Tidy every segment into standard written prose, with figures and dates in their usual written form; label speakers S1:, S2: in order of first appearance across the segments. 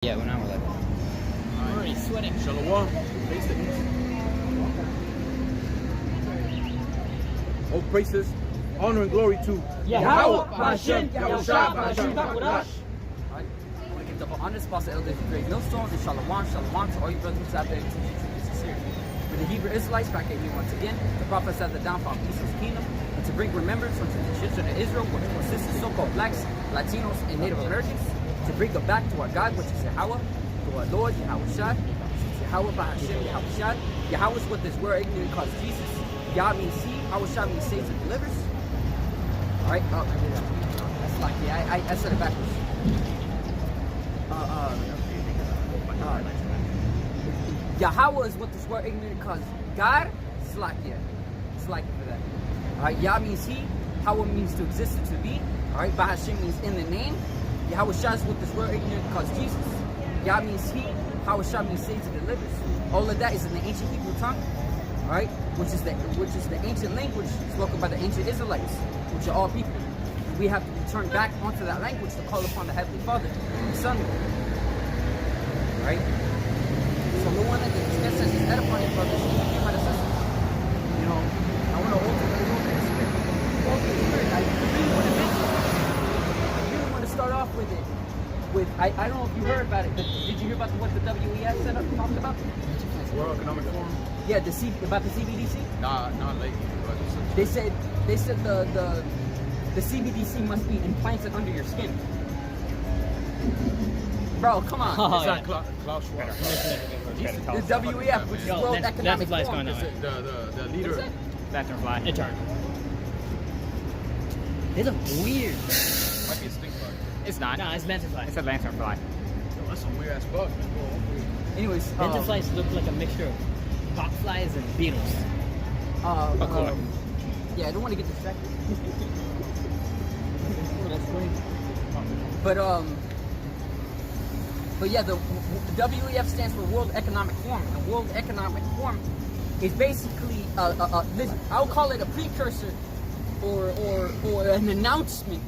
S1: Yeah, when I was like, I'm already sweating.
S2: Shalom. Face it. All praises, honor, and glory to
S3: Yahawashi, Yahawashi,
S4: I want to give the honest Pastor Elders a great millstone and shalom to all you brothers out there who teach Jesus is here. For the Hebrew Israelites back at you once again, the prophet said the downfall of Esau's kingdom, and to bring remembrance unto the children of Israel, which consists of so-called blacks, Latinos, and Native Americans, to bring them back to our God, which is Yahweh, to our Lord, Yahawashi, Yahweh Bahashim, Yahawashi. Yahweh is what this word ignorant calls Jesus. Yah means he, Yahawashi means saves and delivers. Alright, that's like, yeah, I said it backwards. Yahweh is what this word ignorant calls God. Slakia. Slakia for that. Alright, Yah means he, Yahweh means to exist and to be. Alright, Bahashim means in the name. Yahawashi is what this word ignorant calls Jesus. Yah means he, Yahawashi means saves and delivers. All of that is in the ancient Hebrew tongue. Alright, which is the ancient language spoken by the ancient Israelites, which are all people. We have to return back onto that language to call upon the Heavenly Father and the Son. Right? So the one that discusses is edifying brothers and my sisters. You know, I want to ultimately go to the Spirit. Go to the Spirit. I really want to mention it. I really want to start off with it. I don't know if you heard about it, but did you hear about what the WEF talked about?
S2: World Economic Forum.
S4: Yeah, about the CBDC.
S2: Not lately. But
S4: they said the CBDC must be implanted under your skin. Bro, come on.
S2: it's not Klaus Schwab.
S4: The WEF, which is World Economic Forum.
S2: The leader.
S1: Lanternfly. Intern. They look weird.
S2: Might be a stink bug.
S1: It's not. No, it's lanternfly. It's a lanternfly.
S2: Yo, that's some weird ass bug, man.
S4: Anyways,
S1: Lanternflies look like a mixture of botflies and beetles.
S4: Yeah, I don't want to get distracted. But yeah, the WEF stands for World Economic Forum. And World Economic Forum is basically I'll call it a precursor or an announcement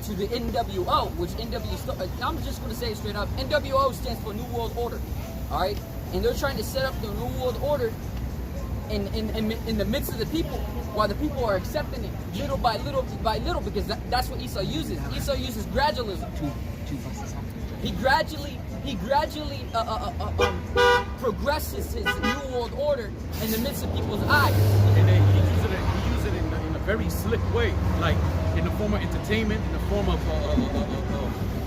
S4: to the NWO, which I'm just going to say it straight up. NWO stands for New World Order. All right, and they're trying to set up the New World Order in the midst of the people, while the people are accepting it little by little because that's what Esau uses. Esau uses gradualism. He gradually progresses his New World Order in the midst of people's eyes.
S2: And then he uses it in a very slick way, like in the form of entertainment, in the form of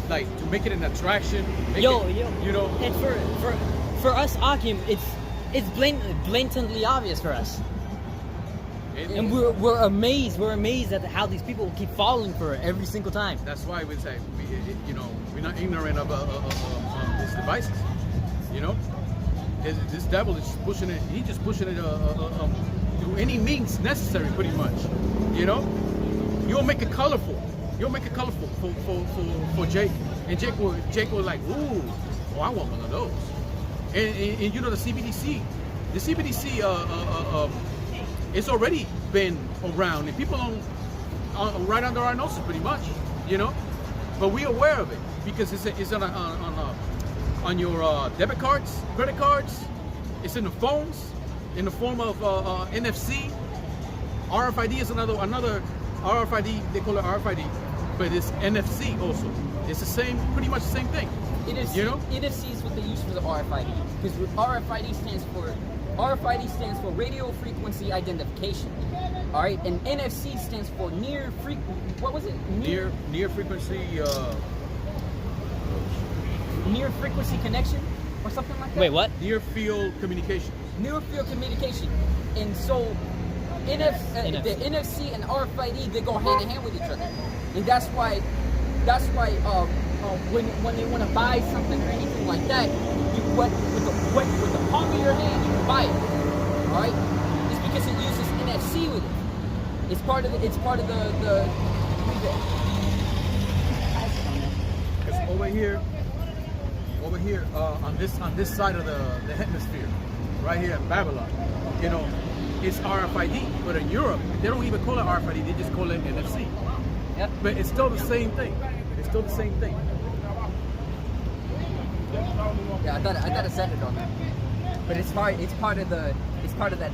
S2: like to make it an attraction.
S1: Yo.
S2: You know.
S1: And for us, Akim, it's blatantly obvious for us. And we're amazed. We're amazed at how these people keep falling for it every single time.
S2: That's why we say, we're not ignorant of these devices. You know, this devil is just pushing it. He's just pushing it through any means necessary, pretty much. You know, you'll make it colorful. You'll make it colorful for Jake, and Jake will like, ooh, oh, I want one of those. And you know the CBDC, it's already been around, and people right under our noses, pretty much, you know. But we're aware of it because it's on your debit cards, credit cards. It's in the phones, in the form of NFC. RFID is another RFID. They call it RFID, but it's NFC also. It's the same, pretty much the same thing.
S4: NFC is what they use for the RFID, because RFID stands for radio frequency identification. All right, and NFC stands for near frequency connection or something like that.
S1: Wait, what?
S2: Near field communication.
S4: Near field communication, and so the NFC and RFID, they go hand in hand with each other, and that's why when they want to buy something or anything like that, with the palm of your hand, you can buy it. All right, it's because it uses NFC with it. It's part of the
S2: Because over here on this side of the hemisphere, right here in Babylon, you know, it's RFID. But in Europe, they don't even call it RFID; they just call it NFC.
S4: Yep.
S2: But it's still the same thing. It's still the same thing.
S4: Yeah, I thought it said it on there. But it's part of that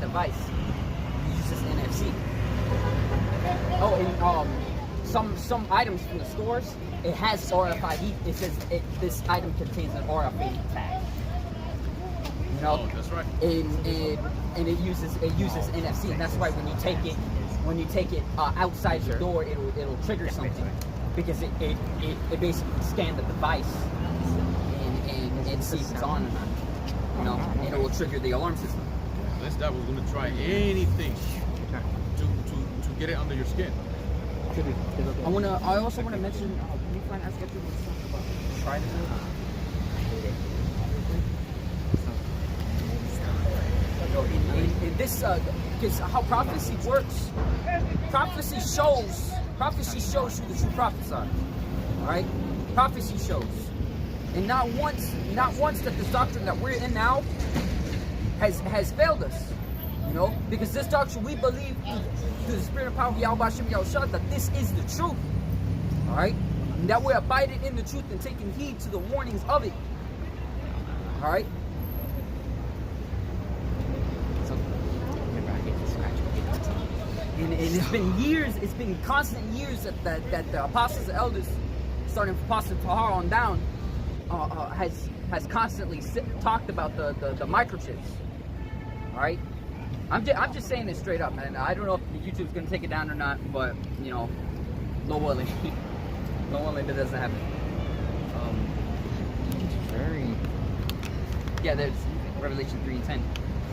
S4: device. You use this NFC. Oh, and some items from the stores, it has RFID. It says this item contains an RFID tag. You know?
S2: Oh, that's right.
S4: And it uses NFC, and that's why when you take it outside the door, it'll trigger something, because it basically scans the device and it sees it's on or not. You know, and it will trigger the alarm system.
S2: This guy was gonna try anything to get it under your skin.
S4: I also wanna mention. Can you find us something about try this? In this, because how prophecy works, prophecy shows who the true prophets are. All right, prophecy shows, and not once that this doctrine that we're in now has failed us. You know, because this doctrine we believe through the spirit and power of Yahawashi that this is the truth. All right, and that we're abiding in the truth and taking heed to the warnings of it. All right. And it's been years, it's been constant years that the apostles and elders, starting from Apostle Tahar on down, has constantly talked about the microchips. All right, I'm just saying this straight up, man. I don't know if YouTube's gonna take it down or not, but you know, Lord willing, that doesn't happen. Yeah, there's Revelation 3:10.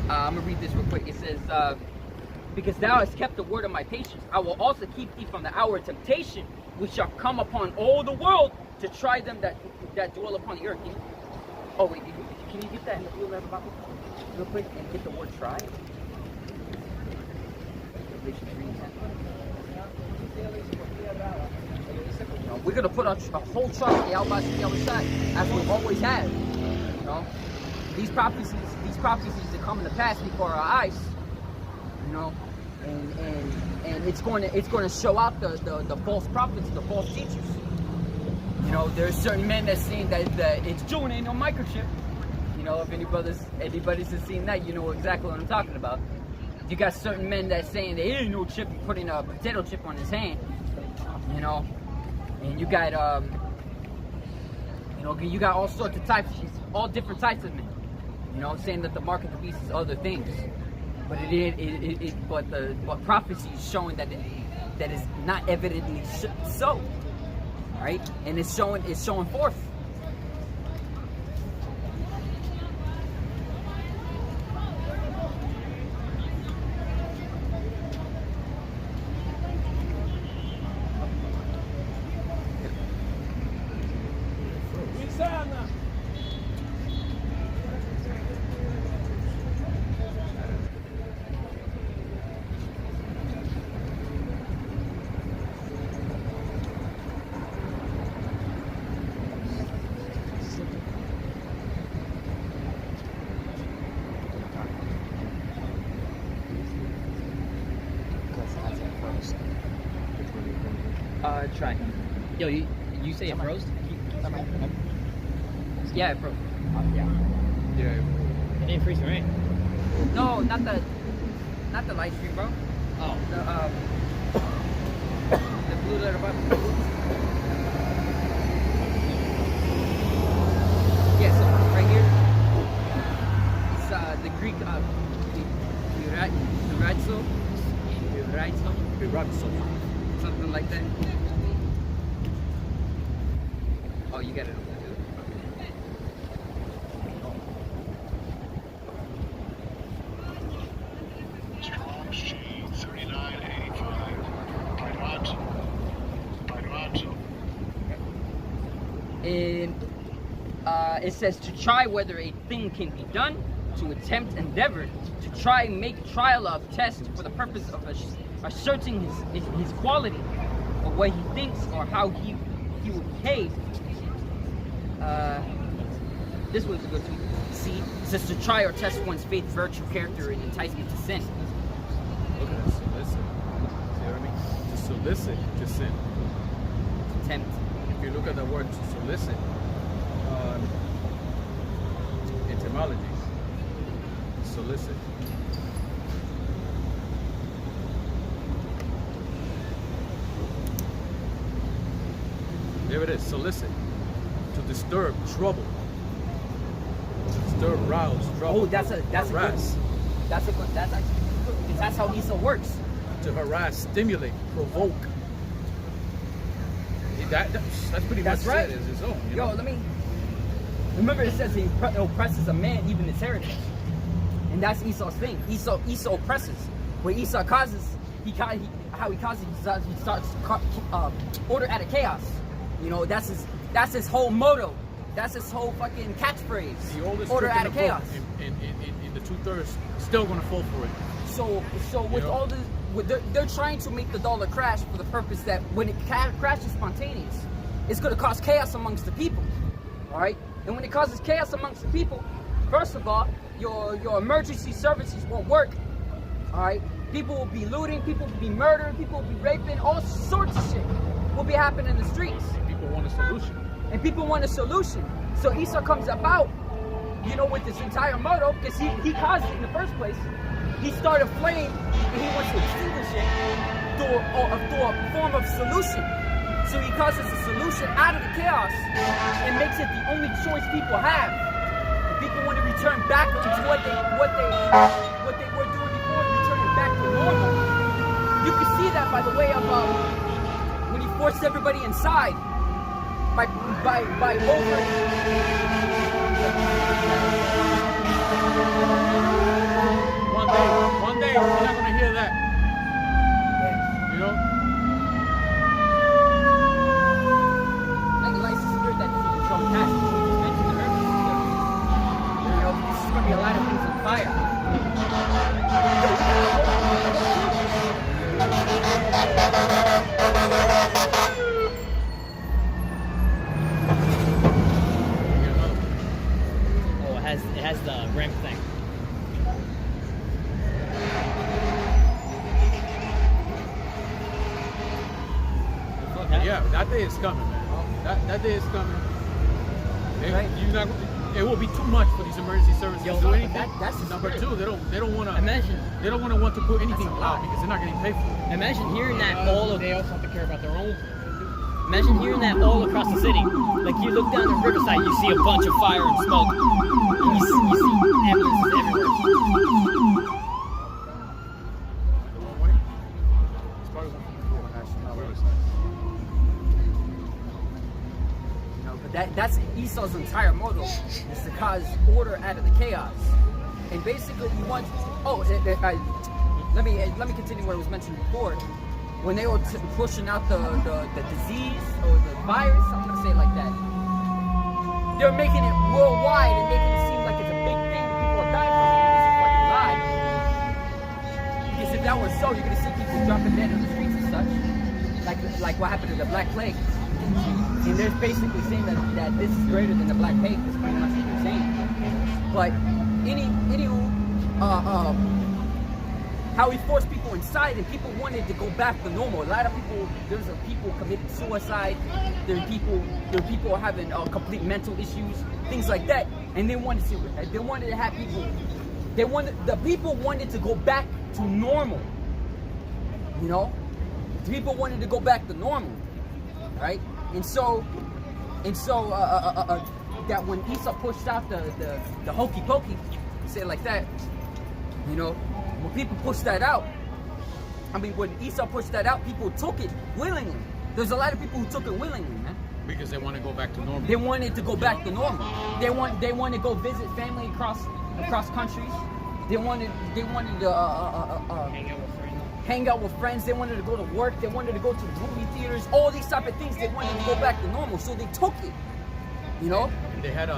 S4: I'm gonna read this real quick. It says. Because thou hast kept the word of my patience, I will also keep thee from the hour of temptation, which shall come upon all the world to try them that dwell upon the earth. Oh wait, can you get that in the Blue Letter Bible real quick and get the word try? Revelation 3:10. We're gonna put a whole trust in the Yahawashi as we always have. You know, these prophecies that come to pass before our eyes. You know, and it's going to show out the false prophets, the false teachers. You know, there's certain men that saying that it's June ain't no microchip. You know, if anybody's seen that, you know exactly what I'm talking about. You got certain men that saying there ain't no chip, putting a potato chip on his hand. You know, and you got you got all sorts of types, all different types of men. You know, saying that the mark of the beast is other things. But prophecy is showing that is not evidently so, right? And it's showing forth. Try.
S1: Yo, you say it froze?
S4: Yeah, it froze.
S2: Yeah.
S1: It didn't freeze, right?
S4: No, not the live stream, bro.
S1: Oh.
S4: The Blue Letter Bible. Yeah, so right here, it's the Greek something like that. Oh, you got it. And it says to try whether a thing can be done, to attempt, endeavor, to try, make trial of, test for the purpose of asserting his quality, or what he thinks, or how he would behave. This one's a good one. See, it says to try or test one's faith, virtue, character, and enticement to sin.
S2: Look at that, solicit. See what I mean? To solicit to sin.
S4: To tempt.
S2: If you look at the word to solicit, solicit. There it is, solicit. To disturb, trouble. To disturb, rouse, trouble.
S4: Oh, that's a good.
S2: harass.
S4: That's actually good because that's how Esau works.
S2: To harass, stimulate, provoke. That's pretty
S4: That's
S2: much
S4: right.
S2: it as his own. You
S4: Yo,
S2: know?
S4: let me. Remember, it says he oppresses a man, even his heritage, and that's Esau's thing. Esau oppresses. What Esau causes, he starts order out of chaos. You know, that's his whole motto. That's his whole fucking catchphrase.
S2: The oldest
S4: order
S2: trick
S4: out
S2: in
S4: of
S2: the book,
S4: chaos.
S2: in the 2/3, still gonna fall for it.
S4: So with all the, they're trying to make the dollar crash for the purpose that when it crashes spontaneous, it's going to cause chaos amongst the people. All right, and when it causes chaos amongst the people, first of all, your emergency services won't work. All right, people will be looting, people will be murdering, people will be raping, all sorts of shit will be happening in the streets.
S2: People want a solution.
S4: And people want a solution. So Esau comes about, you know, with this entire motto, because he caused it in the first place. He started a flame, and he wants to extinguish it through a form of solution. So he causes a solution out of the chaos and makes it the only choice people have. And people want to return back to what they were doing before, returning back to normal. You can see that by the way of when he forced everybody inside by over.
S2: One day, you're not gonna hear that. You know?
S4: Like a license spirit that doesn't control cash. You just mentioned the earlier. You know, this is gonna be a lot of things on fire.
S1: Oh, it has the ramp thing.
S2: Yeah, that day is coming, man. That day is coming. It will be too much for these emergency services to do anything.
S4: That's the
S2: Number
S4: spirit.
S2: two, they don't want to.
S1: Imagine
S2: want to put anything out because they're not getting paid for it.
S1: Imagine hearing that all of.
S3: They also have to care about their own.
S1: Imagine hearing that all across the city. Like you look down the riverside, you see a bunch of fire and smoke. And you see ambulances everywhere.
S4: But that's Esau's entire motto, is to cause order out of the chaos. And basically he wants, let me continue what was mentioned before. When they were pushing out the disease or the virus, I'm gonna say it like that, they're making it worldwide and making it seem like it's a big thing and people are dying from it, and this is fucking lie. Because if that was so, you're gonna see people dropping dead on the streets and such. Like what happened to the Black Plague. And they're basically saying that this is greater than the Black Plague. That's pretty much what they're saying. But how he forced people inside and people wanted to go back to normal. A lot of people, people committed suicide. There are people having complete mental issues, things like that. And the people wanted to go back to normal. You know, the people wanted to go back to normal, right? And so that when Esau pushed out the hokey pokey, say it like that, you know, when people pushed that out, when Esau pushed that out, people took it willingly. There's a lot of people who took it willingly, man.
S2: Because they want to go back to normal.
S4: They wanted to go back to normal. They want to go visit family across countries. They wanted to hang out with friends. They wanted to go to work. They wanted to go to the movie theaters. All these type of things. They wanted to go back to normal. So they took it. You know.
S2: And they had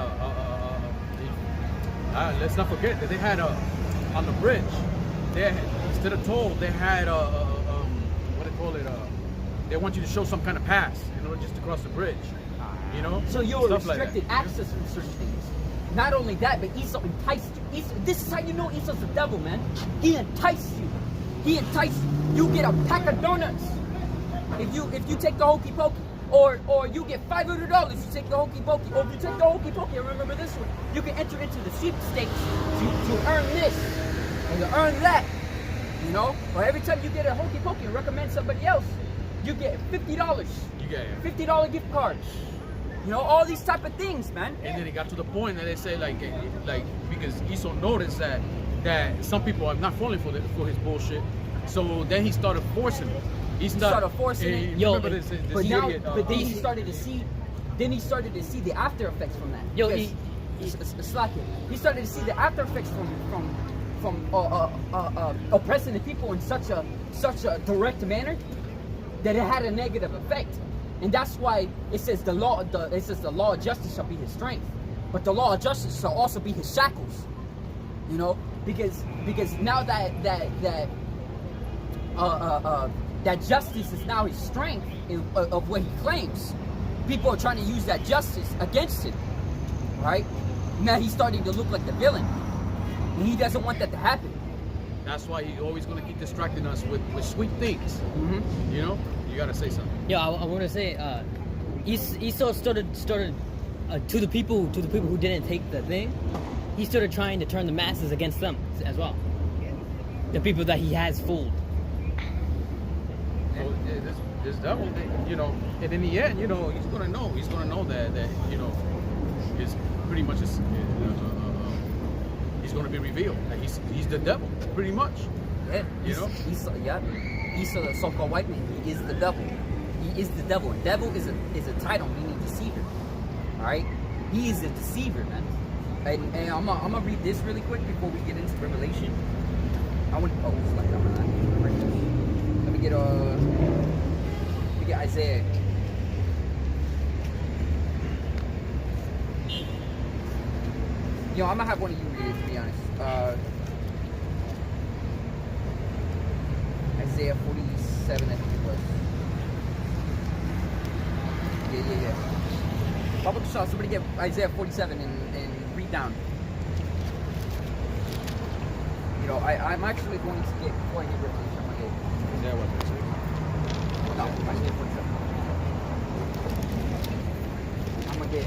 S2: let's not forget that they had on the bridge. They had, instead of toll, they had what do they call it? They want you to show some kind of pass in order just to cross the bridge. You know.
S4: So you were
S2: Stuff
S4: restricted
S2: like
S4: access to certain things. Not only that, but Esau enticed you. This is how you know Esau's the devil, man. He enticed you. You get a pack of donuts. If you take the hokey pokey, Or you get $500. You take the hokey pokey. Or if you take the hokey pokey, remember this one. You can enter into the sweepstakes to earn this or to earn that. You know. Or every time you get a hokey pokey and recommend somebody else, you get $50.
S2: You get it.
S4: $50 gift card. You know, all these type of things, man.
S2: And then it got to the point that they say like because Iso noticed that some people are not falling for his bullshit, so then he started forcing it. He started forcing it.
S1: Yo,
S2: remember this
S4: But now,
S2: idiot,
S4: but then he started to see. Then he started to see the after effects from that.
S1: Yo,
S4: it's like it. He started to see the after effects from oppressing the people in such a direct manner that it had a negative effect. And that's why it says the law of justice shall be his strength, but the law of justice shall also be his shackles. You know, because now that justice is now his strength of what he claims. People are trying to use that justice against him, right? Now he's starting to look like the villain, and he doesn't want that to happen.
S2: That's why he's always going to keep distracting us with sweet things.
S4: Mm-hmm.
S2: You know, you got to say something.
S1: Yeah, I want to say, Esau started to the people who didn't take the thing. He started trying to turn the masses against them as well. The people that he has fooled.
S2: So this devil, you know, and in the end, you know, he's gonna know that you know, is pretty much he's gonna be revealed that he's the devil, pretty much.
S4: Yeah,
S2: You know?
S4: Esau, the so-called white man, he is the devil. He is the devil. And devil is a title meaning deceiver. All right, he is a deceiver, man. And I'm gonna read this really quick before we get into Revelation. Let me get Isaiah. Yo, I'm gonna have one of you read it, to be honest. Isaiah 47, I think it was. Yeah. Public shot, somebody get Isaiah 47 and read down. You know, I'm actually going to get, before I get Revelation, I'm going to get...
S2: Is that what they say?
S4: No, Isaiah 47. I'm going to get...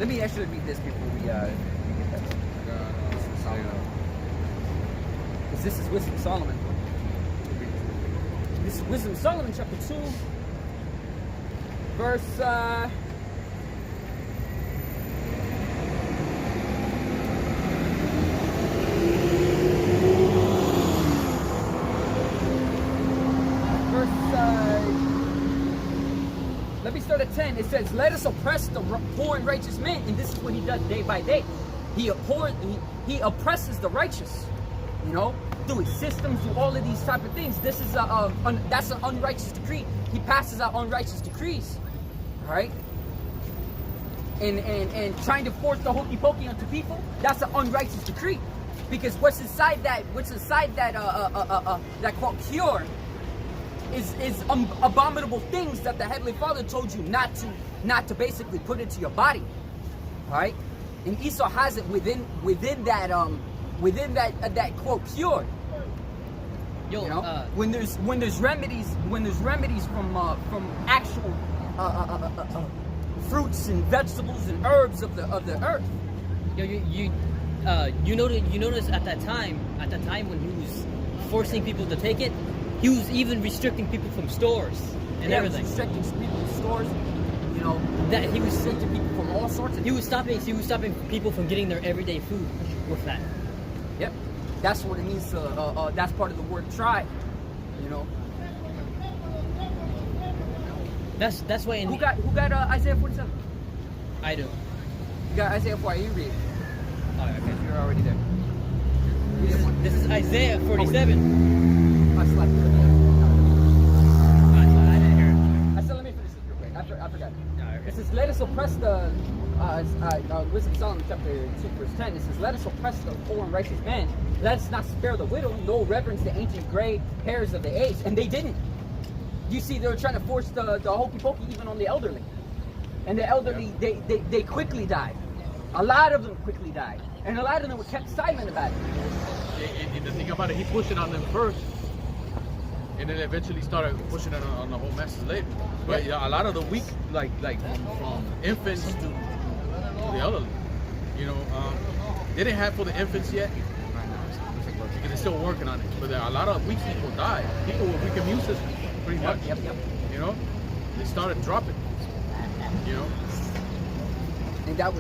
S4: Let me actually read this before we get that. Because this is Wisdom of Solomon. This is Wisdom of Solomon, chapter 2, verse... Let me start at 10. It says, let us oppress the poor and righteous man. And this is what he does day by day. He oppresses the righteous, you know, through his systems, through all of these type of things. This is that's an unrighteous decree. He passes out unrighteous decrees, all right? And trying to force the hokey pokey onto people, that's an unrighteous decree. Because what's inside that quote cure is abominable things that the Heavenly Father told you not to basically put into your body, right? And Esau has it within that quote cure.
S1: Yo,
S4: you know, when there's remedies from actual fruits and vegetables and herbs of the earth.
S1: Yo, you notice at that time when he was forcing people to take it, he was even restricting people from stores and everything.
S4: He was restricting people from stores. You know,
S1: that he was
S4: restricting people from all sorts of.
S1: He was stopping people from getting their everyday food with that.
S4: Yep, that's what it means to. That's part of the word try. You know.
S1: That's why.
S4: Who got Isaiah 47?
S1: I do.
S4: You got Isaiah 4. You read.
S1: Oh, okay.
S4: You're already there.
S1: This is Isaiah 47.
S4: I slept.
S1: I didn't hear it.
S4: I said, let me finish this real quick. I forgot.
S1: Okay.
S4: It says, let us oppress the, Wisdom of Solomon chapter 2 verse 10. It says, let us oppress the poor and righteous man. Let us not spare the widow, nor reverence the ancient gray hairs of the age. And they didn't. You see, they were trying to force the hokey pokey even on the elderly. And the elderly, they quickly died. A lot of them quickly died. And a lot of them were kept silent about it.
S2: And the thing about it, he pushed it on them first. and then eventually started pushing it on the whole masses later. But yeah, a lot of the weak, like from infants to the elderly, you know, they didn't have for the infants yet because they're still working on it. But a lot of weak people died. People with weak immune systems, pretty much.
S4: Yep.
S2: You know, they started dropping. You know,
S4: And that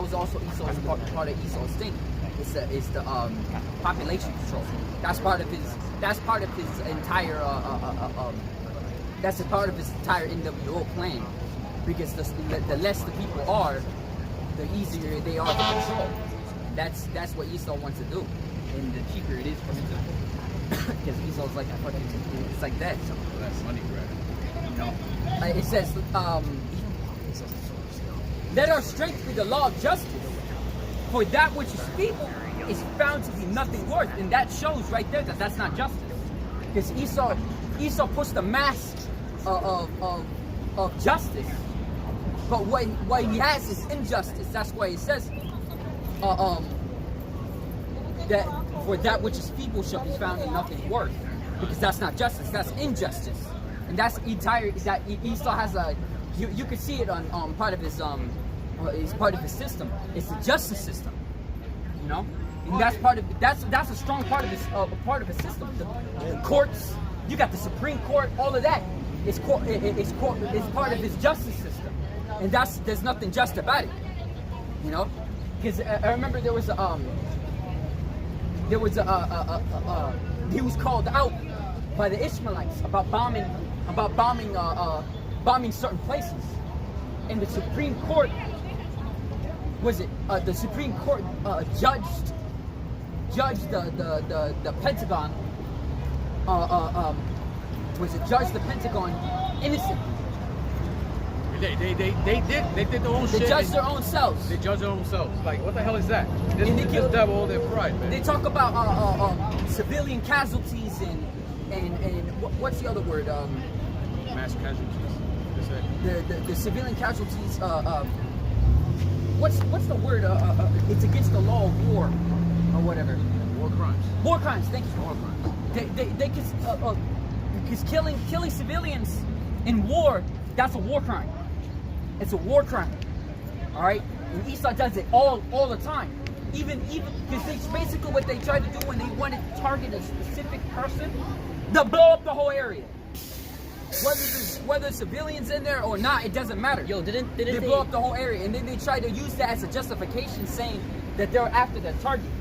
S4: was also Esau's part of Esau's thing. It's the population control. That's part of his entire that's a part of his entire NWO plan. Because the less the people are, the easier they are to control. That's what Esau wants to do, and the cheaper it is for him to. Because Esau's like a fucking, it's like that. So
S2: that's money grab.
S4: you know, it says, let our strength be the law of justice, for that which is feeble is found to be nothing worth, and that shows right there that that's not justice. Because Esau puts the mask of justice, but what he has is injustice. That's why he says that for that which is feeble shall be found in nothing worth, because that's not justice, that's injustice. And that's entire, that Esau has a, you can see it on part of his it's part of his system. It's the justice system, you know, and that's part of that's a strong part of his system. The courts, you got the Supreme Court, all of that. It's part of his justice system, and there's nothing just about it, you know. Because I remember there was he was called out by the Ishmaelites about bombing certain places, and the Supreme Court judged the Pentagon judged the Pentagon innocent.
S2: They did their own shit.
S4: They judged their own selves.
S2: They judge their own selves. Like, what the hell is that?
S4: And they
S2: This devil all their pride, man.
S4: They talk about civilian casualties and what's the other word?
S2: Mass casualties.
S4: The civilian casualties. What's the word? It's against the law of war or whatever.
S2: War crimes.
S4: War crimes. Thank you.
S2: War crimes.
S4: Because killing civilians in war, that's a war crime. It's a war crime. All right, and Esau does it all the time. Even because it's basically what they try to do when they want to target a specific person, they'll blow up the whole area. Whether civilians in there or not, it doesn't matter.
S1: Yo, didn't
S4: they blow up the whole area, and then they try to use that as a justification, saying that they're after the target.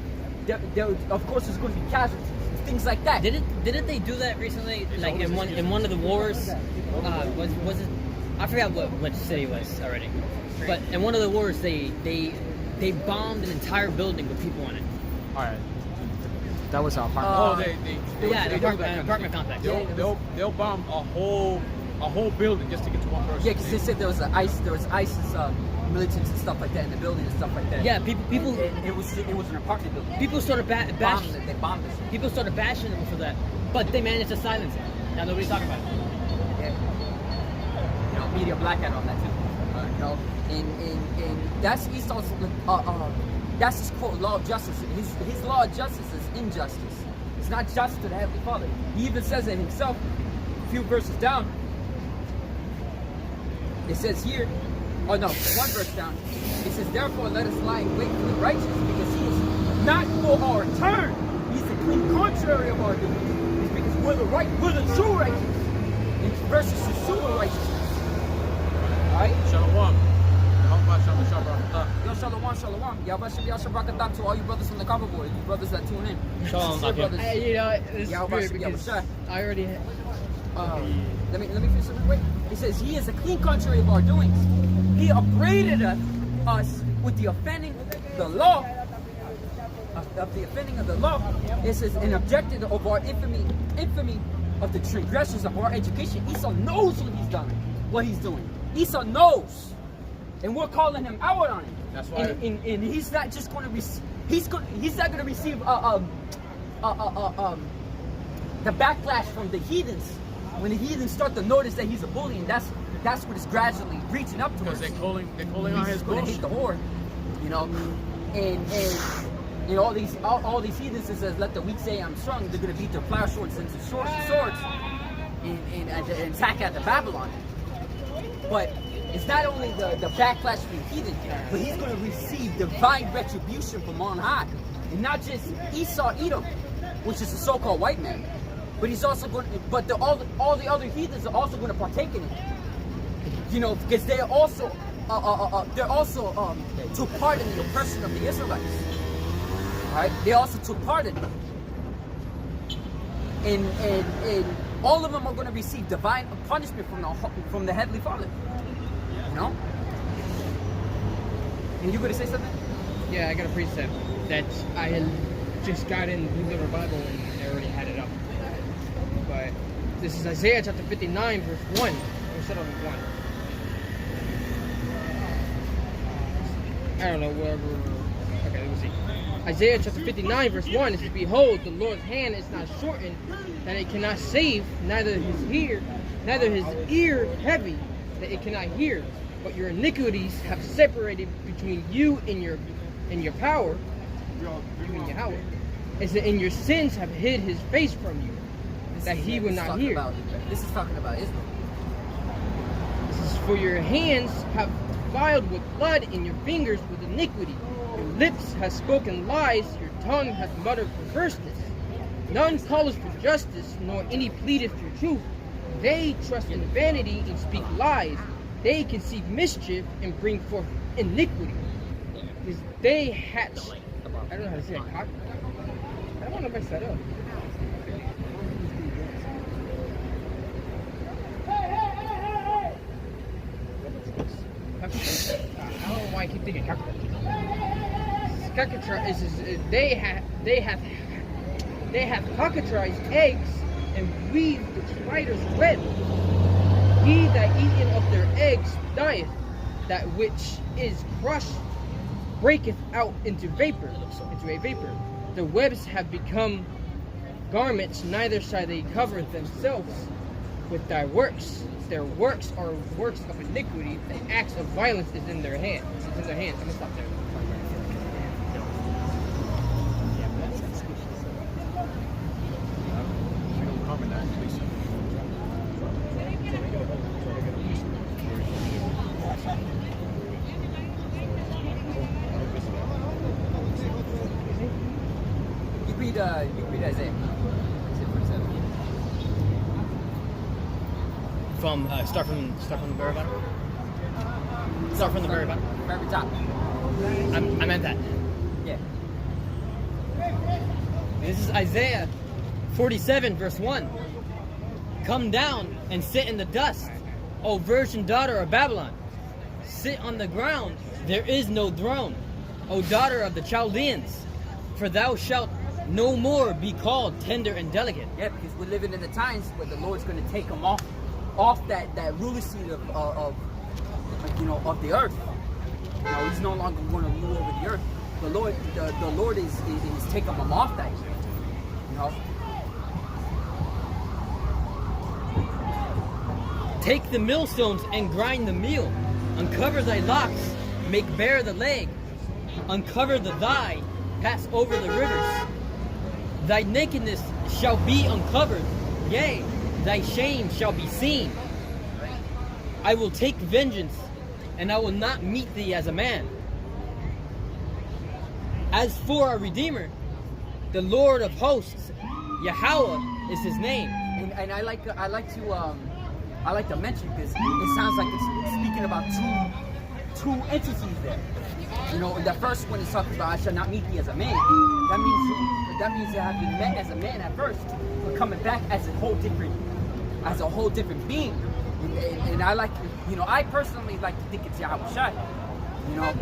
S4: Of course, there's going to be casualties, things like that.
S1: Didn't they do that recently? Like in one of the wars, was it? I forgot what city it was already. But in one of the wars, they bombed an entire building with people in it.
S3: All right. That was our
S1: the
S2: do that
S1: apartment complex.
S2: They'll bomb a whole building just to get to one person.
S4: Yeah, because they said there was ISIS militants and stuff like that in the building and stuff like that.
S1: Yeah, people.
S4: And it was an apartment building.
S1: People started bashing.
S4: They bombed it.
S1: People started bashing them for that, but they managed to silence it. Now nobody's talking about it.
S4: Yeah. You know, media blackout on that too. You know, and that's Esau's. That's his quote, law of justice. His law of justice is injustice. It's not just to the Heavenly Father. He even says it himself, a few verses down. It says here, one verse down. It says, therefore let us lie in wait for the righteous, because he is not for our turn. He's the complete contrary of our doing. It's because we're the true righteous. And versus the super righteousness. Alright?
S2: Shalom.
S4: Yo, shalom. Yahawashi Yashabrakatah to all you brothers from the cover board, you brothers that tune in.
S1: Shalom,
S4: Sincere brothers.
S3: Hey, you know, this is weird because
S4: Yahawashi.
S3: I already.
S4: Let me finish something quick. It says, he is a clean contrary of our doings. He upbraided us with the offending the law, of the offending of the law. It says, and objected of our infamy of the transgressions of our education. Esau knows what he's doing. Esau knows. And we're calling him out on it.
S2: That's why.
S4: And he's not just going to receive. He's not going to receive the backlash from the heathens when the heathens start to notice that he's a bully, and that's what is gradually reaching up to us.
S2: Because they're calling on his
S4: going to hate the whore, you know, and you know all these heathens that says let the weak say I'm strong. They're going to beat their plow swords into swords. in an attack at the Babylon. But it's not only the backlash from the heathen, but he's going to receive divine retribution from on high. And not just Esau, Edom, which is the so-called white man, but he's also going to, but all the other heathens are also going to partake in it. You know, because they're also took part in the oppression of the Israelites. All right, they also took part in it. And all of them are going to receive divine punishment from the Heavenly Father. You know? And you going to say something?
S3: Yeah, I got a precept that I had just got in Blue River Bible and I already had it up. But this is Isaiah chapter 59, verse 1. We'll start on 1. I don't know, whatever. Okay, let me see. Isaiah chapter 59, verse 1, it says, Behold, the Lord's hand is not shortened, that it cannot save, neither his ear heavy, that it cannot hear. But your iniquities have separated between you and your power, you and Yahweh. It's that in your sins have hid his face from you, that he will not hear.
S4: This is talking about Israel.
S3: This is for your hands have defiled with blood, and your fingers with iniquity. Your lips have spoken lies, your tongue hath muttered perverseness. None calleth for justice, nor any pleadeth for truth. They trust in vanity and speak lies. They conceive mischief and bring forth iniquity. Because they hatch, I don't know how to say it, I don't want to mess that up. I don't know why I keep thinking cockatrice. They have cockatrice eggs and weave the spider's web. He that eateth of their eggs dieth, that which is crushed breaketh out into a vapor. The webs have become garments, neither shall they cover themselves with thy works. Their works are works of iniquity, the acts of violence is in their hands. I'm gonna stop there.
S4: You read Isaiah.
S1: Start from the very bottom. Start from the very bottom.
S4: Very top.
S1: I meant that.
S4: Yeah.
S1: This is Isaiah 47, verse 1. Come down and sit in the dust, O virgin daughter of Babylon. Sit on the ground, there is no throne, O daughter of the Chaldeans. For thou shalt no more be called tender and delicate.
S4: Yeah, because we're living in the times where the Lord's going to take them off that ruler seat of the earth. You know, he's no longer going to rule over the earth. The Lord is taking them off that. You know.
S1: Take the millstones and grind the meal. Uncover thy locks, make bare the leg. Uncover the thigh, pass over the rivers. Thy nakedness shall be uncovered, yea, thy shame shall be seen. I will take vengeance, and I will not meet thee as a man. As for our Redeemer, the Lord of hosts, Yahweh is his name.
S4: And I like to mention because it sounds like it's speaking about two entities there. You know, the first one is talking about I shall not meet thee as a man. That means that I've been met as a man at first, but coming back as a whole different being. And I like, you know, I personally like to think it's Yahawashi. You know,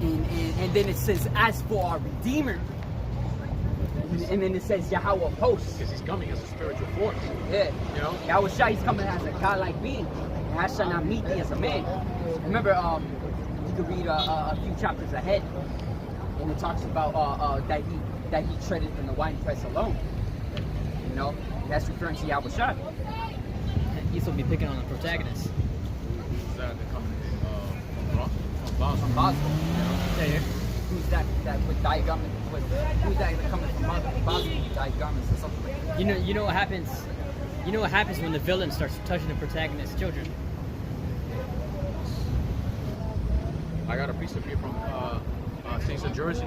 S4: and then it says as for our Redeemer. And then it says Yahweh of hosts.
S2: Because he's coming as a spiritual force.
S4: Yeah.
S2: You know?
S4: Yahawashi, he's coming as a godlike being. And I shall not meet thee as a man. Remember, you could read a few chapters ahead, and it talks about that he treaded in the winepress alone. You know, that's referring to Yahawashi.
S1: He's will be picking on the protagonist.
S2: Who's that coming from
S4: Boston.
S1: Yeah.
S4: Who's that with dye garments? Who's that coming from Boston with dye garments or something like that?
S1: You know what happens You know what happens when the villain starts touching the protagonist's children?
S2: I got a piece of beer from Saints of Jersey.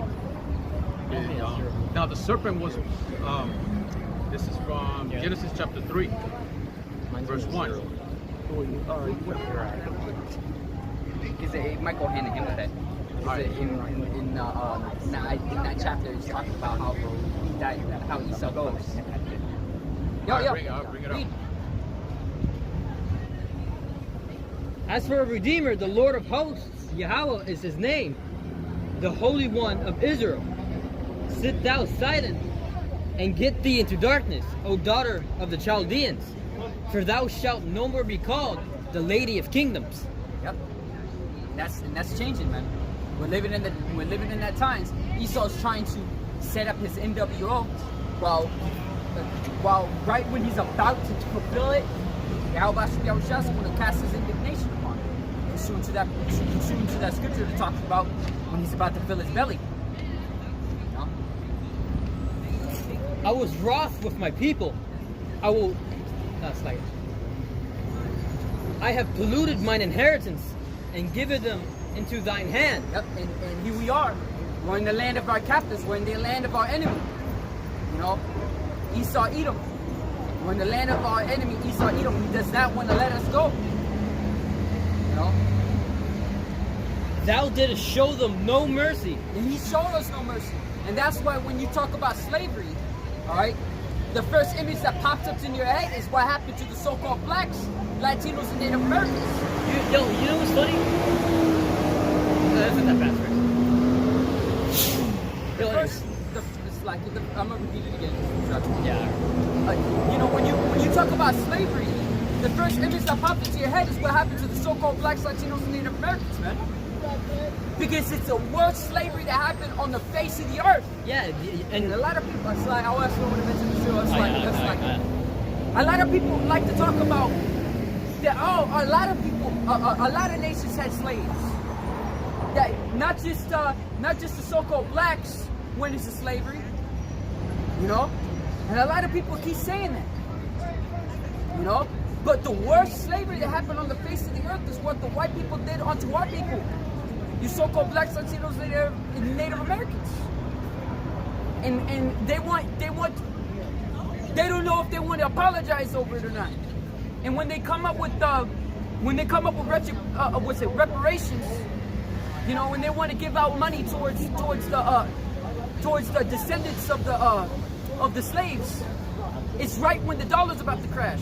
S2: And,
S1: Yeah, sure.
S2: now the serpent was. This is from
S1: Yeah.
S2: Genesis chapter 3, verse 1.
S4: Is it Michael hand him with that?
S2: Alright.
S4: In that chapter, it's talking about how he died, how Esau goes.
S2: Alright, bring it up.
S4: read.
S3: As for a Redeemer, the Lord of hosts, Yahweh is his name, the Holy One of Israel. Sit thou silent, and get thee into darkness, O daughter of the Chaldeans, for thou shalt no more be called the Lady of Kingdoms.
S4: Yep. That's changing, man. We're living in that times. Esau's trying to set up his NWO, while right when he's about to fulfill it, Yahawashi is going to cast his indignation upon him, pursuant to that scripture that talks about when he's about to fill his belly. You know?
S3: I was wroth with my people. I will. That's like. I have polluted mine inheritance and given them into thine hand.
S4: Yep, and here we are. We're in the land of our captives. We're in the land of our enemy. You know, Esau Edom. We're in the land of our enemy, Esau Edom. He does not want to let us go. You know,
S3: Thou didst show them no mercy.
S4: and he showed us no mercy. And that's why when you talk about slavery, all right, the first image that pops up in your head is what happened to the so-called blacks, Latinos, and Native Americans.
S1: You know what's funny? No, that's not that fast, right?
S4: The first, it's like I'm gonna repeat it again.
S1: Yeah.
S4: You know, when you talk about slavery, the first image that pops into your head is what happened to the so-called blacks, Latinos, and Native Americans, man. Because it's the worst slavery that happened on the face of the earth.
S1: Yeah,
S4: And a lot of people, it's like, I also want to mention the show. It's
S1: Oh,
S4: like,
S1: yeah,
S4: it's
S1: I-
S4: like,
S1: I-
S4: a lot of people like to talk about that. Oh, a lot of people, a lot of nations had slaves. That not just the so-called blacks went into slavery. You know, and a lot of people keep saying that. You know, but the worst slavery that happened on the face of the earth is what the white people did onto our people. You so-called blacks, Latinos, and Native Americans. And they don't know if they want to apologize over it or not. And when they come up with reparations, you know, when they want to give out money towards the descendants of the slaves, it's right when the dollar's about to crash.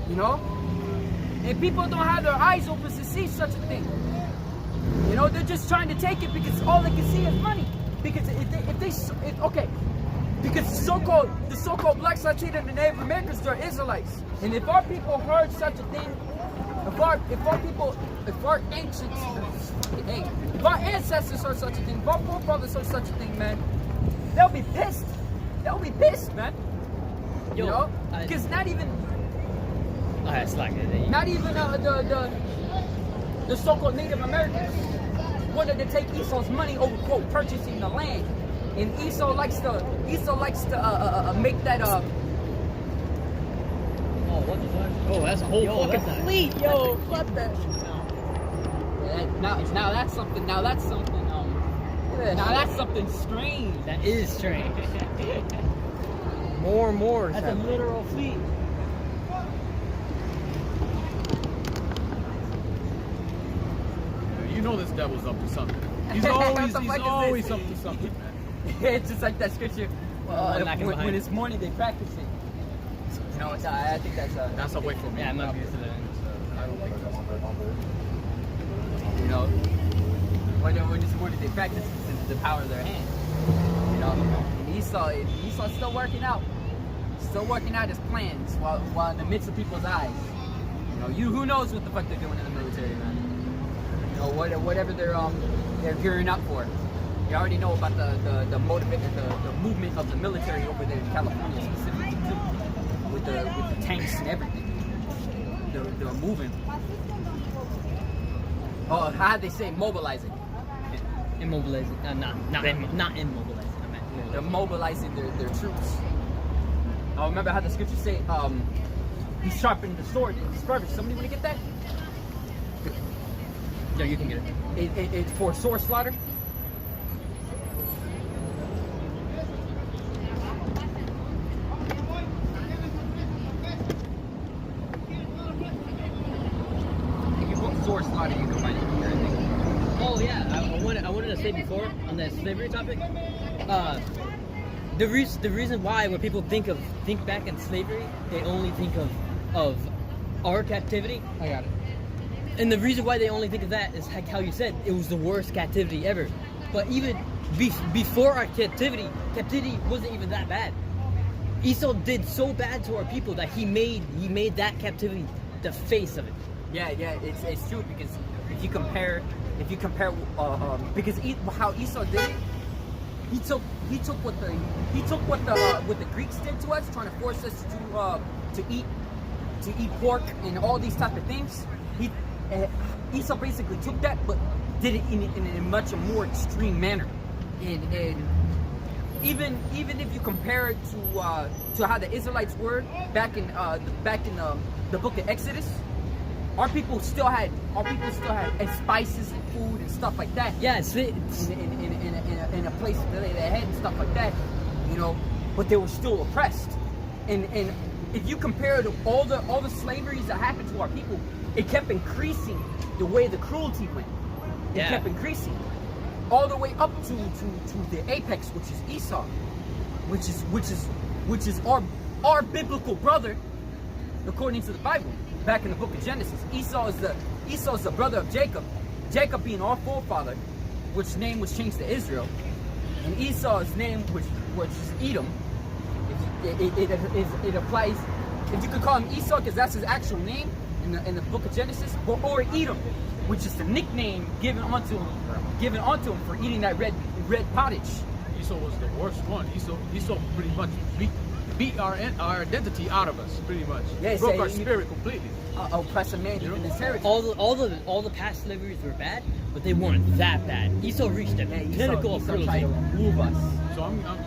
S4: You know, and people don't have their eyes open to see such a thing. You know, they're just trying to take it because all they can see is money. Because because the so-called blacks, Latinos, and Native Americans, they're Israelites. And if our people heard such a thing, if our ancestors heard such a thing, if our forefathers heard such a thing, man, they'll be pissed. They'll be pissed, man. You know, because not even the so-called Native Americans wanted to take Esau's money over, quote, purchasing the land. And Esau likes to make that
S1: Oh, what the fuck? Oh, that's a whole fucking fleet.
S4: Yo, fuck that. Now that's something. Now that's something strange.
S1: That is strange.
S3: More and more.
S1: That's a literal fleet.
S2: You know this devil's up to something. He's always up to something, man.
S4: It's just like that scripture.
S1: Lacking
S4: When
S1: behind.
S4: it's morning, they practice it. You know, I think
S2: That's away from me.
S1: Yeah, I'm not used to that.
S4: you know, when it's morning, they practice it, the power of their hand. You know, and Esau's still working out his plans while in the midst of people's eyes. You know, who knows what the fuck they're doing in the military, man. You know, whatever they're gearing up for. You already know about the movement of the military over there in California specifically too, with the tanks and everything. They're moving. Oh, how they say mobilizing?
S1: Immobilizing. Not immobilizing. I meant
S4: They're mobilizing their troops. Remember how the scriptures say, he sharpened the sword in his fervor. Somebody want to get that?
S1: Yeah, you can get it.
S4: It's for sword slaughter. If you put sword slaughter, you can find it here, I think.
S1: Oh yeah, I wanted to say before on that slavery topic. The reason why when people think back in slavery, they only think of our captivity.
S3: I got it.
S1: And the reason why they only think of that is like how you said it was the worst captivity ever. But even before our captivity wasn't even that bad. Esau did so bad to our people that he made that captivity the face of it.
S4: Yeah, it's true because if you compare, because how Esau did it, he took what the Greeks did to us, trying to force us to eat pork and all these type of things. Esau basically took that, but did it in a much more extreme manner, and even if you compare it to how the Israelites were back in the book of Exodus, our people still had spices and food and stuff like that.
S1: Yeah,
S4: in a place that they had and stuff like that, you know, but they were still oppressed. And if you compare to all the slaveries that happened to our people, it kept increasing the way the cruelty went. It kept increasing all the way up to the apex, which is Esau, which is our biblical brother, according to the Bible. Back in the book of Genesis, Esau is the brother of Jacob. Jacob being our forefather, which name was changed to Israel, and Esau's name, which is Edom. It applies. If you could call him Esau, because that's his actual name in the book of Genesis, or Edom, which is the nickname given onto him for eating that red pottage.
S2: Esau was the worst one. Esau pretty much beat our identity out of us, pretty much.
S4: Yeah,
S2: broke our spirit completely.
S4: Oppress a man in his heritage.
S1: All the past slaveries were bad, but they weren't that bad. Esau reached the pinnacle of
S4: Esau tried to
S1: cruelty.
S4: move us.
S2: So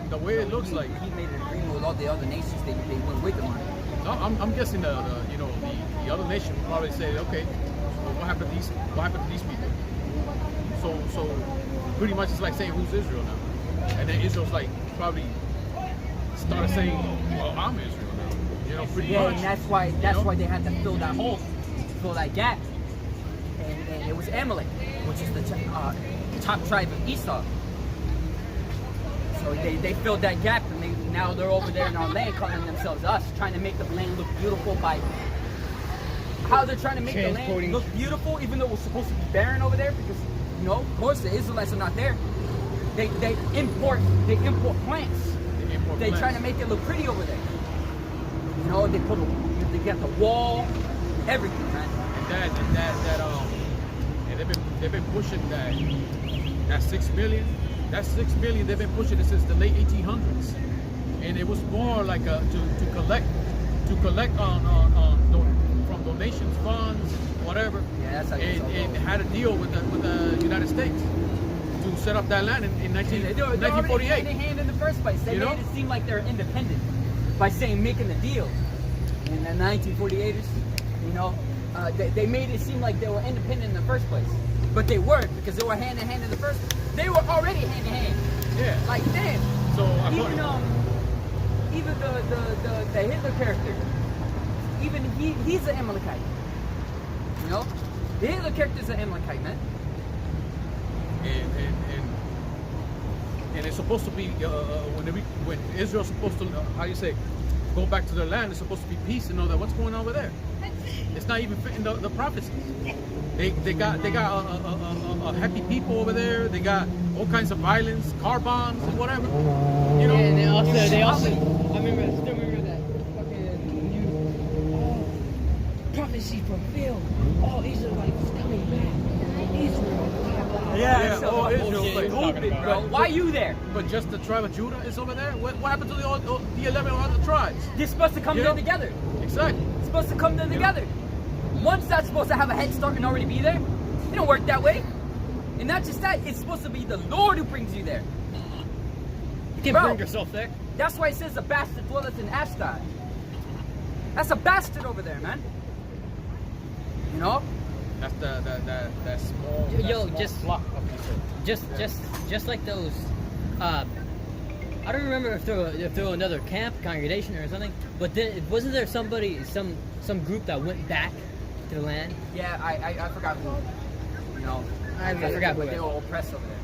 S2: the way it looks like
S4: He made an agreement with all the other nations. They went with him on it.
S2: So I'm guessing the other nation will probably say, okay, well, what happened to these people? So pretty much it's like saying, who's Israel now? And then Israel's like probably started saying, well, I'm Israel now. You know, pretty much.
S4: And that's why they had to fill that hole, fill that gap. And it was Amalek, which is the top tribe of Esau. So they filled that gap, and now they're over there in our land calling themselves us, trying to make the land look beautiful by how they're trying to make the land look beautiful, even though it was supposed to be barren over there, because of course the Israelites are not there. They import plants. They trying to make it look pretty over there. You know, they got the wall, everything, man.
S2: And they've been pushing that 6 million. That 6 million they've been pushing it since the late 1800s, and it was more like to collect from donations, funds, whatever.
S4: Yeah, that's how you
S2: and had a deal with the United States to set up that land in 1948.
S4: Hand in hand in the first place. They made it seem like they're independent by making the deal. And the 1948ers, they made it seem like they were independent in the first place, but they weren't, because they were hand in hand in the first place. They were already hand in hand. Yeah. Like damn.
S2: So
S4: even the Hitler character, even he's an Amalekite. You know, the Hitler character's an Amalekite, man.
S2: And it's supposed to be when Israel's supposed to go back to their land. It's supposed to be peace and all that. What's going on over there? It's not even fitting the prophecies. They got a happy people over there. They got all kinds of violence, car bombs and whatever. You know.
S3: Yeah, and they also I still remember that fucking prophecy fulfilled. All Israelites coming back. Israel.
S4: Yeah,
S2: all Israel.
S4: Stupid, bro. Why are you there?
S2: But just the tribe of Judah is over there. What happened to the 11 other tribes?
S4: They're supposed to come there together.
S2: Exactly.
S4: It's supposed to come there together. One's not supposed to have a head start and already be there. It don't work that way. And not just that, it's supposed to be the Lord who brings you there.
S1: You can
S4: Bro.
S1: bring yourself there.
S4: That's why it says the bastard dwelleth in Ashdod. That's a bastard over there, man. You know?
S2: That's that small.
S1: Yo,
S2: that small
S1: just-
S2: flock of people.
S1: Just like those. I don't remember if there were another camp, congregation, or something. But then wasn't there somebody, some group that went back to the land?
S4: Yeah, I forgot who. You know,
S1: I forgot who
S4: but
S1: it
S4: they were
S1: was.
S4: oppressed over there.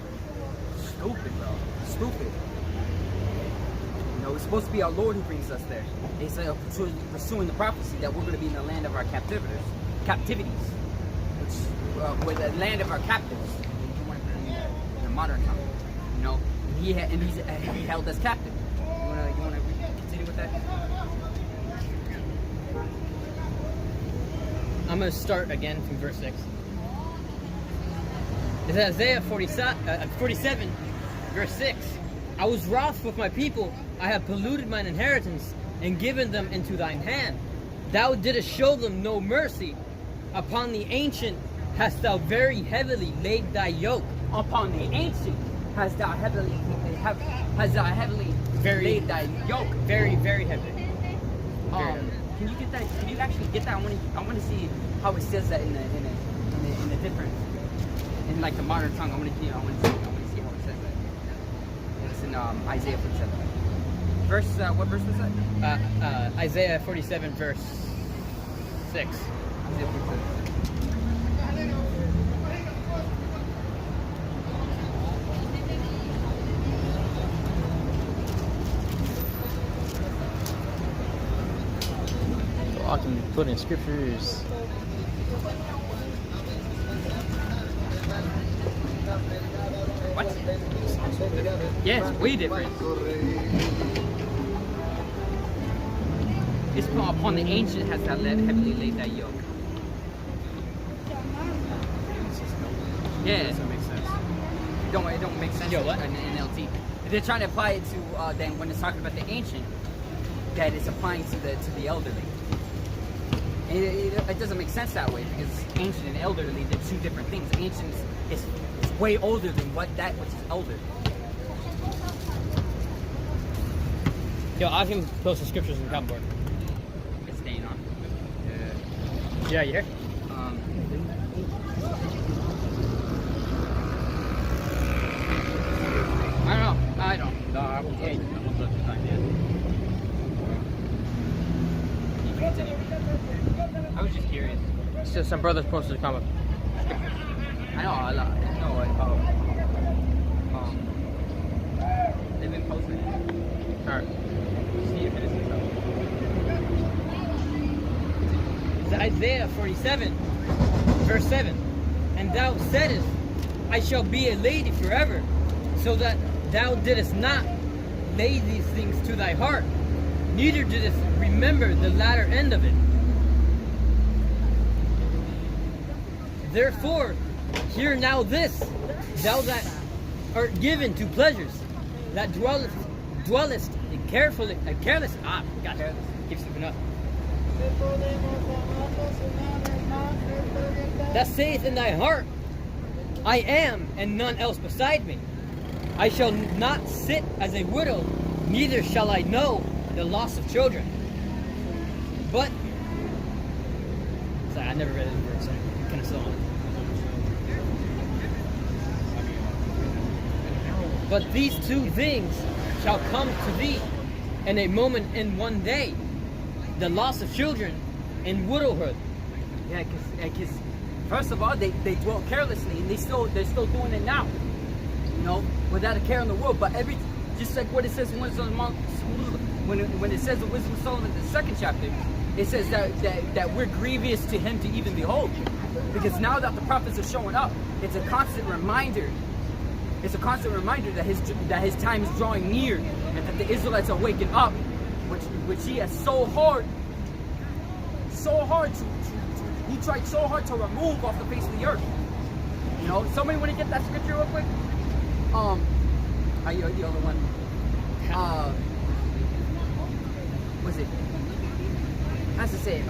S4: Stupid, bro. Stupid. You know, it's supposed to be our Lord who brings us there. They say pursuing the prophecy that we're going to be in the land of our captivities, which with the land of our captives. If you want to put it in the modern time, you know, he held us captive. You wanna continue with that?
S1: I'm going to start again from verse 6. It's Isaiah 47, verse 6. I was wroth with my people. I have polluted mine inheritance and given them into thine hand. Thou didst show them no mercy. Upon the ancient hast thou very heavily laid thy yoke.
S4: Upon the ancient has thou heavily
S1: Very-
S4: laid thy yoke.
S1: Very, very heavy.
S4: Can you get that? Can you actually get that? I want to see how it says that in a different, in like the modern tongue. I want to see how it says that. It's in Isaiah 47. What verse was that?
S1: Isaiah 47, verse 6.
S4: Isaiah 47.
S1: I can put in scriptures.
S4: What? Yeah, it's way different. It's upon the ancient has thou heavily laid thy yoke. Yeah.
S2: It doesn't make sense.
S4: It don't make sense.
S1: Yo, what?
S4: In NLT. They're trying to apply it to then when it's talking about the ancient, that it's applying to the elderly. And it doesn't make sense that way because ancient and elderly, they're two different things. Ancient is way older than which is elder.
S1: Yo, I can post the scriptures in the cupboard.
S4: It's staying on.
S1: Yeah, you hear?
S4: I don't.
S2: No, I will look. I will look tonight,
S4: I was just curious.
S1: So some brothers posted a comment.
S4: I know. They've been posting it.
S1: Alright.
S4: See if it is so.
S1: It's Isaiah 47, verse 7. And thou saidest, I shall be a lady forever, so that thou didst not lay these things to thy heart, neither didst remember the latter end of it. Therefore, hear now this, thou that art given to pleasures, that dwellest in careless. Gosh, keep slipping up. That saith in thy heart, I am, and none else beside me. I shall not sit as a widow, neither shall I know the loss of children. But, sorry, I never read this verse, so I'm kind of slow on it. But these two things shall come to thee in a moment in one day, the loss of children and widowhood.
S4: Yeah, because first of all, they dwell carelessly, and they're still doing it now. You know, without a care in the world. But just like what it says in when it says in Wisdom of Solomon, the second chapter, it says that we're grievous to him to even behold. Because now that the prophets are showing up, it's a constant reminder. It's a constant reminder that his time is drawing near, and that the Israelites are waking up, which he has so hard to he tried so hard to remove off the face of the earth. You know, somebody want to get that scripture real quick? You're the other one. What's it? Has to say,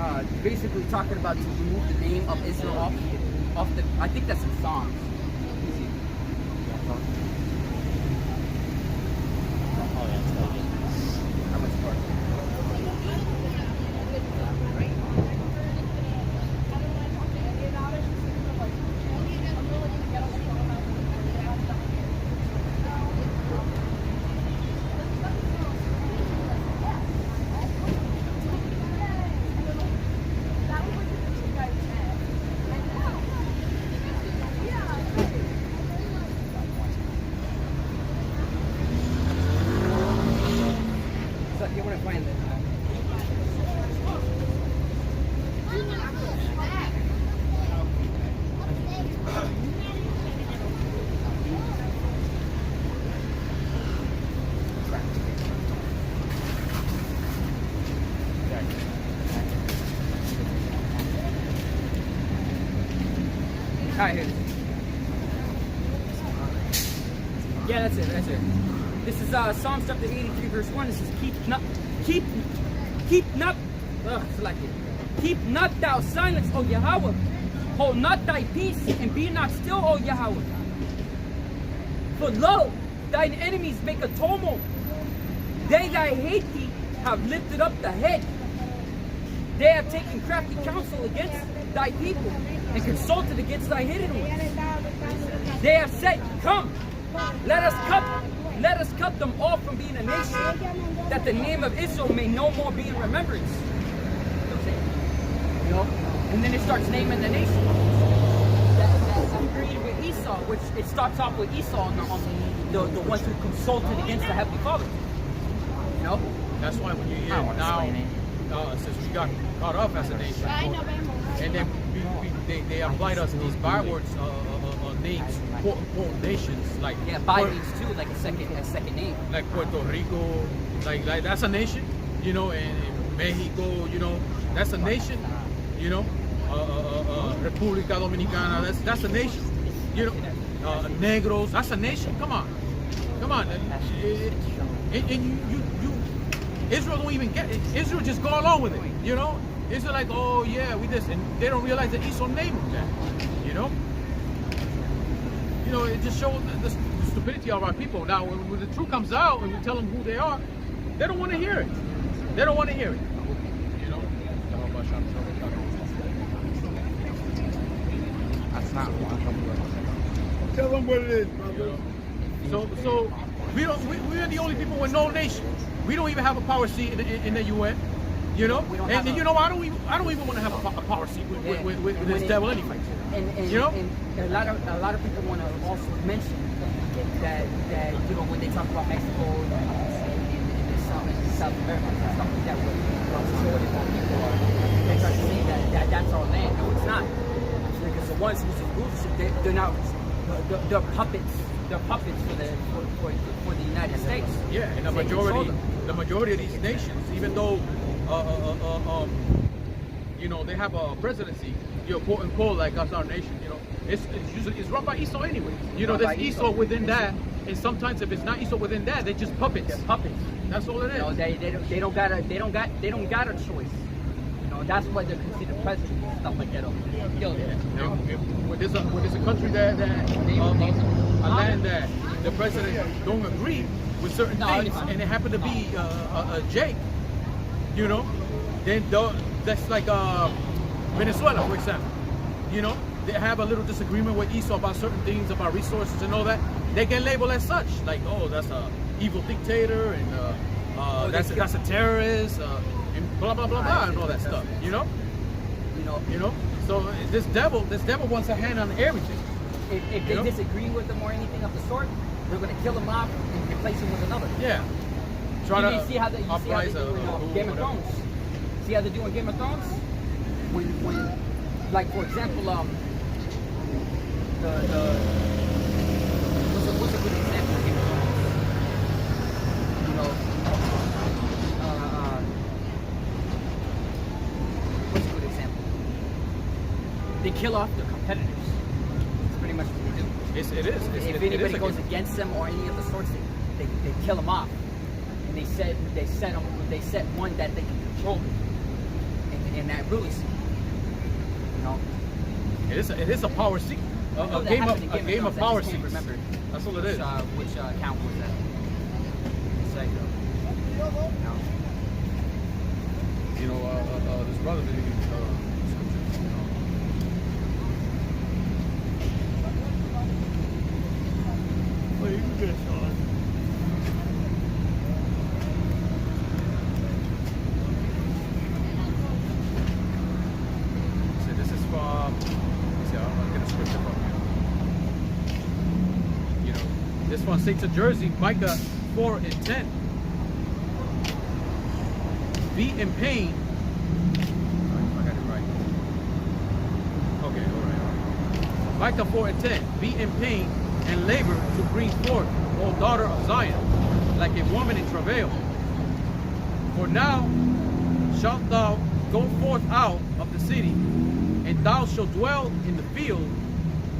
S4: basically talking about to remove the name of Israel off the. I think that's in Psalms. Alright, here it is. Yeah, that's it. That's it. This is Psalms chapter 83, verse 1. This is keep not thou silence, O Yahweh. Hold not thy peace, and be not still, O Yahweh. For lo, thine enemies make a tumult. They that hate thee have lifted up the head. They have taken crafty counsel against thy people, and consulted against thy hidden ones. They have said, come, let us cut them off from being a nation, that the name of Israel may no more be in remembrance. You know? And then it starts naming the nations that agreed with Esau, which it starts off with Esau on the ones who consulted against the Heavenly Father. You know?
S2: That's why when you hear now, since we got caught up as a nation, and then they applied us these bywords names, quote unquote nations, like
S4: by means too, like a second name,
S2: like Puerto Rico, like that's a nation, you know, and Mexico, you know, that's a nation, you know, República Dominicana, that's a nation, you know, Negros, that's a nation. Come on, and you Israel don't even get it. Israel just go along with it, you know. Israel like, oh yeah, we this, and they don't realize that Esau named them that, you know. You know, it just shows the stupidity of our people. Now, when the truth comes out and we tell them who they are, they don't want to hear it. They don't want to hear it, you know.
S5: That's not one.
S2: Tell them what it is, brother. So we're the only people with no nation. We don't even have a power seat in the UN, you know. And you know, I don't even want to have a power seat with this devil anyway.
S4: And
S2: you know,
S4: and a lot of people want to also mention that you know, when they talk about Mexico and South America and stuff like that, where majority of people are, they try to say that that's our land. No, it's not. Because the ones who's in leadership, they're not. They're puppets. They're puppets for the United States.
S2: Yeah, and the majority of these nations, even though you know, they have a presidency, you know, quote unquote, like us, our nation, you know, it's run by Esau anyway. You know, there's Esau within that, and sometimes if it's not Esau within that, they're just puppets.
S4: They're puppets.
S2: That's all it is.
S4: You know, they don't got a choice. You know, that's why they're considered presidents and stuff like that over there.
S2: When there's a country that a land that the president don't agree with certain things, and it happened to be a Jake, you know, then that's like Venezuela, for example. You know, they have a little disagreement with Esau about certain things, about resources and all that. They get labeled as such, like, oh, that's a evil dictator, and that's a terrorist, and blah blah blah blah, and all that stuff. You know. So this devil wants a hand on everything.
S4: If they disagree with them or anything of the sort, they're going to kill him off and replace him with another.
S2: Yeah.
S4: You see how they do in Game of Thrones. See how they do in Game of Thrones? When like, for example, what's a good example of Game of Thrones? You know, what's a good example? They kill off their competitors. That's pretty much what they do.
S2: It is.
S4: If anybody goes against them or any of the sorts, they kill them off. And they set one that they can control it, and that really, you know,
S2: it is a power seat, a game of power seats.
S4: Remember,
S2: that's all it is.
S4: Which account was that?
S2: You know, this brother. Well, you can get it, Sean. This one, Saints of Jersey, Micah 4:10. Be in pain. I got it right. Okay, all right. Micah 4:10. Be in pain and labor to bring forth, O daughter of Zion, like a woman in travail. For now shalt thou go forth out of the city, and thou shalt dwell in the field,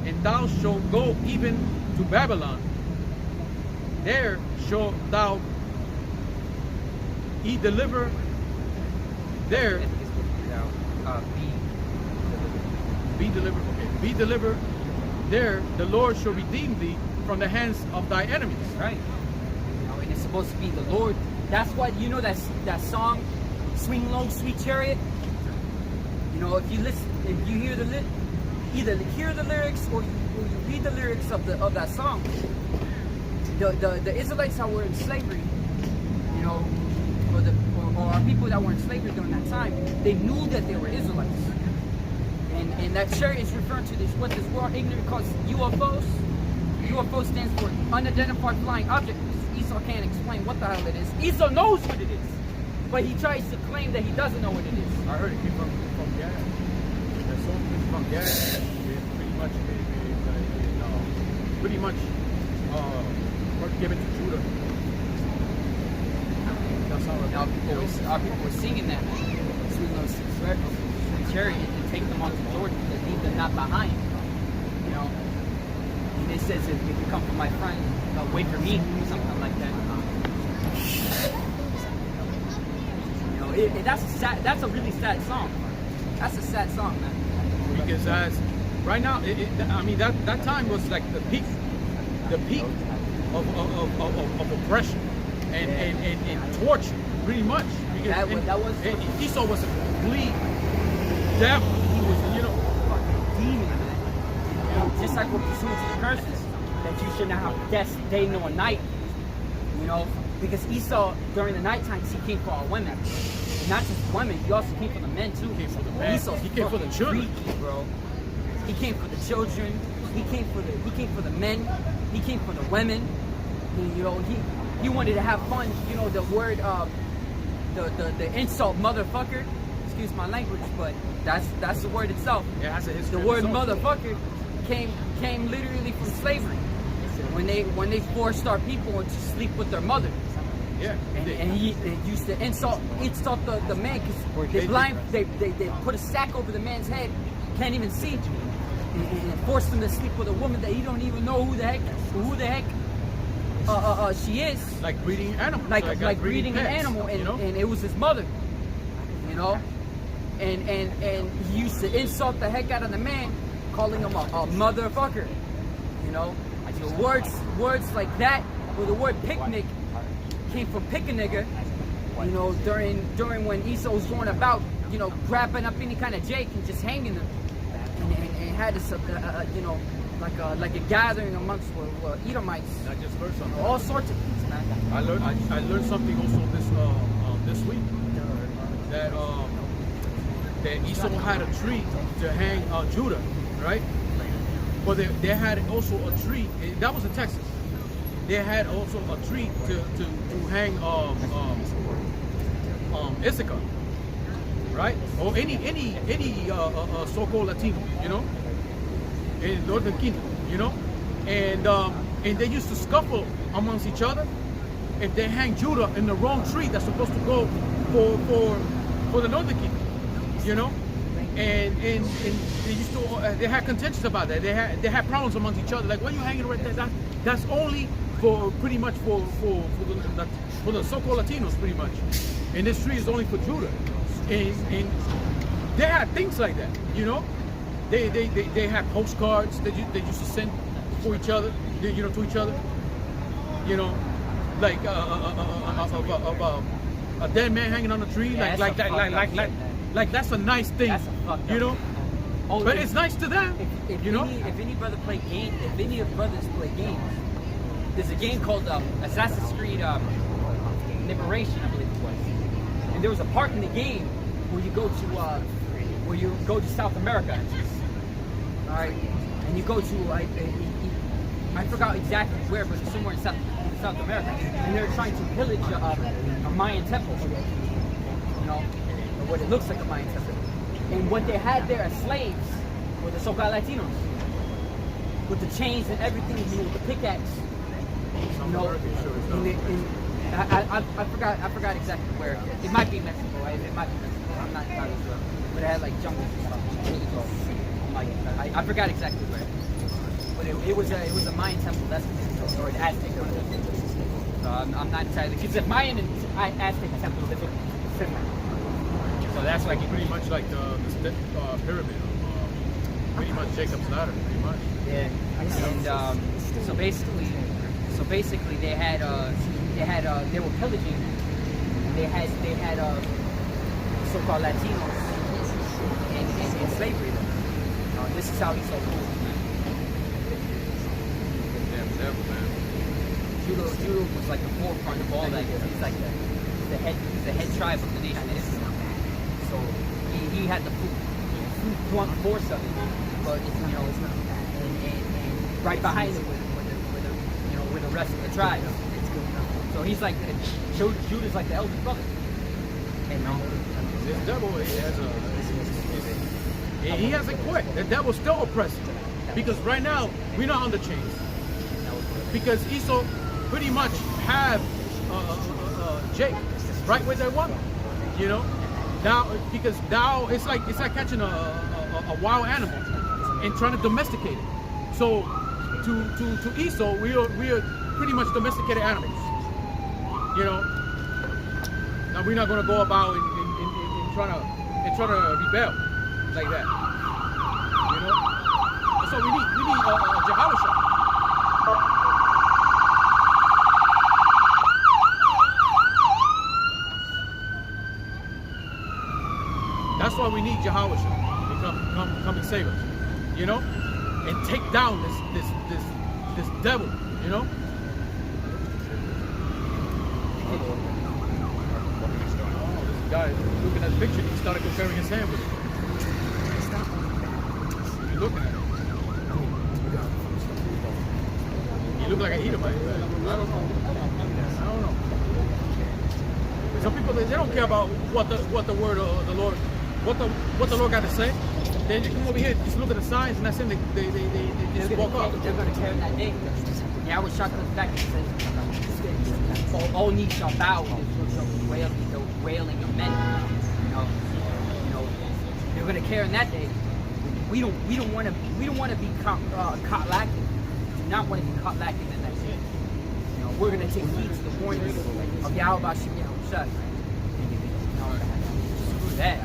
S2: and thou shalt go even to Babylon. There shalt thou deliver. There be delivered. Okay, be delivered. There the Lord shall redeem thee from the hands of thy enemies.
S4: Right. And it's supposed to be the Lord. That's why that song, "Swing Low, Sweet Chariot." If you listen, if you hear either hear the lyrics or you read the lyrics of that song, the Israelites that were in slavery, or our people that were in slavery during that time, they knew that they were Israelites. And that chariot is referring to what this world ignorant calls UFOs. UFO stands for unidentified flying object. Esau can't explain what the hell it is. Esau knows what it is, but he tries to claim that he doesn't know what it is.
S2: I heard it came from Gad. The song came from Gad. Pretty much given to Judah. That's how
S4: Now our people were singing that. Sweet Little Sweet Chariot and take them onto Jordan to leave them not behind. And it says if you come from my friend, wait for me, or something like that. That's a really sad song. That's a sad song, man.
S2: Because right now, that time was like the peak of oppression and torture, pretty much. Because Esau was a complete devil. He was,
S4: fucking demon, man. Just like we're pursuing to the curses, that you should not have death day nor night. Because Esau during the night times he came for our women. And not just women, he also came for the men too.
S2: He came for the men. He came for the children,
S4: freaky, bro. He came for the children. He came for the men. He came for the women. He wanted to have fun. The word the insult motherfucker. Excuse my language, but that's the word itself.
S2: It has a history.
S4: The word motherfucker came literally from slavery. When they forced our people to sleep with their mother.
S2: Yeah.
S4: And he used to insult the man because they put a sack over the man's head, can't even see, and forced him to sleep with a woman that he don't even know who the heck she is.
S2: Like breeding animals.
S4: Like breeding an animal, and it was his mother. And he used to insult the heck out of the man, calling him a motherfucker. So words like that, or the word picnic came from pick a nigger, during when Esau was going about, grabbing up any kind of Jake and just hanging them, and had this, like a gathering amongst Edomites.
S2: Not just first on
S4: all sorts of things, man.
S2: I learned something also this week that Esau had a tree to hang Judah, right? But they had also a tree that was in Texas. They had also a tree to hang Issachar, right? Or any so-called Latino, in Northern Kingdom, and they used to scuffle amongst each other if they hang Judah in the wrong tree that's supposed to go for the Northern Kingdom, and they used to they had contentions about that. They had problems amongst each other. Like, why are you hanging right there? That's only for pretty much for the so-called Latinos, pretty much. And this tree is only for Judah. And they had things like that, They had postcards that they used to send for each other, to each other, like a dead man hanging on a tree, like that's a nice thing, But it's nice to them,
S4: If any brother play games, if any of the brothers play games, there's a game called Assassin's Creed Liberation, I believe it was. And there was a part in the game where you go to South America, all right, and you go to I forgot exactly where, but it's somewhere in South America, and they're trying to pillage a Mayan temple, or what it looks like a Mayan temple. And what they had there as slaves were the so-called Latinos, with the chains and everything, with the pickaxe. I forgot exactly where. It might be Mexico. It might be Mexico. I'm not entirely sure. But it had like jungles and stuff. Really cool. I forgot exactly where. but it was a Mayan temple. That's or an Aztec temple. So I'm not entirely because the Mayan and Aztec temples are similar. So that's like
S2: Pretty much like the pyramid, pretty much Jacob's ladder, pretty much.
S4: yeah. And so basically they were pillaging. They had so-called Latinos in slavery. This is how he's so cool.
S2: Damn devil, man.
S4: Judo was like the forefront of all that. He's like the head tribe of the nation of Islam. So he had the full force of it, but and right behind him with the rest of the tribe. So he's like Judah's like the elder brother. And
S2: This devil, he hasn't quit. The devil's still oppressing. Because right now, we're not on the chains. Because Esau pretty much have Jake right where they want him. You know? Now, because now it's like catching a wild animal and trying to domesticate it. So to Esau, we are pretty much domesticated animals. You know? Now we're not gonna go about in trying to rebel like that. You know? So we need Yahawashi. That's why we need Yahawashi to come and save us. You know? And take down this devil, you know? Guy looking at the picture, he started comparing his hand with it. You're looking at it. He looked like an Edomite. I don't know. Some people they don't care about what the word of the Lord, what the Lord got to say. They just come over here, just look at the signs, and that's it. They just walk off.
S4: They're going to carry that day. Yeah, I was shocked at the fact that it says all knees shall bow. The wailing of men. You know, they're going to carry on that day. We don't want to be caught lacking. Do not want to be caught lacking in that day. You know, we're going to take heed to the warnings of Yahawashi. Screw that.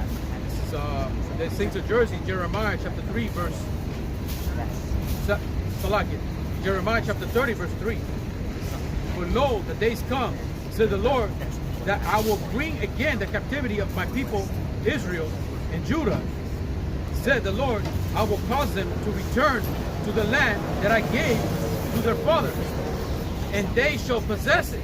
S2: The Saints of Jersey, Jeremiah chapter 3, verse. Jeremiah chapter 30, verse 3. For lo, the days come, said the Lord, that I will bring again the captivity of my people Israel and Judah. Said the Lord, I will cause them to return to the land that I gave to their fathers, and they shall possess it.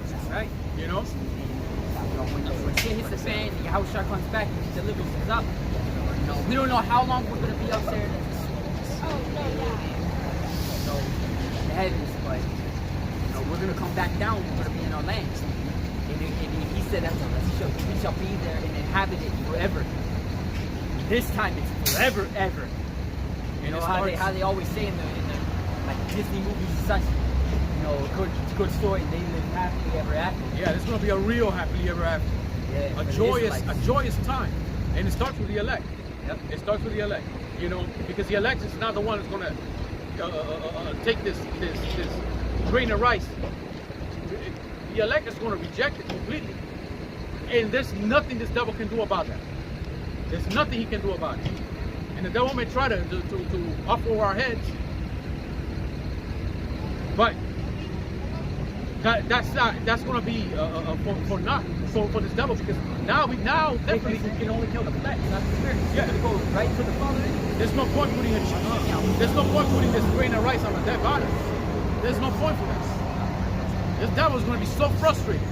S4: That's right.
S2: You know?
S4: When shit hits the fan, and Yahawashi comes back and he delivers us up. You know, we don't know how long we're going to be up there. So, in the heavens, but we're going to come back down. We're going to be in our land. And he said that we shall be there and inhabit it forever. This time it's forever, ever. You know how they always say in the like Disney movies and such. You know, good story. They live happily ever after.
S2: Yeah, this is going to be a real happily ever after.
S4: Yeah,
S2: a joyous time, and it starts with the elect.
S4: Yep.
S2: It starts with the elect. You know, because the elect is not the one that's going to take this grain of rice. The elect is going to reject it completely, and there's nothing this devil can do about that. There's nothing he can do about it. And the devil may try to up over our heads, but that's going to be for naught. So for this devil, because now definitely
S4: you can only kill the flesh, not the spirit.
S2: Yeah.
S4: You're going to go right to the Father.
S2: There's no point putting this grain of rice on a dead body. There's no point for this. This devil is going to be so frustrated.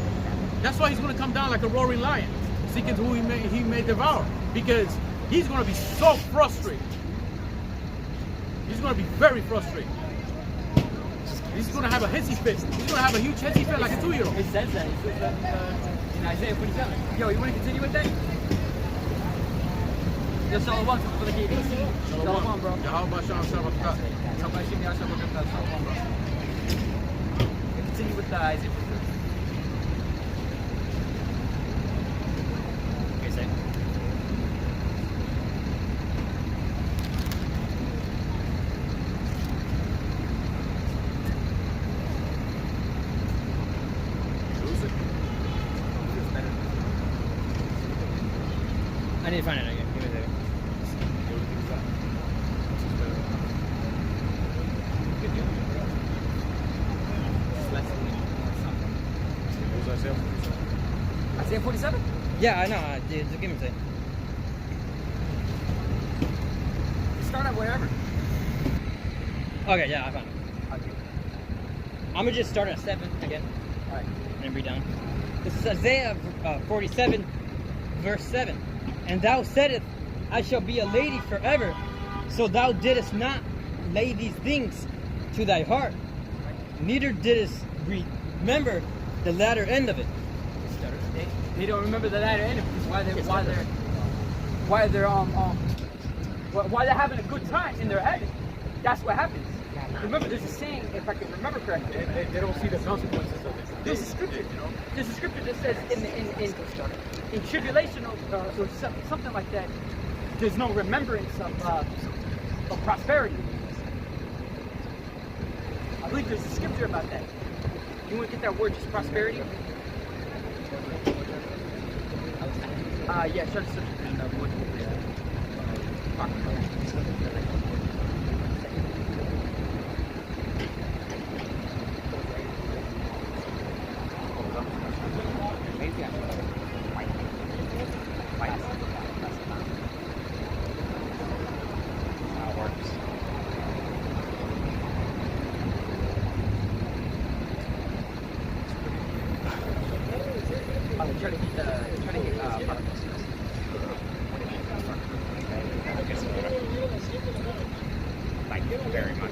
S2: That's why he's going to come down like a roaring lion, seeking who he may devour. Because he's going to be so frustrated. He's going to be very frustrated. He's going to have a hissy fit. He's going to have a huge hissy fit like a 2-year-old.
S4: It says that. It says that in Isaiah 47. Yo, you want to continue with that? Yo, Shalom for the KBC. Shalom, bro.
S2: Yahawashi
S4: Shalom, bro. Continue with Isaiah 47. Okay, say.
S1: I need to find it again. Give me a second.
S4: Isaiah 47?
S1: Yeah, I know. Dude, just give me a second.
S4: Start at wherever.
S1: Okay, yeah, I found it.
S4: Okay.
S1: I'm gonna just start at 7 again
S4: Alright.
S1: and read down. This is Isaiah 47, verse 7. And thou saidst, I shall be a lady forever. So thou didst not lay these things to thy heart, neither didst remember the latter end of it.
S4: They don't remember the latter end because why they're having a good time in their head. That's what happens. Remember, there's a saying, if I can remember correctly.
S2: They don't see the consequences of it.
S4: There's a scripture. There's a scripture that says in tribulation or something like that. There's no remembrance of prosperity. I believe there's a scripture about that. You want to get that word, just prosperity? Yeah, show the scripture and what talking about. Try to get like very much.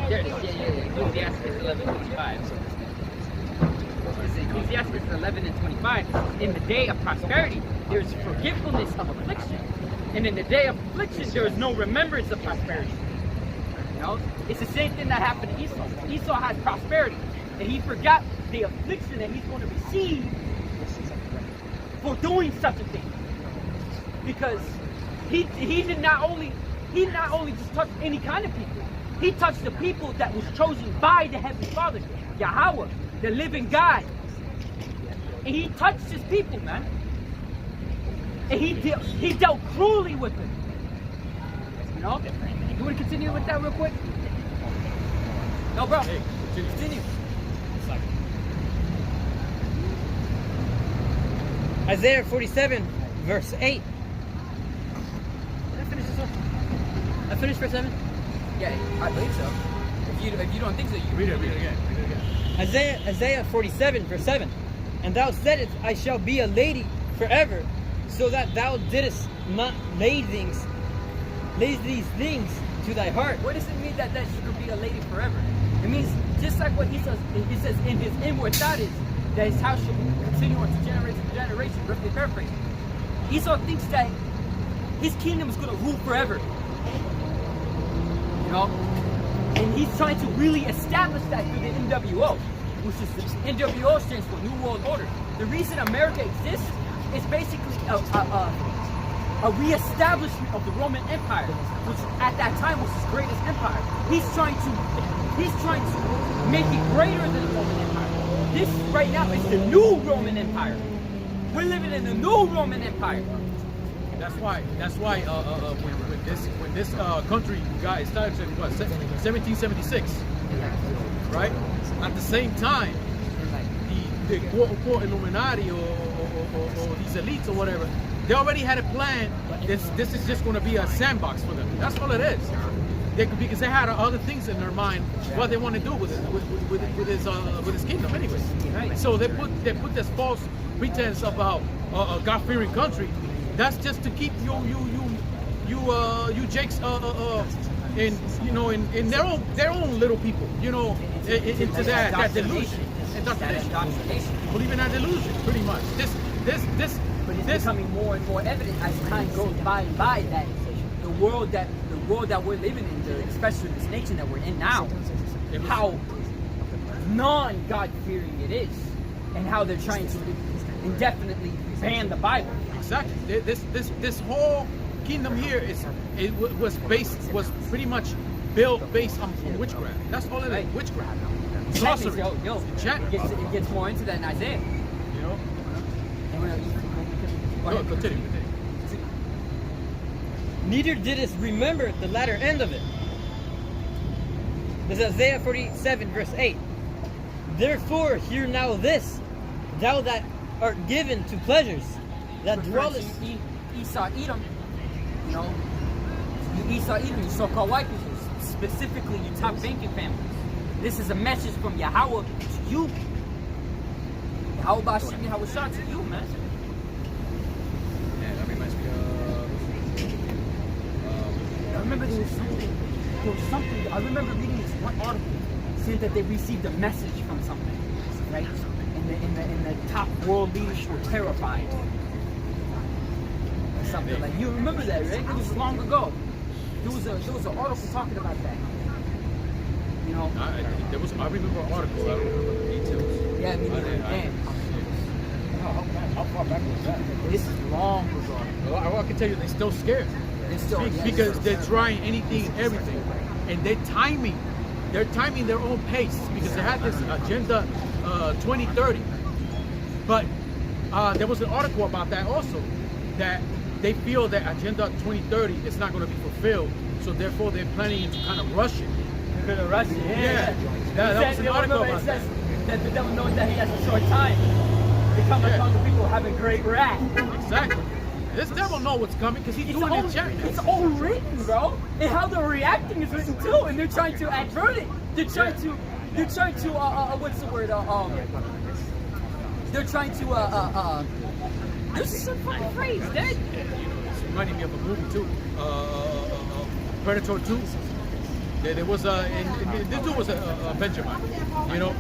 S4: There it is. Yeah. Ecclesiastes 11:25. Ecclesiastes 11:25. In the day of prosperity, there is forgetfulness of affliction, and in the day of affliction, there is no remembrance of prosperity. You know, it's the same thing that happened to Esau. Esau has prosperity, and he forgot the affliction that he's going to receive for doing such a thing. Because he not only just touched any kind of people, he touched the people that was chosen by the Heavenly Father, Yahweh, the living God. And he touched his people, man. And he dealt cruelly with them. You know? You want to continue with that real quick? No, bro.
S2: Hey,
S4: Continue.
S1: Isaiah 47, verse 8. Did I finish this one? I finished verse 7?
S4: Yeah, I believe so. If you don't think so, you
S2: Read it again.
S1: Isaiah 47, verse 7. And thou saidst, I shall be a lady forever, so that thou didst not lay these things to thy heart.
S4: What does it mean that she could be a lady forever? It means just like what he says in his inward thought is that his house should continue on to generation to generation. Roughly paraphrasing. Esau thinks that his kingdom is going to rule forever. You know, and he's trying to really establish that through the NWO, which is the NWO stands for New World Order. The reason America exists is basically a reestablishment of the Roman Empire, which at that time was his greatest empire. He's trying to make it greater than the Roman Empire. This right now is the new Roman Empire. We're living in the new Roman Empire.
S2: That's why when this country got established in what 1776, right? At the same time, the quote unquote Illuminati or these elites or whatever, they already had a plan. This is just going to be a sandbox for them. That's all it is. Because they had other things in their mind what they want to do with his kingdom, anyways. So they put this false pretense about a God-fearing country. That's just to keep you Jakes in their own little people, into that delusion. Indoctrination. Believe in that delusion, pretty much.
S4: But it's becoming more and more evident as time goes by that the world that we're living in, especially this nation that we're in now, how non-God-fearing it is, and how they're trying to indefinitely ban the Bible.
S2: Exactly. This whole kingdom here was pretty much built based on witchcraft. That's all it is, witchcraft. Sorcery.
S4: Yo,
S2: Enchantment.
S4: it gets more into that in Isaiah.
S2: You know?
S4: Go
S2: Go,
S4: ahead.
S2: continue.
S1: Neither didst remember the latter end of it. This is Isaiah 47, verse 8. Therefore, hear now this, thou that art given to pleasures, that dwellest.
S4: You Esau, Edom, you know, you Esau, Edom, you so-called white people, specifically you top banking families. This is a message from Yahweh to you. Yahweh Bashim, Yahawashi to you, man.
S2: Yeah, that reminds me
S4: I remember there was something, I remember reading this one article saying that they received a message from something, right? And the top world leaders were terrified. Or something like, you remember that, right? It was long ago. There was an article talking about that. You know?
S2: I remember an article, I don't remember the details.
S4: Yeah, I mean, man.
S2: How far back was that?
S4: This is long ago.
S2: Well, I can tell you, they're still scared. Because they're trying anything and everything. And they're timing their own pace because they had this agenda 2030. But there was an article about that also, that they feel that agenda 2030 is not going to be fulfilled, so therefore they're planning to kind of rush it.
S1: They're gonna rush it.
S2: Yeah. That was an article about that.
S1: That the devil knows that he has a short time to come upon the people having great wrath.
S2: Exactly. This devil know what's coming because he's doing it in
S1: It's all written, bro. And how they're reacting is written too, and they're trying to advert it. They're trying to what's the word? They're trying to there's some fucking phrase, dude.
S2: It's reminding me of a movie too, Predator 2. There was and this dude was a Benjamin, you know,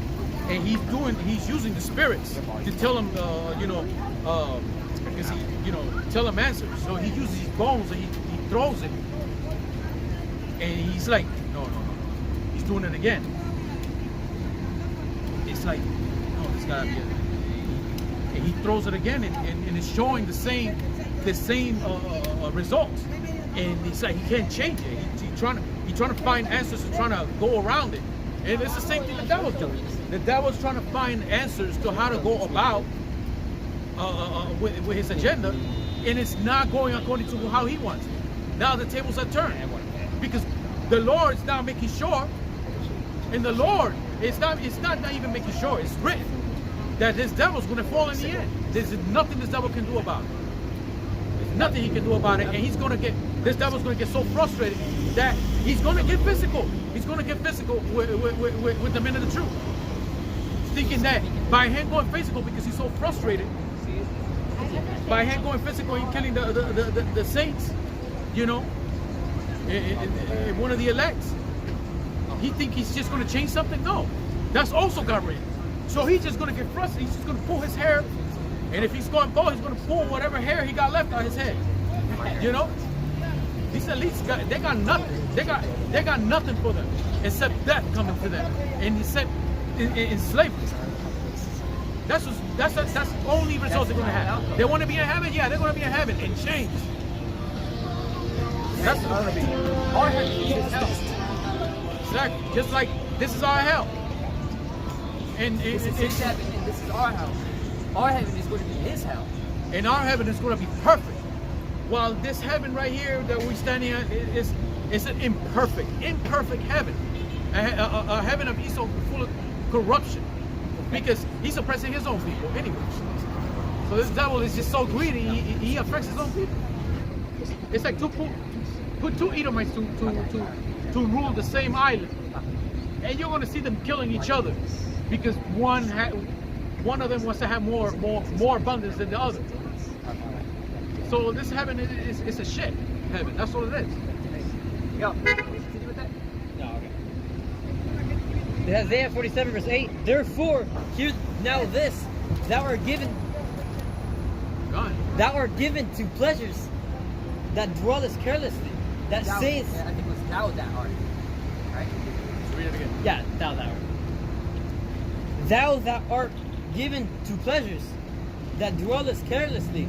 S2: and he's using the spirits to tell him, because tell him answers. So he uses his bones and he throws it, and he's like, no, he's doing it again. It's like, no, this gotta be it. And he throws it again, and it's showing the same results. And it's like he can't change it. He's trying to find answers and trying to go around it. And it's the same thing the devil's doing. The devil's trying to find answers to how to go about with his agenda, and it's not going according to how he wants it. Now the tables are turned because the Lord is now making sure, and the Lord it's not even making sure. It's written that this devil's going to fall in the end. There's nothing this devil can do about it. There's nothing he can do about it, and this devil's going to get so frustrated that he's going to get physical. He's going to get physical with the men of the truth, thinking that by him going physical because he's so frustrated, by him going physical and killing the saints, one of the elects, he think he's just going to change something? No, that's also God written. So he's just going to get frustrated. He's just going to pull his hair, and if he's going to go, he's going to pull whatever hair he got left on his head. These elites they got nothing. They got nothing for them except death coming to them, and except in slavery. That's the only results they're going to have. They want to be in heaven, yeah, they're going to be in heaven and change. That's what it's going to be. Our heaven is hell. Exactly. Just like this is our hell. And
S4: this is his heaven, and this is our hell. Our heaven is going to be his hell.
S2: And our heaven is going to be perfect. While this heaven right here that we're standing at is an imperfect heaven. A heaven of Esau full of corruption. Because he's oppressing his own people anyway. So this devil is just so greedy, he affects his own people. It's like put two Edomites to rule the same island, and you're going to see them killing each other because one of them wants to have more abundance than the other. So this heaven is a shit heaven. That's what it is.
S4: Yeah. Continue with that.
S1: No, okay. Isaiah 47 verse 8. Therefore, hear now this, thou art given to pleasures that dwellest carelessly. That saith.
S4: Yeah, I think it was thou that art. Right?
S2: Let's read it again.
S1: Yeah, thou that art. Thou that art given to pleasures that dwellest carelessly.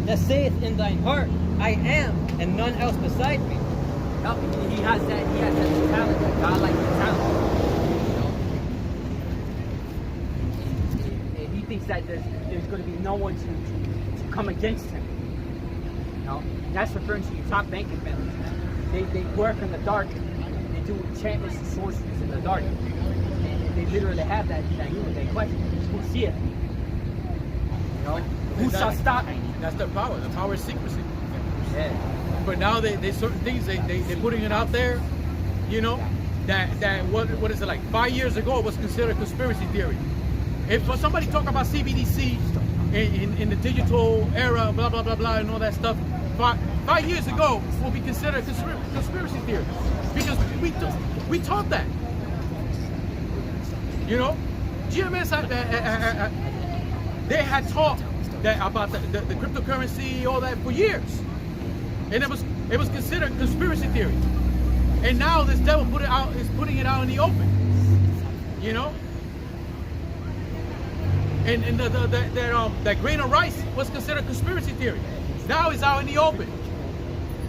S1: That saith in thine heart, I am, and none else beside me.
S4: No, he has that talent, that godlike talent. And he thinks that there's going to be no one to come against him. You know, and that's referring to your top banking families. They work in the dark. They do enchantments and sorceries in the dark. And they literally have that question: who seeth me? You know, who shall stop me?
S2: That's their power. The power is secrecy.
S4: Yeah.
S2: But now they certain things they're putting it out there, you know, that what is it, like 5 years ago it was considered conspiracy theory. If somebody talk about CBDC in the digital era, blah blah blah blah, and all that stuff, 5 years ago will be considered conspiracy theory because we taught that. You know, GMS they had taught that about the cryptocurrency, all that for years, and it was considered conspiracy theory. And now this devil is putting it out in the open. You know, and that grain of rice was considered conspiracy theory. Now it's out in the open.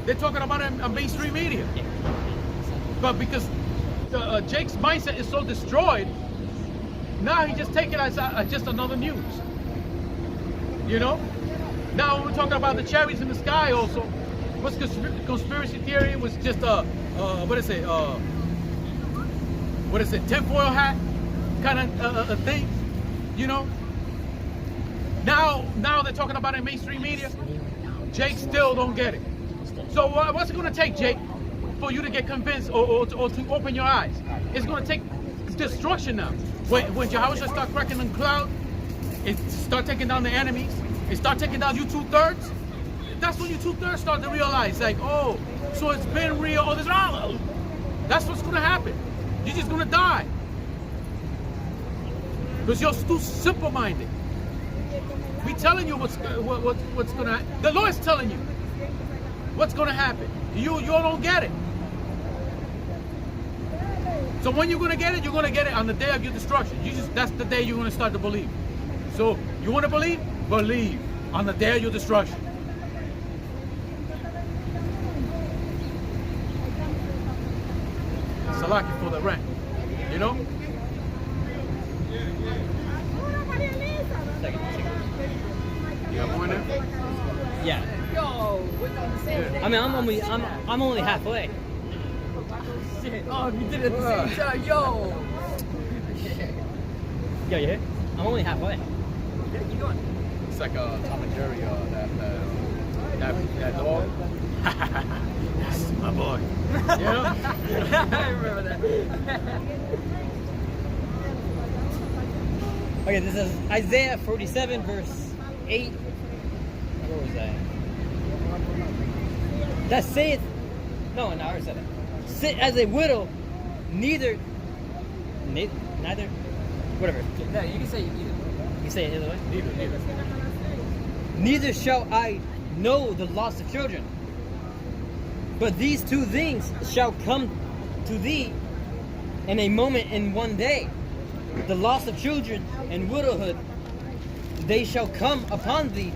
S2: They're talking about it on mainstream media. But because Jake's mindset is so destroyed, now he just take it as just another news. You know? Now when we're talking about the cherries in the sky also, what's conspiracy theory was just what is it, tinfoil hat kind of thing, you know? Now they're talking about it in mainstream media. Jake still don't get it. So what's it gonna take, Jake, for you to get convinced or to open your eyes? It's gonna take destruction now. When Yahawashi start cracking the cloud, and start taking down the enemies, and start taking down you 2/3, that's when you 2/3 start to realize, like, oh, so it's been real, oh, this wrong. That's what's gonna happen. You're just gonna die. Because you're too simple-minded. We telling you what's gonna happen. The Lord's telling you what's gonna happen. You don't get it. So when you're gonna get it on the day of your destruction. That's the day you're gonna start to believe. So you wanna believe? Believe on the day of your destruction. Salaki for the rent. You know? You have more in there?
S1: Yeah.
S4: Yo, we're on the same day.
S1: I mean, I'm only halfway.
S4: Shit. Oh, you did it at the same time. Yo.
S1: Yo, you here? I'm only halfway.
S4: Yeah, keep going.
S2: It's like Tom and Jerry, that dog. That's my boy. You know?
S4: I remember that.
S1: Okay, this is Isaiah 47, verse 8. Where was that? That saith, no, I already said it. Sit as a widow, neither, whatever.
S4: No, you can say either.
S1: You say it either way?
S2: Neither.
S1: Neither shall I know the loss of children. But these two things shall come to thee in a moment, in one day. The loss of children and widowhood, they shall come upon thee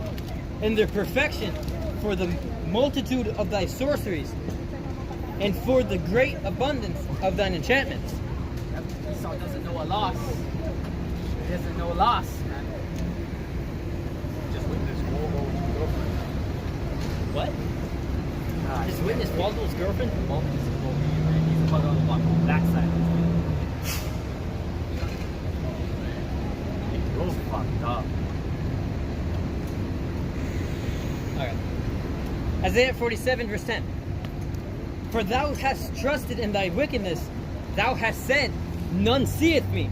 S1: in their perfection, for the multitude of thy sorceries, and for the great abundance of thine enchantments.
S4: Esau doesn't know a loss. He doesn't know a loss, man.
S2: Just witness Waldo's girlfriend.
S1: What?
S4: Nah,
S1: Just witness Waldo's girlfriend?
S4: Waldo's a little weird, man. He's about on the backside of this dude. He's fucked up.
S1: Alright. Isaiah 47, verse 10. For thou hast trusted in thy wickedness, thou hast said, none seeth me.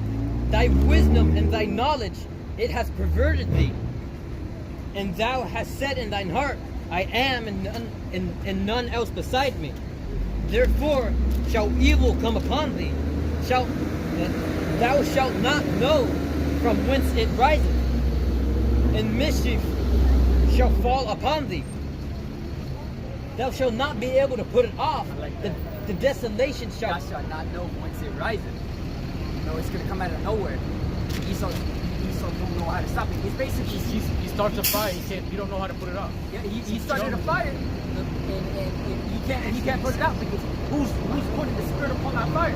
S1: Thy wisdom and thy knowledge, it has perverted thee. And thou hast said in thine heart, I am, and none else beside me. Therefore shall evil come upon thee. Thou shalt not know from whence it riseth, and mischief shall fall upon thee. Thou shalt not be able to put it off. The desolation shall.
S4: Thou shalt not know whence it riseth. You know, it's gonna come out of nowhere. Esau don't know how to stop it. It's basically
S2: He starts a fire. He don't know how to put it out.
S4: yeah, he started a fire. and he can't put it out because who's putting the spirit upon that fire?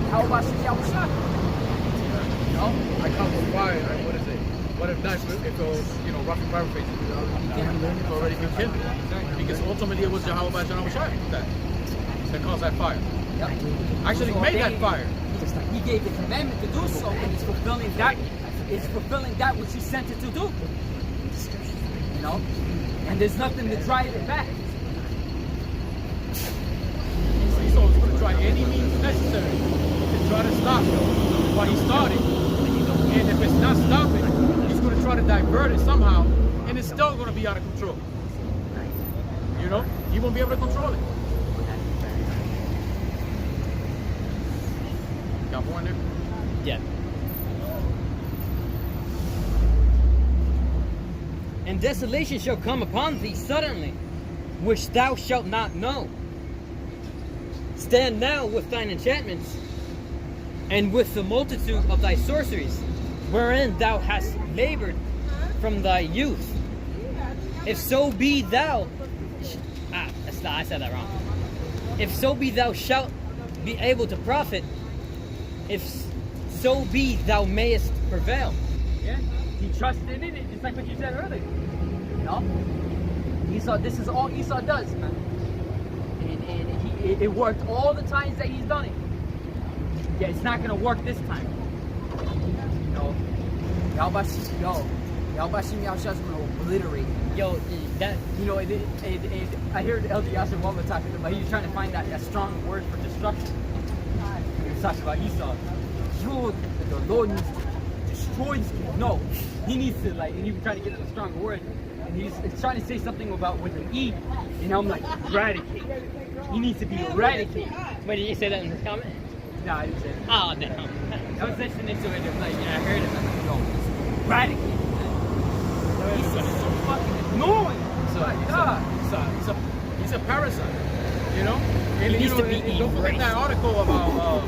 S4: Yahawashi, Yahawashi.
S2: You know, I come with fire. Right? What is it? What if not? If it was, rough and fire faces? It's already been kindled. Because ultimately it was Yahawashi and Yahawashi that caused that fire.
S4: Yep.
S2: Actually made that fire.
S4: He gave the commandment to do so, and it's fulfilling that. It's fulfilling that which he sent it to do. You know, and there's nothing to drive it back.
S2: Esau was going to try any means necessary to try to stop what he started. And if it's not stopping, he's going to try to divert it somehow, and it's still going to be out of control. You know, he won't be able to control it. Got more in there?
S1: Yeah. And desolation shall come upon thee suddenly, which thou shalt not know. Stand now with thine enchantments, and with the multitude of thy sorceries, wherein thou hast labored from thy youth. If so be thou, I said that wrong. If so be thou shalt be able to profit, if so be thou mayest prevail.
S4: Yeah, he trusted in it, just like what you said earlier. You know, Esau. This is all Esau does, man. And it worked all the times that he's done it. Yeah, it's not gonna work this time. You know, Yahawashi is gonna obliterate.
S1: Yo, that
S4: You know, I heard Elder Yasser Wallah talking about. He was trying to find that strong word for destruction. He was talking about Esau. The Lord needs to destroy this kid. No, he needs to and he was trying to get a stronger word. And he's trying to say something about with an E. And I'm like, eradicate. He needs to be eradicated.
S1: wait, did you say that in the comment?
S4: No, I didn't say that.
S1: Oh damn.
S4: I was listening to it. I was like, yeah, I heard it. I'm like, yo, eradicate. He's so fucking annoying.
S2: He's a parasite, you know? And
S1: He needs to be
S2: don't forget
S1: erased.
S2: that article about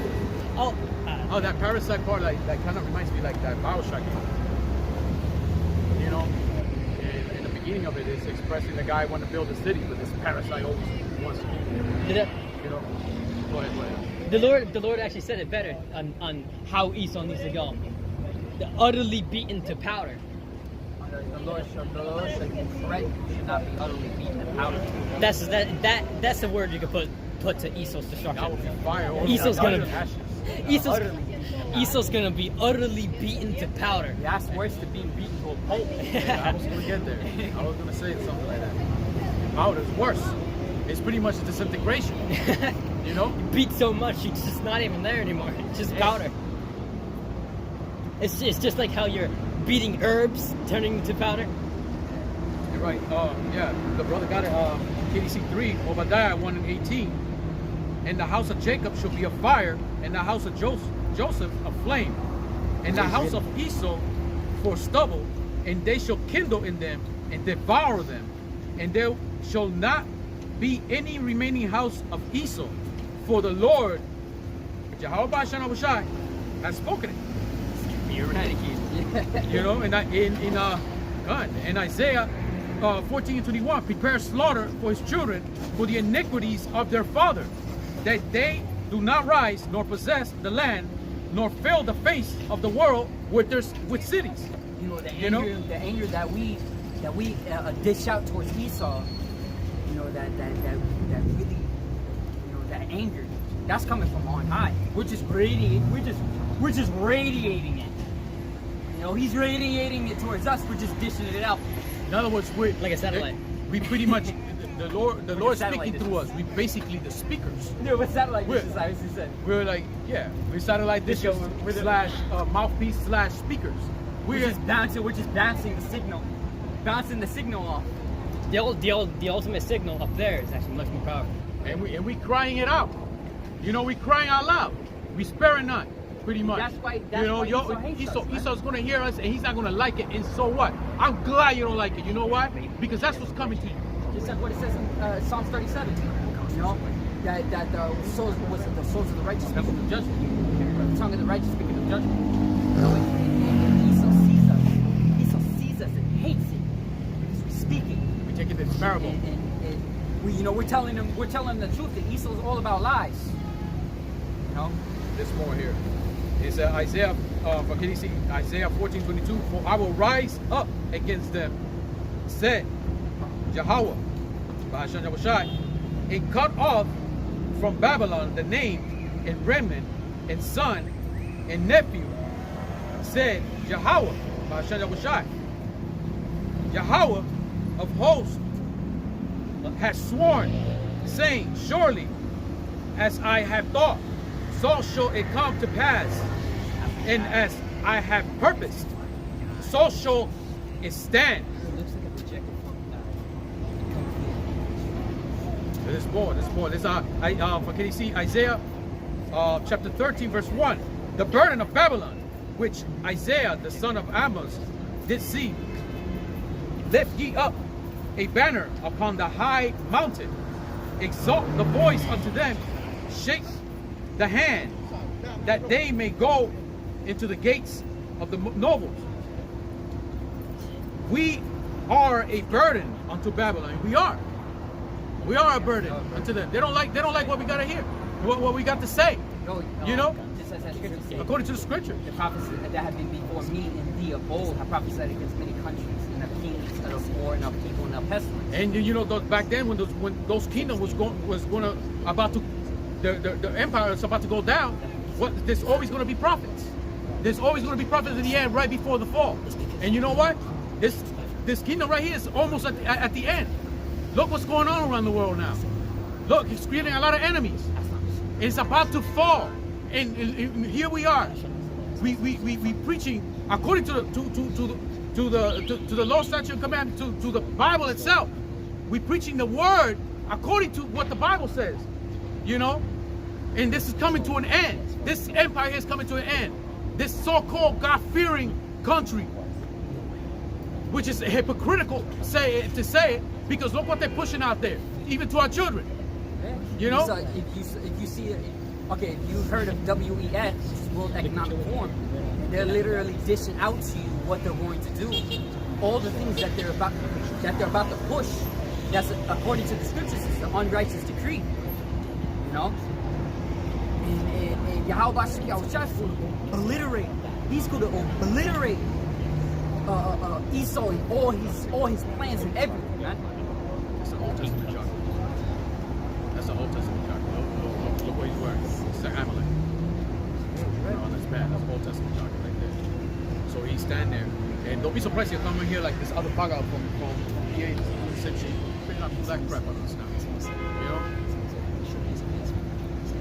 S1: Oh,
S2: that parasite part, that kind of reminds me like that Bioshock game. You know? In the beginning of it, it's expressing the guy wanting to build a city, but this parasite always wants to be there. You know? Go ahead.
S1: the Lord actually said it better on how Esau needs to go. The utterly beaten to powder.
S4: The Lord should be correct. Should not be utterly beaten and powder.
S1: That's the word you could put to Esau's
S2: That
S1: destruction.
S2: would be fire.
S1: Esau's gonna
S2: ashes.
S1: Esau's gonna be utterly beaten to powder.
S4: Yeah, that's worse than being beaten to a pulp.
S2: I was gonna get there. I was gonna say something like that. Powder's worse. It's pretty much a disintegration. You know?
S1: Beat so much, it's just not even there anymore. It's just powder. It's just like how you're beating herbs, turning into powder.
S2: You're right. Yeah, the brother got it. KDC 3, Obadiah 1 and 18. And the house of Jacob shall be a fire, and the house of Joseph a flame, and the house of Esau for stubble, and they shall kindle in them and devour them, and there shall not be any remaining house of Esau, for the Lord, Yahawashi, has spoken it.
S4: Be eradicated.
S2: You know, in Isaiah 14 and 21, prepare slaughter for his children for the iniquities of their father, that they do not rise nor possess the land, nor fill the face of the world with cities.
S4: You know, the anger that we dish out towards Esau. You know that really, that anger, that's coming from on high. We're just radiating. We're just radiating it. You know, he's radiating it towards us. We're just dishing it out.
S2: In other words, we're
S1: Like a satellite.
S2: We pretty much the Lord
S4: satellite
S2: speaking
S4: dishes.
S2: through us. We basically the speakers.
S4: No, what's satellite
S2: We're-
S4: dishes? I was said.
S2: We're like, yeah, we're satellite dishes slash mouthpiece slash speakers.
S4: We're just bouncing the signal, off.
S1: The ultimate signal up there is actually much more powerful.
S2: and we crying it out. You know, we crying out loud. We sparing none, pretty much.
S4: That's why
S2: Esau's gonna hear us and he's not gonna like it. And so what? I'm glad you don't like it. You know why? Because that's what's coming to you.
S4: Just like what it says in Psalms 37. You know, that the souls of the righteous speaking of judgment, the tongue of the righteous speaking of judgment. You know, and Esau sees us and hates it because we're speaking.
S2: We taking this parable.
S4: And we're telling them the truth that Esau's all about lies. You know?
S2: There's more here. It's Isaiah, can you see Isaiah 14:22? For I will rise up against them, said Yahweh, Bahashan Yahawashi, and cut off from Babylon the name and remnant and son and nephew, said Yahweh, Bahashan Yahawashi. Yahweh of hosts has sworn, saying, surely as I have thought, so shall it come to pass, and as I have purposed, so shall it stand.
S1: It looks like a projected from
S2: There's more. There's can you see Isaiah chapter 13, verse 1? The burden of Babylon, which Isaiah, the son of Amos, did see. Lift ye up a banner upon the high mountain. Exalt the voice unto them. Shake the hand, that they may go into the gates of the nobles. We are a burden unto Babylon. We are a burden unto them. They don't like what we got to hear, what we got to say. You know,
S4: Just as that scripture says,
S2: according to the scripture.
S4: the prophets that have been before me and thee of old have prophesied against many countries and of kings and of war and of people and of pestilence.
S2: And you know, back then when those kingdoms the empire is about to go down, there's always going to be prophets. There's always going to be prophets in the end, right before the fall. And you know what? This kingdom right here is almost at the end. Look what's going on around the world now. Look, it's creating a lot of enemies. It's about to fall. And here we are. We preaching according to the law, statute, and command, to the Bible itself. We preaching the word according to what the Bible says. You know? And this is coming to an end. This empire is coming to an end. This so-called God-fearing country, which is hypocritical to say it, because look what they're pushing out there, even to our children. You know?
S4: So if you see it, okay, if you've heard of WEF, which is World Economic Forum, they're literally dishing out to you what they're going to do, all the things that they're about to push. That's according to the scriptures, it's the unrighteous decree. You know, and Yahawashi is going to obliterate. He's going to obliterate Esau and all his plans and everything, man.
S2: That's the Old Testament chart. That's the Old Testament chart. Look what he's wearing. It's the Amalek. On his back. That's the Old Testament chart right there. So he's standing there. And don't be surprised he'll come in here like this other bugger from the 8th century. Picking up black crap on us now. You know?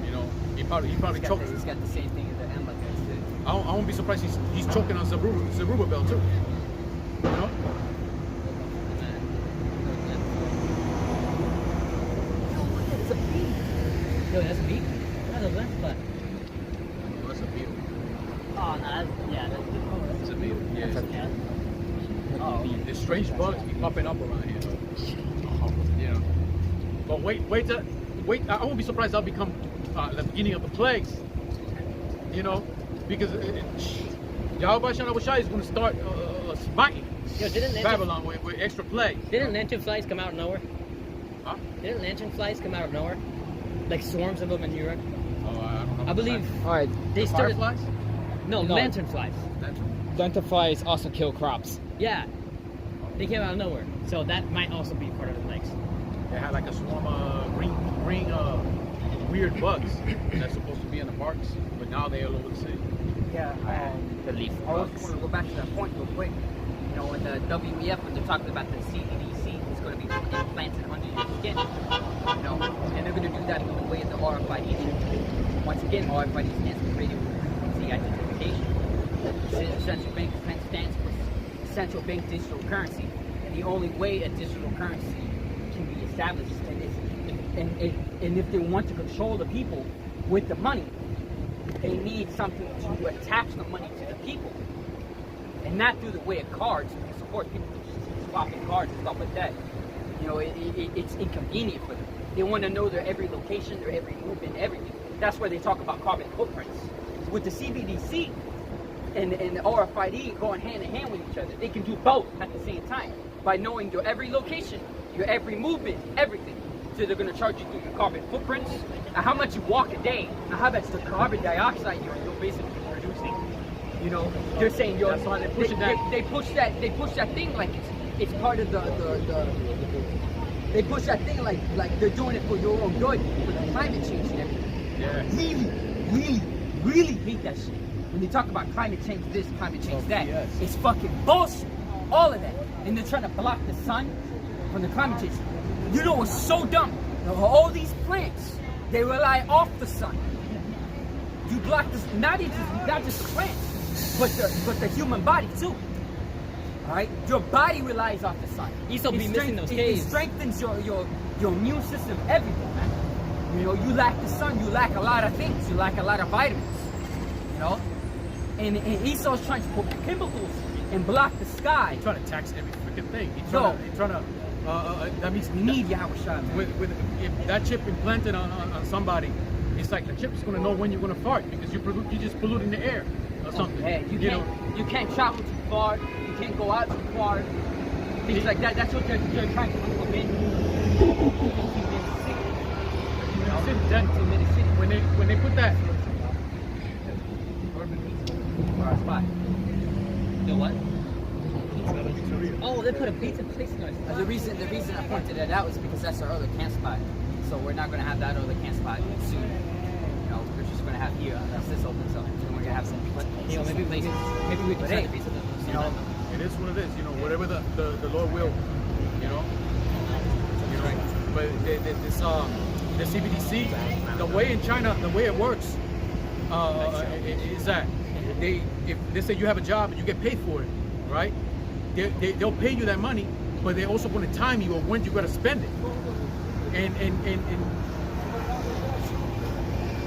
S2: You know, he probably choked.
S4: He's got the same thing as the Amalekites did.
S2: I won't be surprised he's choking on Zerubbabel too. You know?
S4: It's a bee.
S1: Yo, that's a beat? That's a left butt.
S2: Oh, that's a beetle.
S1: Oh, no, that's
S2: It's a beetle. Yeah.
S1: yeah.
S2: Oh, there's strange bugs be popping up around here. You know. But wait. I won't be surprised that'll become the beginning of the plagues. You know, because Yahawashi is going to start smiting
S1: Yo, didn't
S2: Babylon with extra plagues.
S1: Didn't lantern flies come out of nowhere?
S2: Huh?
S1: Didn't lantern flies come out of nowhere? Like swarms of them in Europe?
S2: Oh, I don't know.
S1: I believe
S3: All right,
S1: they started.
S2: Fireflies?
S1: No,
S3: No.
S1: lantern flies.
S3: lanternflies also kill crops.
S1: Yeah, they came out of nowhere. So that might also be part of the plagues.
S2: They had like a swarm of green weird bugs that's supposed to be in the parks, but now they're all over the city.
S4: Yeah,
S1: The leaf
S4: I also
S1: bugs.
S4: want to go back to that point real quick. You know, in the WEF, when they're talking about the CBDC, it's going to be implanted under your skin. You know, and they're going to do that in the way of the RFID. Once again, RFID stands for radio frequency identification. The central bank stands for central bank digital currency. And the only way a digital currency can be established and if they want to control the people with the money, they need something to attach the money to the people, and not through the way of cards. Because of course, people just swapping cards and stuff like that. You know, it's inconvenient for them. They want to know their every location, their every movement, everything. That's where they talk about carbon footprints. With the CBDC and the RFID going hand in hand with each other, they can do both at the same time by knowing your every location, your every movement, everything. So they're going to charge you through your carbon footprints, and how much you walk a day, and how much the carbon dioxide you're basically producing. You know, they're saying
S2: That's why they push that.
S4: They push that thing like it's part of the they push that thing like they're doing it for your own good, for the climate change and everything.
S2: Yeah.
S4: Really hate that shit. When they talk about climate change this, climate change that,
S2: yes.
S4: it's fucking bullshit. All of that. And they're trying to block the sun from the climate change. You know what's so dumb? All these plants, they rely off the sun. You block this, not just the plants, but the human body too. Alright? Your body relies off the sun.
S1: Iso be missing those
S4: It
S1: caves.
S4: strengthens your immune system, everything, man. You know, you lack the sun, you lack a lot of things. You lack a lot of vitamins. You know? And Esau's trying to put chemicals and block the sky.
S2: He's trying to tax every freaking thing. He's
S4: Yo.
S2: trying to that means
S4: We need Yahawashi, man.
S2: with if that chip implanted on somebody, it's like the chip is gonna know when you're gonna fart because you just polluting the air or something.
S4: Hey, you can't travel too far. You can't go out too far. Things like that. That's what they're trying to implement.
S2: When they put that,
S1: The what? Oh, they put a pizza place in
S4: The reason I pointed that out is because that's our other camp spot. So we're not gonna have that other camp spot soon. You know, we're just gonna have here. That's this open, so we're gonna have some.
S1: You know, maybe we can
S4: But
S1: try
S4: hey,
S1: the pizza.
S4: you know,
S2: it is what it is. You know, whatever the Lord will. You know. But the CBDC, the way in China, the way it works, is that if they say you have a job and you get paid for it, right? They'll pay you that money, but they're also going to time you on when you got to spend it. And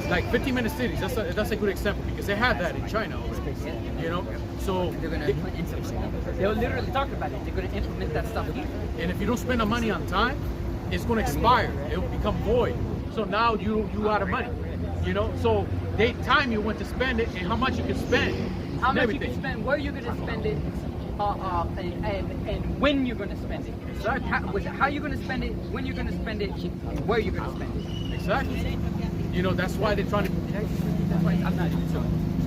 S2: like 15-minute cities, that's a good example because they have that in China already. You know, so
S4: they're gonna implement. They'll literally talk about it. They're gonna implement that stuff here.
S2: and if you don't spend the money on time, it's going to expire. It will become void. So now you out of money. You know, so they time you when to spend it and how much you can spend.
S4: How much
S2: everything.
S4: you can spend, where you're gonna spend it, and when you're gonna spend it.
S2: Exactly.
S4: How you're gonna spend it, when you're gonna spend it, and where you're gonna spend it.
S2: Exactly. You know, that's why they're trying to.
S4: That's why I'm not even sure.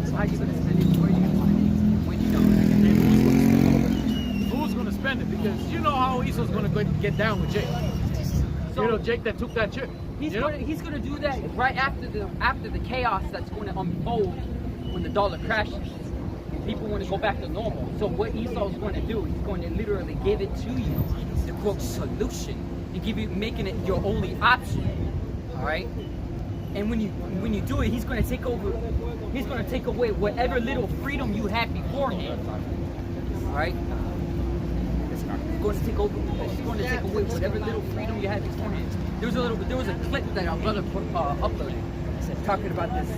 S4: So how you gonna spend it, where you gonna spend it, and when you don't.
S2: And who's going to spend it? Because you know how Esau's going to get down with Jake.
S4: So-
S2: You know, Jake that took that chip.
S4: He's
S2: you know?
S4: gonna do that right after the chaos that's gonna unfold when the dollar crashes. People want to go back to normal. So what Esau's going to do, he's going to literally give it to you, the quote solution, and making it your only option. All right. And when you do it, he's going to take over. He's going to take away whatever little freedom you had beforehand. All right. He's going to take over. He's going to take away whatever little freedom you had beforehand. There was a clip that our brother uploaded talking about this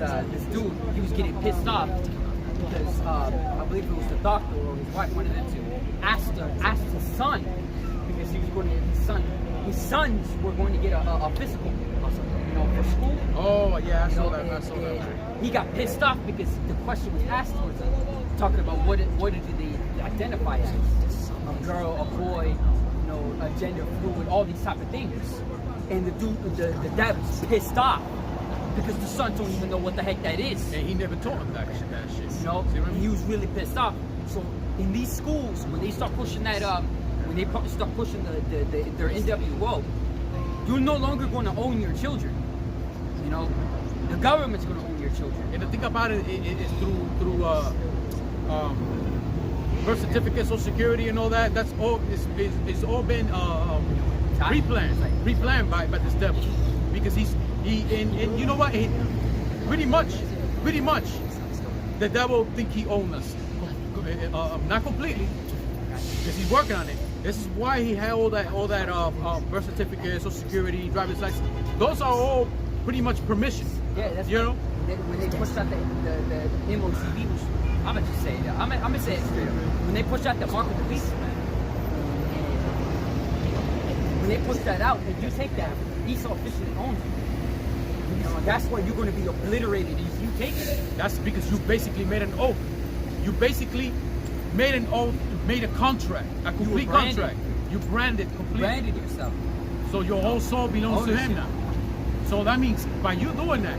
S4: dude. He was getting pissed off because I believe it was the doctor or his wife, one of them two, asked his son because he was going to his sons were going to get a physical, you know, for school.
S2: Oh yeah, I
S4: You
S2: saw
S4: know,
S2: that. I
S4: and-
S2: saw that.
S4: and He got pissed off because the question was asked was talking about what did they identify as? A girl, a boy, you know, a gender fluid, all these type of things. And the dad was pissed off because the son don't even know what the heck that is.
S2: And he never taught him that shit.
S4: You know,
S2: See what I mean?
S4: he was really pissed off. So in these schools, when they start pushing that, when they start pushing their NWO, you're no longer going to own your children. You know, the government's going to own your children.
S2: And the thing about it is through birth certificate, social security, and all that. That's all. It's all been pre-planned by this devil, because he and you know what? Pretty much, the devil think he owns us. Not completely, because he's working on it. This is why he had all that birth certificate, social security, driver's license. Those are all pretty much permission.
S4: Yeah, that's
S2: you know.
S4: When they pushed out the MOCB, which I'm gonna just say it. I'm gonna say it straight up. When they pushed out the mark of the beast, when they push that out, and you take that, Esau officially owns it. You know, that's why you're going to be obliterated if you take it.
S2: That's because you basically made an oath. You basically made an oath, made a contract, a complete
S4: branded.
S2: contract. You branded completely.
S4: Branded yourself.
S2: So your whole soul belongs to him now. So that means by you doing that,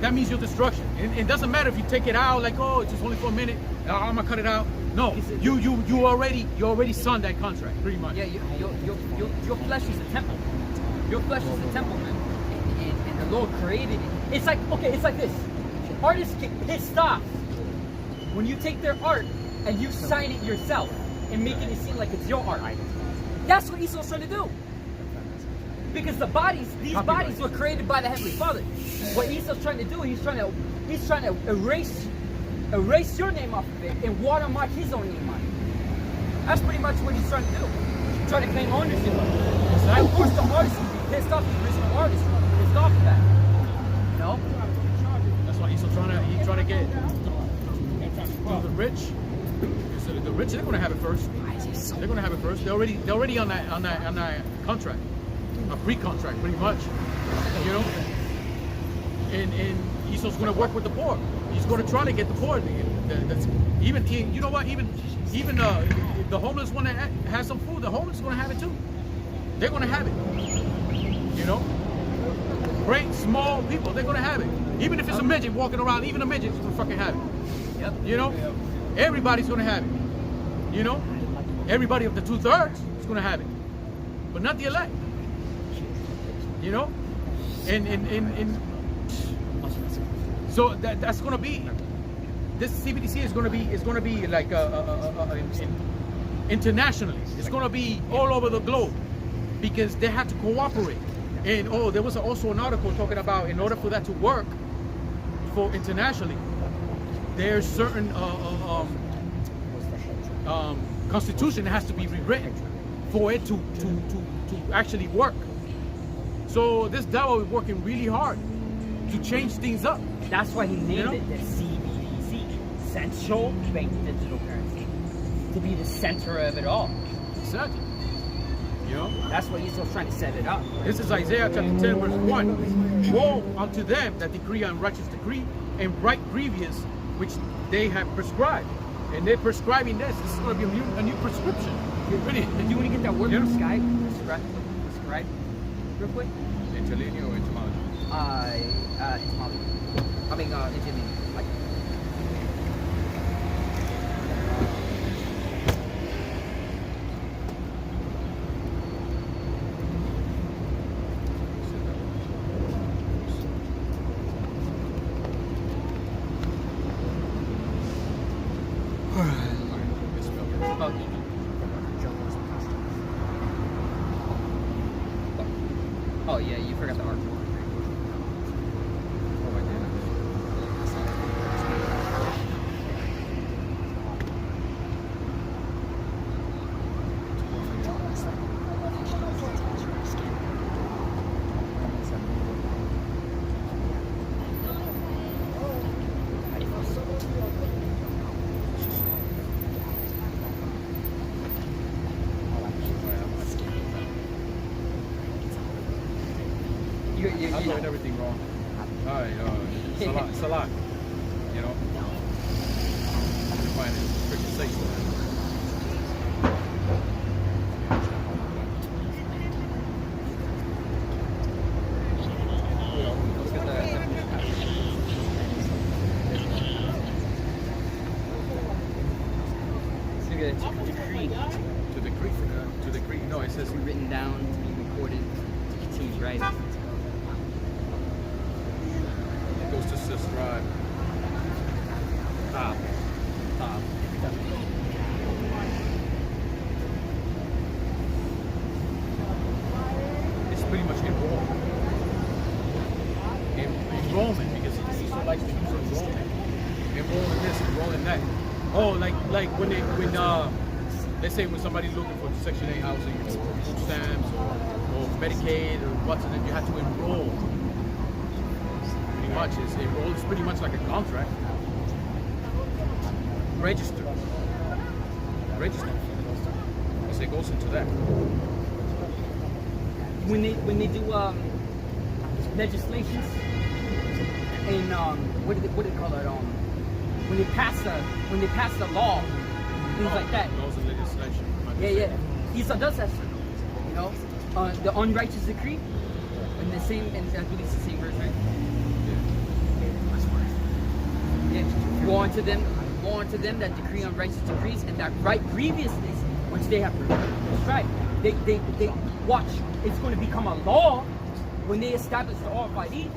S2: that means your destruction. It doesn't matter if you take it out like, oh, it's just only for a minute. I'm gonna cut it out. No, you already signed that contract, pretty much.
S4: Yeah, your flesh is a temple. Your flesh is a temple, man. And the Lord created it. It's like, okay, it's like this. Artists get pissed off when you take their art and you sign it yourself and making it seem like it's your art. That's what Esau's trying to do. Because these bodies were created by the Heavenly Father. What Esau's trying to do, he's trying to erase your name off of it and watermark his own name on it. That's pretty much what he's trying to do. He's trying to claim ownership of it. Of course, the artist would be pissed off. The original artist would be pissed off of that. You know?
S2: That's why Esau's trying to get the rich. So the rich, they're gonna have it first. They're gonna have it first. They're already on that contract, a pre-contract, pretty much. You know. And Esau's gonna work with the poor. He's gonna try to get the poor. That's even you know what? Even the homeless one that has some food, the homeless is gonna have it too. They're gonna have it. You know. Great small people, they're gonna have it. Even if it's a midget walking around, even a midget is gonna fucking have it.
S4: Yep.
S2: You know, everybody's gonna have it. You know, everybody of the 2/3 is gonna have it, but not the elect. You know, and so that's gonna be. This CBDC is gonna be like internationally. It's gonna be all over the globe because they have to cooperate. And there was also an article talking about in order for that to work for internationally, there's certain constitution that has to be rewritten for it to actually work. So this devil is working really hard to change things up.
S1: That's why he named it the CBDC, Central Bank Digital Currency, to be the center of it all.
S2: Exactly. You know?
S1: That's why he's still trying to set it up.
S2: This is Isaiah chapter 10, verse 1. Woe unto them that decree unrighteous decree and write grievous, which they have prescribed. And they're prescribing this. This is going to be a new prescription. Really.
S1: Did you want to get that word from Skype? Prescribe? Real quick?
S2: Interlinear or etymology?
S1: Etymology. I mean, interlinear. Like, oh yeah, you forgot the art.
S2: I'm doing everything wrong. All right, it's a lot. You know, I find it pretty safe. To decree. No, it says
S1: Written down, to be recorded, to continue writing.
S2: it goes to subscribe. Top. It's pretty much enrollment. Enrollment, because he so likes to use enrollment. Enrollment this, enrollment that. Oh, like when let's say when somebody's looking for Section 8 housing or food stamps or Medicaid or what's in it, you have to enroll. Pretty much, it's pretty much like a contract. Register. Because it goes into that.
S1: When they do legislations and what do they call it? When they pass the law, things like that.
S2: Laws and legislation.
S1: Yeah. Esau does that shit, you know.
S4: the unrighteous decree, in the same, and I believe it's the same verse, right? Yeah. Woe unto them that decree unrighteous decrees, and that right grievousness which they have prescribed. They watch. It's going to become a law when they establish the RFID.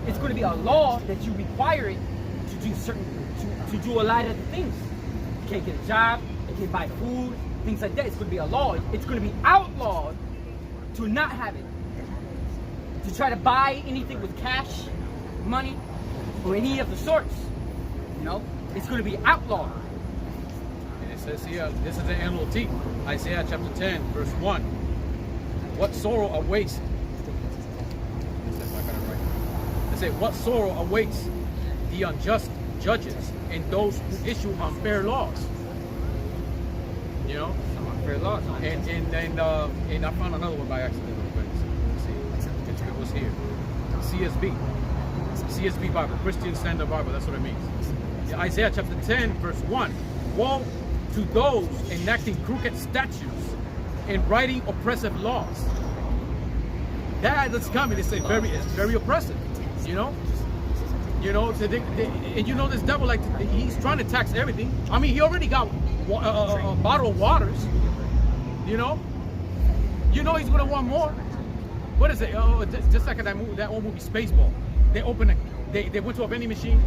S4: It's going to be a law that you require it to do to do a lot of the things. You can't get a job, you can't buy food, things like that. It's going to be a law. It's going to be outlawed to not have it. To try to buy anything with cash, money, or any of the sorts. You know, it's going to be outlawed.
S2: And it says here, this is the NLT, Isaiah chapter 10, verse 1. What sorrow awaits? It says, what sorrow awaits the unjust judges and those who issue unfair laws? You know,
S4: Unfair laws.
S2: and I found another one by accident. Let's see, it was here. CSB Bible, Christian Standard Bible. That's what it means. Isaiah chapter 10, verse 1. Woe to those enacting crooked statutes and writing oppressive laws. That's coming. It's very oppressive. You know, so and you know this devil, like, he's trying to tax everything. I mean, he already got a bottle of waters. You know he's gonna want more. What is it? Oh, just like that old movie Spaceball. They went to a vending machine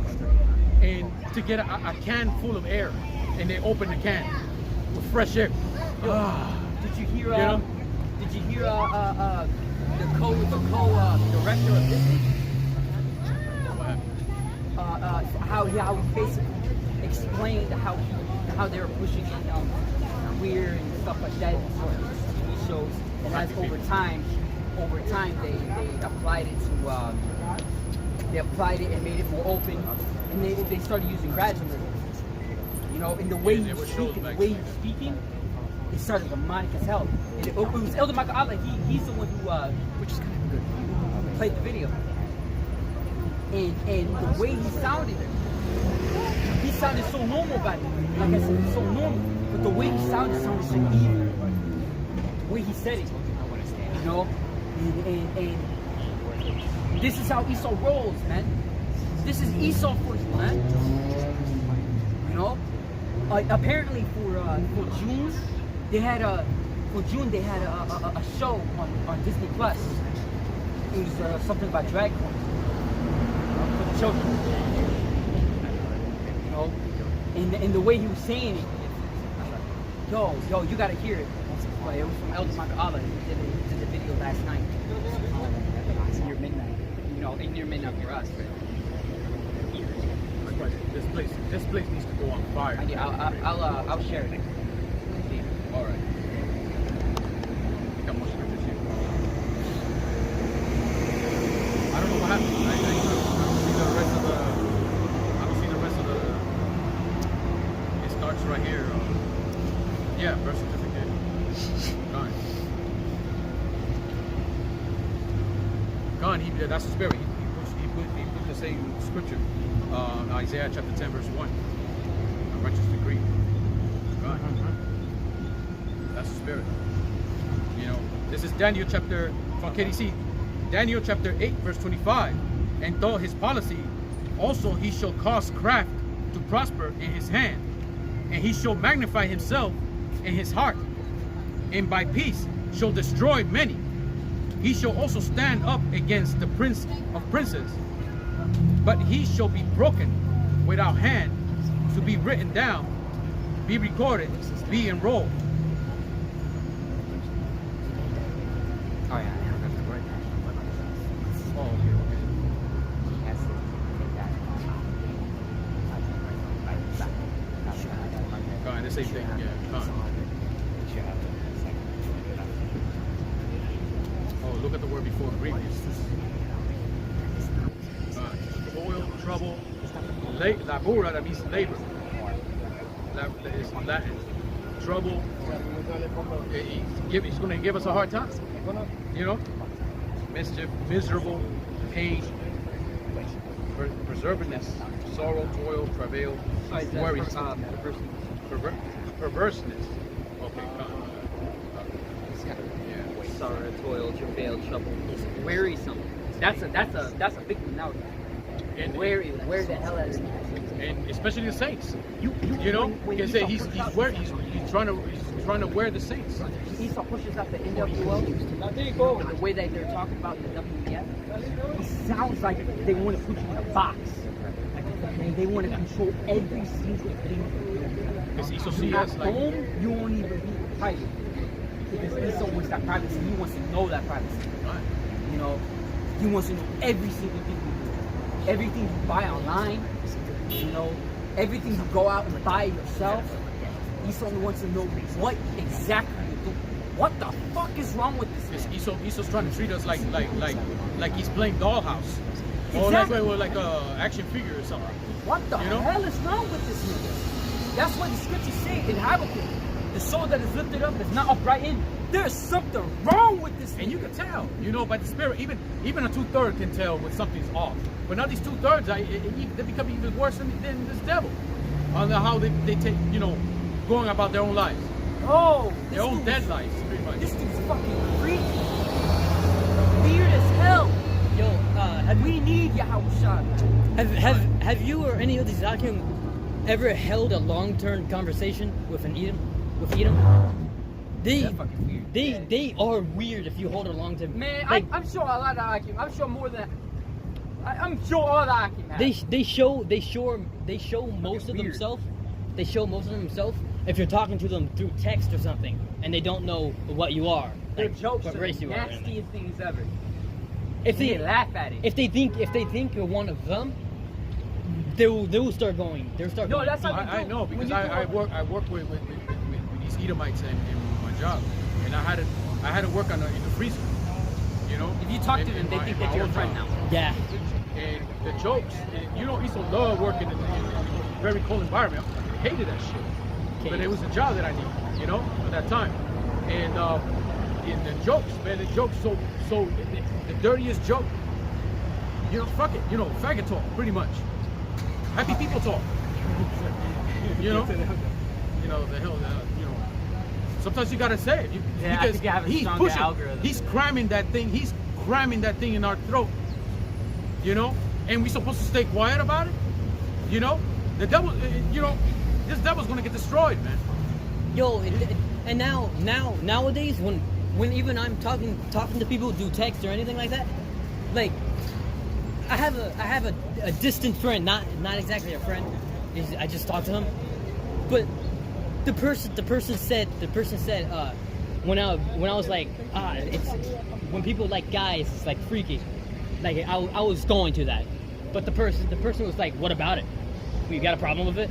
S2: and to get a can full of air, and they opened the can with fresh air.
S4: Did you hear? Did you hear the co-director of Disney? How he basically explained how they were pushing queer and stuff like that for TV shows, and as over time they applied it and made it more open, and they started using gradualism. You know, in the way he was speaking, it started demonic as hell. And it was Elder Michael Allah. He's the one who, which is kind of good, who played the video. And the way he sounded so normal back then. Like I said, so normal. But the way he sounded so evil. The way he said it, you know. And this is how Esau rolls, man. This is Esau for you, man. You know. Apparently for June, they had a show on Disney Plus. It was something about drag queens. For the children, you know, and the way he was saying it, yo, you gotta hear it. But it was from Elder Michael Allah. He did the video last night. Near midnight, you know, near midnight for us.
S2: This place needs to go on fire.
S4: I'll share it.
S2: All right. Got more scriptures here. I don't know what happened. I don't see the rest of the. It starts right here. Yeah, birth certificate. Gone. That's the spirit. He put the same scripture. Isaiah chapter 10, verse 1. A righteous decree. Gone. That's the spirit. You know, this is Daniel chapter from KDC. Daniel chapter 8, verse 25. And though his policy, also he shall cause craft to prosper in his hand, and he shall magnify himself in his heart, and by peace shall destroy many. He shall also stand up against the prince of princes, but he shall be broken without hand, to be written down, be recorded, be enrolled.
S4: Oh yeah.
S2: Oh, okay. Go on, the same thing. Yeah, go on. Oh, look at the word before, grievous. Toil, trouble, labura, that means labor. It's Latin. Trouble. He's going to give us a hard time. You know? Mischief, miserable, pain, preservedness, sorrow, toil, travail, worry, perverseness. Okay, come on. Yeah.
S4: sorrow, toil, travail, trouble. It's wearisome. That's a big one now.
S2: And
S4: Where the hell is it?
S2: and especially the saints.
S4: You
S2: know,
S4: when
S2: because
S4: Esau
S2: he's
S4: pushes out-
S2: trying to wear the saints.
S4: Esau pushes out the NWO, the way that they're talking about the WEF, it sounds like they want to put you in a box. And they want to control every single thing.
S2: Because Esau
S4: You
S2: sees
S4: at
S2: us like,
S4: home, you won't even be private. Because Esau wants that privacy. He wants to know that privacy.
S2: right.
S4: You know, he wants to know every single thing you do. Everything you buy online, you know, everything you go out and buy yourself. Esau wants to know what exactly you do. What the fuck is wrong with this man?
S2: Because Esau's trying to treat us like he's playing dollhouse. Or
S4: Exactly.
S2: like a action figure or something.
S4: What the
S2: You know?
S4: hell is wrong with this nigga? That's what the scriptures say in Habakkuk. The soul that is lifted up is not upright in. There's something wrong with this
S2: And you
S4: nigga.
S2: can tell, you know, by the spirit. Even a 2/3 can tell when something's off. But now these 2/3, they become even worse than this devil. On how they take, you know, going about their own lives,
S4: Oh,
S2: their own dead lives, pretty much.
S4: This dude's fucking freaky. Weird as hell.
S1: Yo,
S4: We need Yahawashi.
S1: have you or any of these Zakim ever held a long-term conversation with Edom? They
S4: They're fucking weird.
S1: they are weird if you hold a long-term.
S4: Man,
S1: like,
S4: I'm sure a lot of Akim. I'm sure more than. I'm sure all the Akim have.
S1: they show most of
S4: weird.
S1: themselves. They show most of themselves if you're talking to them through text or something, and they don't know what you are,
S4: Their
S1: like
S4: jokes
S1: what
S4: are
S1: race
S4: the
S1: you are.
S4: nastiest things ever.
S1: If
S4: They
S1: they
S4: laugh at it.
S1: if they think you're one of them, they will start going. They'll start.
S4: No,
S1: going
S4: that's how
S1: deep.
S4: they
S2: I know
S4: When
S2: because
S4: you
S2: I
S4: go-
S2: work with these Edomites in my job, and I had to work in the freezer. You know,
S4: If you talk to
S2: in
S4: them, they
S2: my-
S4: think
S2: in
S4: that
S2: my
S4: you're a
S2: own
S4: friend
S2: job.
S4: now.
S1: Yeah.
S2: And the jokes, and, you know, Esau loved working in a very cold environment. I hated that shit.
S1: Okay.
S2: But it was a job that I needed, you know, at that time. And the jokes, man, the jokes, so the dirtiest joke, you know, fuck it, you know, faggot talk, pretty much. Happy people talk. You know, the hell, you know. Sometimes you gotta say it
S4: Yeah, I
S2: because
S4: think I have a
S2: he's
S4: stronger
S2: pushing,
S4: algorithm.
S2: he's cramming that thing in our throat. You know, and we supposed to stay quiet about it. You know, the devil. You know, this devil's gonna get destroyed, man.
S1: Yo, and nowadays when even I'm talking to people who do text or anything like that, like I have a distant friend, not exactly a friend. I just talked to him, but the person said when I was like it's when people like guys, it's like freaky. Like I was going to that, but the person was like, "What about it? You got a problem with it?"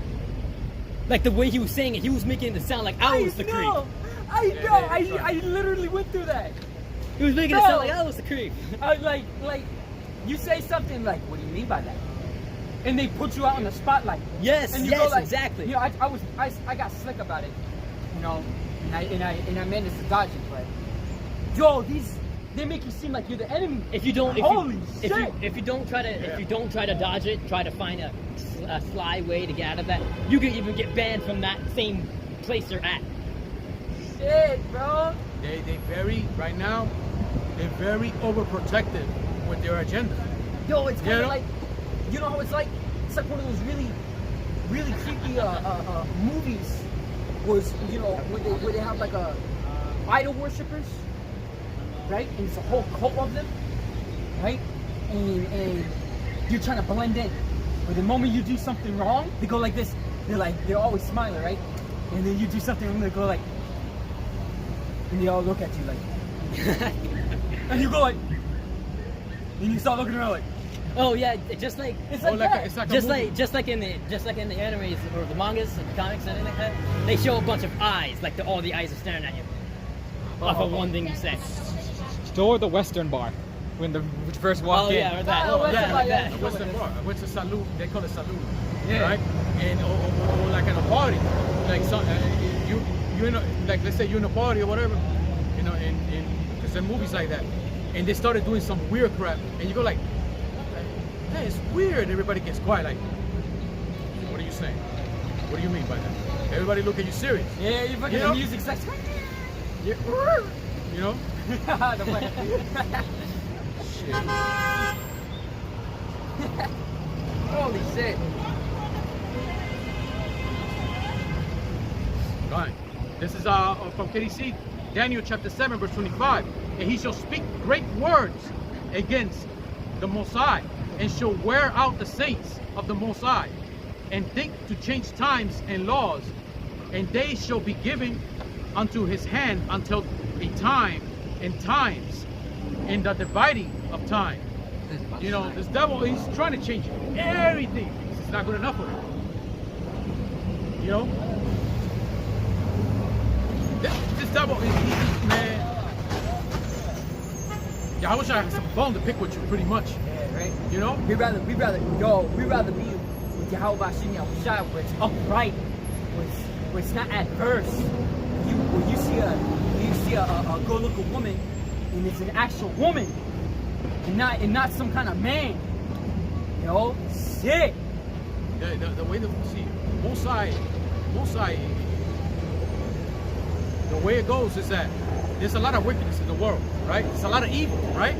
S1: Like the way he was saying it, he was making it sound like I was the creep.
S4: I know. I literally went through that.
S1: He was making it sound like I was the creep.
S4: I like you say something like, "What do you mean by that?" And they put you out in the spotlight.
S1: Yes,
S4: And you
S1: yes,
S4: go like,
S1: exactly.
S4: You know, I got slick about it, you know, and I managed to dodge it, but yo, they make you seem like you're the enemy.
S1: If you don't try to dodge it, try to find a sly way to get out of that, you can even get banned from that same place you're at.
S4: Shit, bro.
S2: They right now, they're very overprotective with their agenda.
S4: Yo, it's kind
S2: You
S4: of
S2: know?
S4: like, you know how it's like? It's like one of those really, really creepy movies. Was, you know, where they have like idol worshippers, right? And it's a whole cult of them, right? And you're trying to blend in. But the moment you do something wrong, they go like this. They're always smiling, right? And then you do something wrong, they go like, and they all look at you like, and you go like, and you start looking around like,
S1: Oh yeah, just like
S4: it's like that.
S2: It's like a
S1: just
S2: movie.
S1: like in the animes or the mangas and comics and anything like that, they show a bunch of eyes, like all the eyes are staring at you. Off of one thing you say.
S5: Or the Western bar when the first walk
S1: Oh
S5: in.
S1: yeah, or that.
S4: Oh,
S1: yeah, like
S4: yeah.
S1: that.
S2: What's the bar? What's a salute? They call it salute,
S4: Yeah.
S2: right? And or like at a party, like you know, like let's say you're in a party or whatever, you know, and because there are movies like that, and they started doing some weird crap, and you go like, hey, it's weird. Everybody gets quiet, like, what are you saying? What do you mean by that? Everybody look at you serious.
S4: Yeah, you fucking
S2: You know?
S4: the music's like,
S2: Yeah. You know?
S4: The way-
S2: Shit.
S3: Holy shit.
S2: Right. This is from KDC, Daniel chapter 7, verse 25. And he shall speak great words against the Most High, and shall wear out the saints of the Most High, and think to change times and laws, and they shall be given unto his hand until a time and times, in the dividing of time. You know, this devil, he's trying to change everything. It's not good enough for him. You know? This devil, man. Yeah, I wish I had some bone to pick with you, pretty much.
S4: Yeah, right?
S2: You know?
S4: We'd rather be with Yahawashi where it's upright, where it's not adverse. When you see a good-looking woman, and it's an actual woman, and not some kind of man. You know, sick.
S2: The way that we see Mosai, the way it goes is that there's a lot of wickedness in the world, right? There's a lot of evil, right?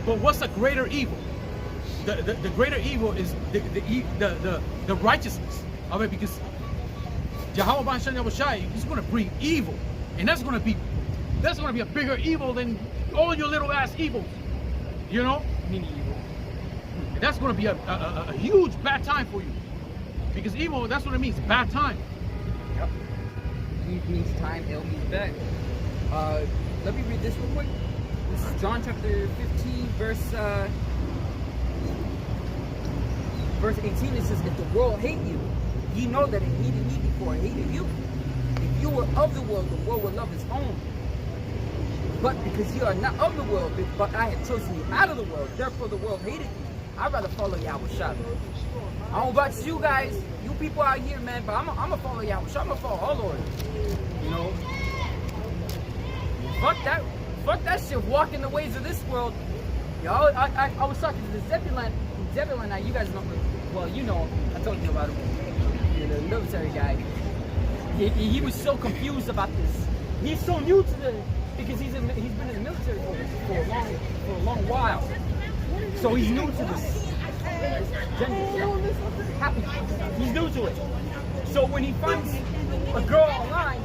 S2: But what's a greater evil? The greater evil is the righteousness of it, because Jehovah Yahawashi is going to bring evil, and that's going to be a bigger evil than all your little ass evils, you know?
S4: Mini evil.
S2: And that's going to be a huge bad time for you, because evil, that's what it means, bad time.
S3: Yep. Eve means time, ill means bad. Let me read this real quick. This is John chapter 15, verse 18. It says, if the world hate you, ye know that it hated me before it hated you. If you were of the world would love its own. But because you are not of the world, but I have chosen you out of the world, therefore the world hated you. I'd rather follow Yahawashi. I don't know about you guys, you people out here, man, but I'm gonna follow Yahawashi. I'm gonna follow our Lord. You know? Fuck that shit, walking the ways of this world. Yo, I was talking to the Zebulon, now you guys know, well, you know, I told you about him. You're the military guy. He was so confused about this. He's so new to the, because he's been in the military for a long while. So he's new to this. He's new to it. So when he finds a girl online,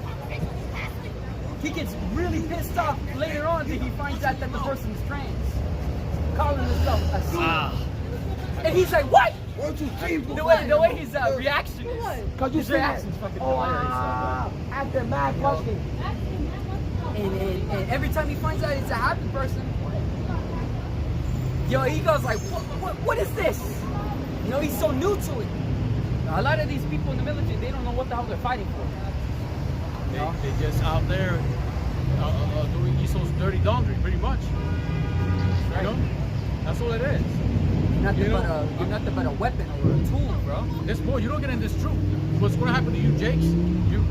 S3: he gets really pissed off later on that he finds out that the person is trans, calling himself a C. And he's like, what?
S6: 1, 2, 3,
S3: The way his reaction is.
S6: Cause you
S3: His
S6: said,
S3: reaction's fucking hilarious.
S6: after mad question.
S3: And every time he finds out it's a happy person, yo, he goes like, what is this? You know, he's so new to it. A lot of these people in the military, they don't know what the hell they're fighting for.
S2: They just out there doing Esau's dirty laundry, pretty much. You know? That's all it is.
S3: You're nothing but a weapon or a tool, bro.
S2: There's more. You don't get in this truth. What's going to happen to you, Jakes? You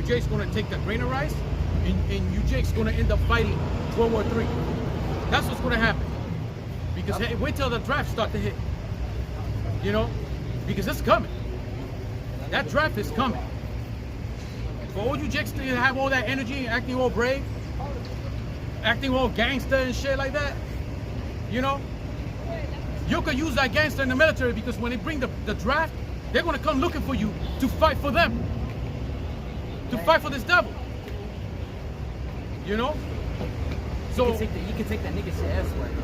S2: Jake's going to take that grain of rice, and you Jake's going to end up fighting World War III. That's what's going to happen. Because hey, wait till the draft start to hit. You know? Because it's coming. That draft is coming. For all you Jakes to have all that energy, acting all brave, acting all gangster and shit like that, you know? You could use that gangster in the military, because when they bring the draft, they're going to come looking for you to fight for them. To fight for this devil. You know? So
S3: You can take that nigga shit elsewhere, bro.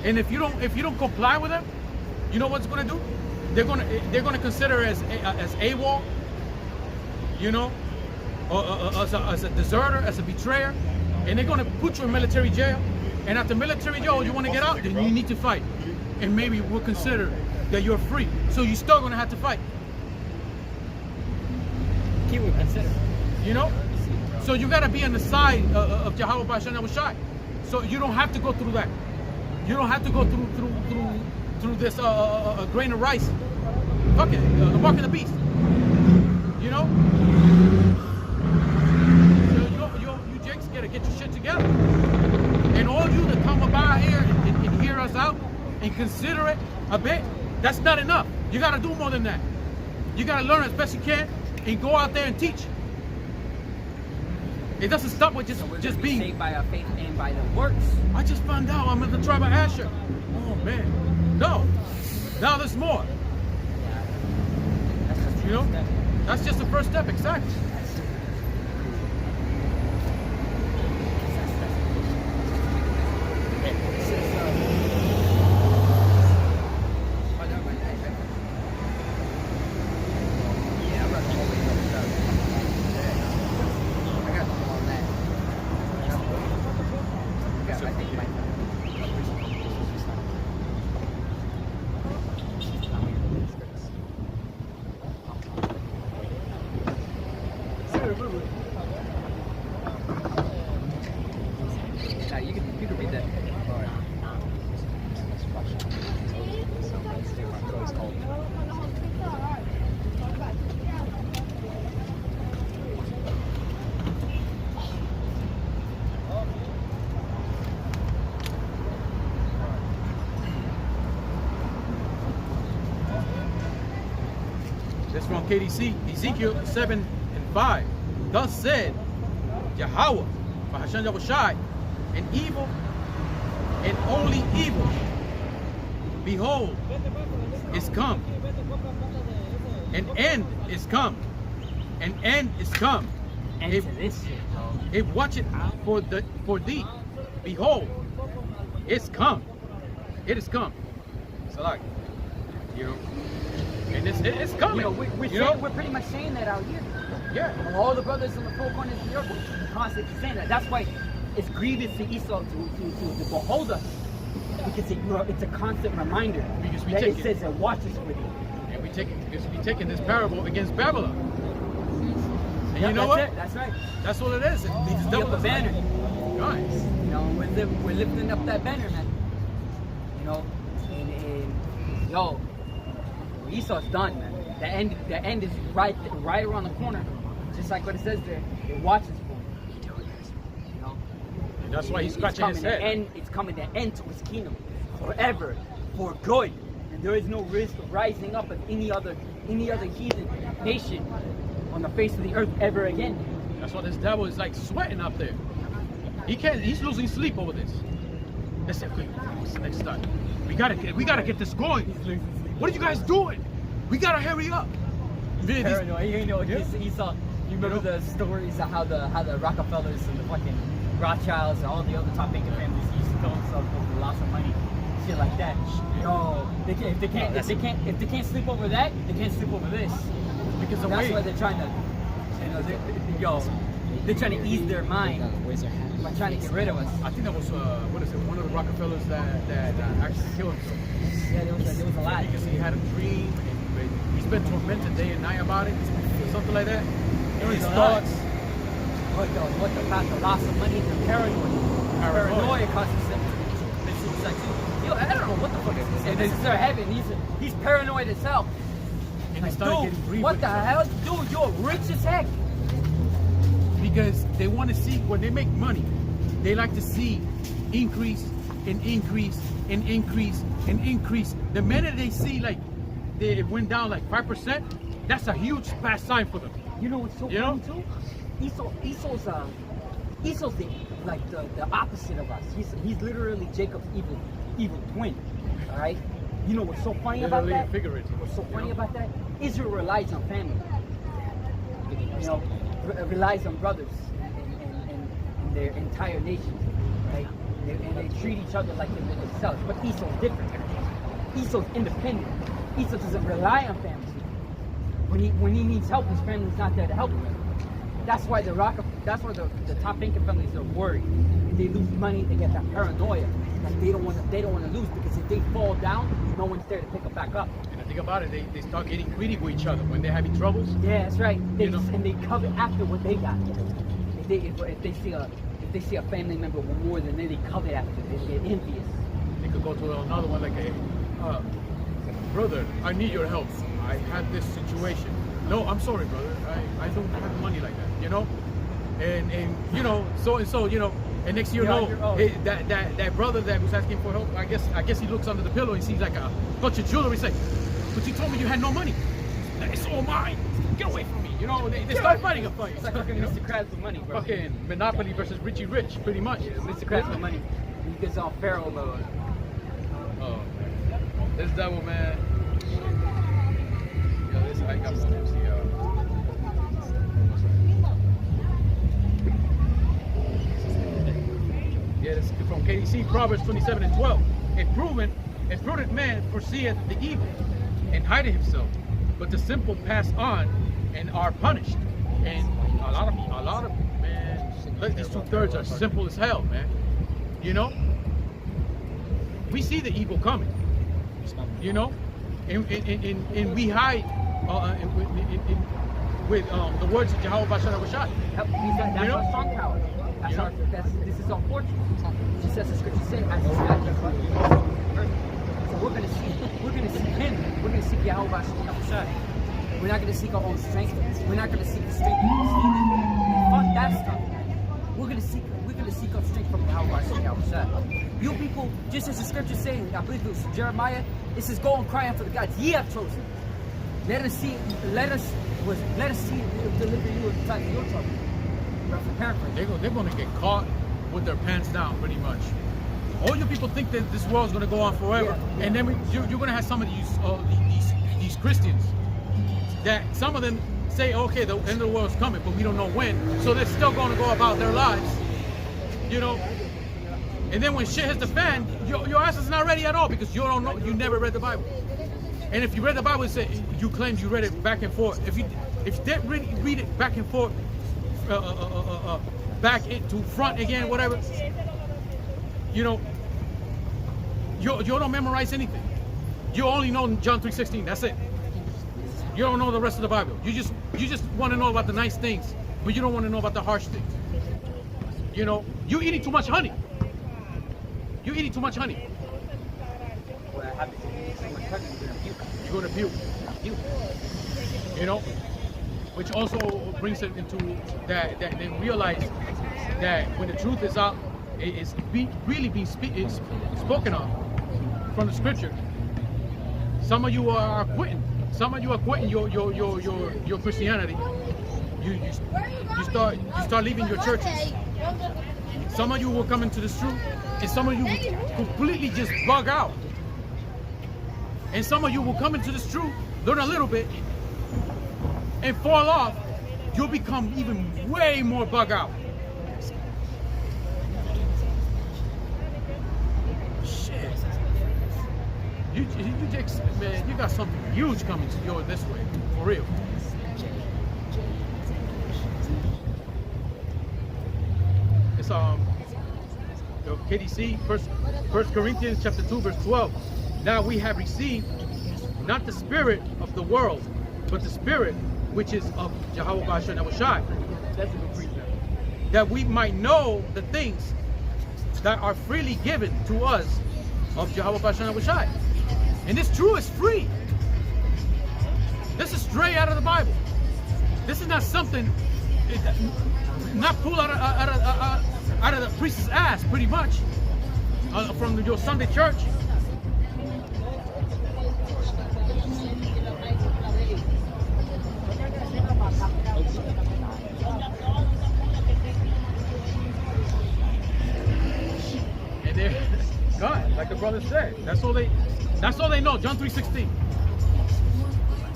S2: and if you don't comply with them, you know what's going to do? They're going to consider as AWOL, you know, or as a deserter, as a betrayer, and they're going to put you in military jail. And after military jail, you want to get out, then you need to fight. And maybe we'll consider that you're free. So you're still going to have to fight.
S1: Keyword consider.
S2: You know? So you got to be on the side of Jehovah Yahawashi. So you don't have to go through that. You don't have to go through this grain of rice. Fuck it, the mark of the beast. You know? So you Jakes got to get your shit together. And all you that come about here and hear us out and consider it a bit, that's not enough. You got to do more than that. You got to learn as best you can and go out there and teach. It doesn't stop with
S4: So we're
S2: just
S4: gonna be
S2: being.
S4: saved by our faith and by the works.
S2: I just found out I'm in the tribe of Asher. Oh man, no. Now there's more.
S4: That's just
S2: You know, that's just the first step. Exactly.
S4: You can read that.
S2: This from KDC, Ezekiel 7:5. Thus said Yahweh, Bahashan Yahawashi, an evil and only evil, behold, is come. An end is come. An end is come.
S4: And
S2: If,
S4: to this shit, dog.
S2: if watch it for thee, behold, it's come. It is come. So like, you know, and it's coming.
S4: You know, we're pretty much saying that out here.
S2: Yeah.
S4: And all the brothers in the four corners of the earth are constantly saying that. That's why it's grievous to Esau to behold us. Because it's a constant reminder
S2: Because we
S4: that
S2: take
S4: it
S2: it.
S4: says it watches for you.
S2: And we taking this parable against Babylon. And
S4: Yep,
S2: you know
S4: that's
S2: what?
S4: it, that's right.
S2: That's what it is. These
S4: Lift up
S2: devils
S4: the
S2: are
S4: banner.
S2: Nice.
S4: You know, we're lifting up that banner, man. You know, and yo, Esau's done, man. The end is right around the corner. Just like what it says there. It watches for him. You know,
S2: And that's why he's
S4: it's
S2: scratching his
S4: coming
S2: head.
S4: to end. It's coming to end to his kingdom forever, for good. And there is no risk of rising up of any other heathen nation on the face of the earth ever again.
S2: That's why this devil is like sweating up there. He's losing sleep over this. Let's say, okay, what's the next step? We gotta get this going. What are you guys doing? We gotta hurry up. Man, these-
S4: Paranoid. You know,
S2: Yeah.
S4: Esau. You remember the stories of how the Rockefellers and the fucking Rothschilds and all the other top banking families used to kill themselves over lots of money, shit like that. Yo, if they can't sleep over that, they can't sleep over this.
S2: because the
S4: That's
S2: way
S4: why they're trying to, you know, they're trying to ease their mind by trying to get rid of us.
S2: I think that was what is it? One of the Rockefellers that actually killed himself.
S4: Yeah, there was a lot.
S2: Because he had a dream and he's been tormented day and night about it, something like that.
S4: There
S2: His
S4: was a lot.
S2: thoughts.
S4: What the loss of money, they're paranoid. Paranoia causes them to commit suicide too. Yo, I don't know what the fuck is this. And this is their heaven. He's paranoid as hell.
S2: And they
S4: Like,
S2: started
S4: dude,
S2: getting grief
S4: what
S2: with
S4: the
S2: each other.
S4: hell? Dude, you're rich as heck.
S2: Because they want to see, when they make money, they like to see increase and increase and increase and increase. The minute they see like it went down like 5%, that's a huge bad sign for them.
S4: You know what's so
S2: You know?
S4: funny too? Esau's the opposite of us. He's literally Jacob's evil twin. All right. You know what's so funny about
S2: Literally
S4: that?
S2: and figuratively,
S4: What's so
S2: you
S4: funny
S2: know?
S4: about that? Israel relies on family. You know, relies on brothers and their entire nation, right? And they treat each other like they're themselves. But Esau's different. Esau's independent. Esau doesn't rely on family. When he needs help, his family's not there to help him. That's why the top banking families are worried. If they lose money, they get that paranoia. Like they don't want to lose, because if they fall down, no one's there to pick them back up.
S2: And the thing about it, they start getting greedy with each other when they're having troubles.
S4: Yeah, that's right.
S2: You know?
S4: And they covet after what they got. If they see a family member with more than they covet after, they get envious.
S2: They could go to another one like, hey, brother, I need your help. I had this situation. No, I'm sorry, brother. I don't have money like that, you know? And you know, so and so, you know, and next year,
S4: You're on your own.
S2: hey, that brother that was asking for help, I guess he looks under the pillow and sees like a bunch of jewelry. He's like, but you told me you had no money. It's all mine. Get away from me. You know, they start fighting a fight.
S4: It's like fucking
S2: You know?
S4: Mr. Krabs with money, bro.
S2: Fucking Monopoly versus Richie Rich, pretty much.
S4: Mr. Krabs with money. He gets all feral mode.
S2: Oh, man. This devil, man. Yo, this I got some MC. Yeah, this is from KDC, Proverbs 27:12. A prudent man foreseeth the evil and hideth himself, but the simple pass on and are punished. And a lot of man, look, these 2/3 are simple as hell, man. You know, we see the evil coming. You know, and we hide with the words of Yahawashi.
S4: That's our strong power. This is our fortune. Just as the scripture said, as his statue. So we're gonna seek him. We're gonna seek Yahawashi. We're not gonna seek our own strength. We're not gonna seek the strength of the Stephen. Fuck that stuff. We're gonna seek our strength from Yahawashi. You people, just as the scripture saying, I believe it was Jeremiah, it says, go and cry after the gods ye have chosen. Let us see deliver you in the time of your trouble.
S2: They're going to get caught with their pants down, pretty much. All you people think that this world's going to go on forever,
S4: Yeah.
S2: and then you're going to have some of these Christians that some of them say, okay, the end of the world's coming, but we don't know when, so they're still going to go about their lives, you know. And then when shit hits the fan, your ass is not ready at all because you don't know, you never read the Bible. And if you read the Bible, you claim you read it back and forth. If you didn't read it back and forth, back into front again, whatever, you know, you don't memorize anything. You only know John 3:16. That's it. You don't know the rest of the Bible. You just want to know about the nice things, but you don't want to know about the harsh things. You know, you eating too much honey. You're eating too much honey. You're going to puke. You know, which also brings it into that they realize that when the truth is out, it's really being spoken of from the scripture. Some of you are quitting. Some of you are quitting your Christianity. You start leaving your churches. Some of you will come into this truth, and some of you will completely just bug out. And some of you will come into this truth, learn a little bit, and fall off. You'll become even way more bug out. Shit. Man, you got something huge coming to you this way, for real. It's KDC, First Corinthians chapter 2, verse 12. Now we have received not the spirit of the world, but the spirit which is of Yahawashi and Yahawashi. That's a good precept. That we might know the things that are freely given to us of Yahawashi and Yahawashi. And this truth is free. This is straight out of the Bible. This is not something not pulled out of the priest's ass, pretty much, from your Sunday church. And they're God, like the brother said. That's all they know. John 3:16.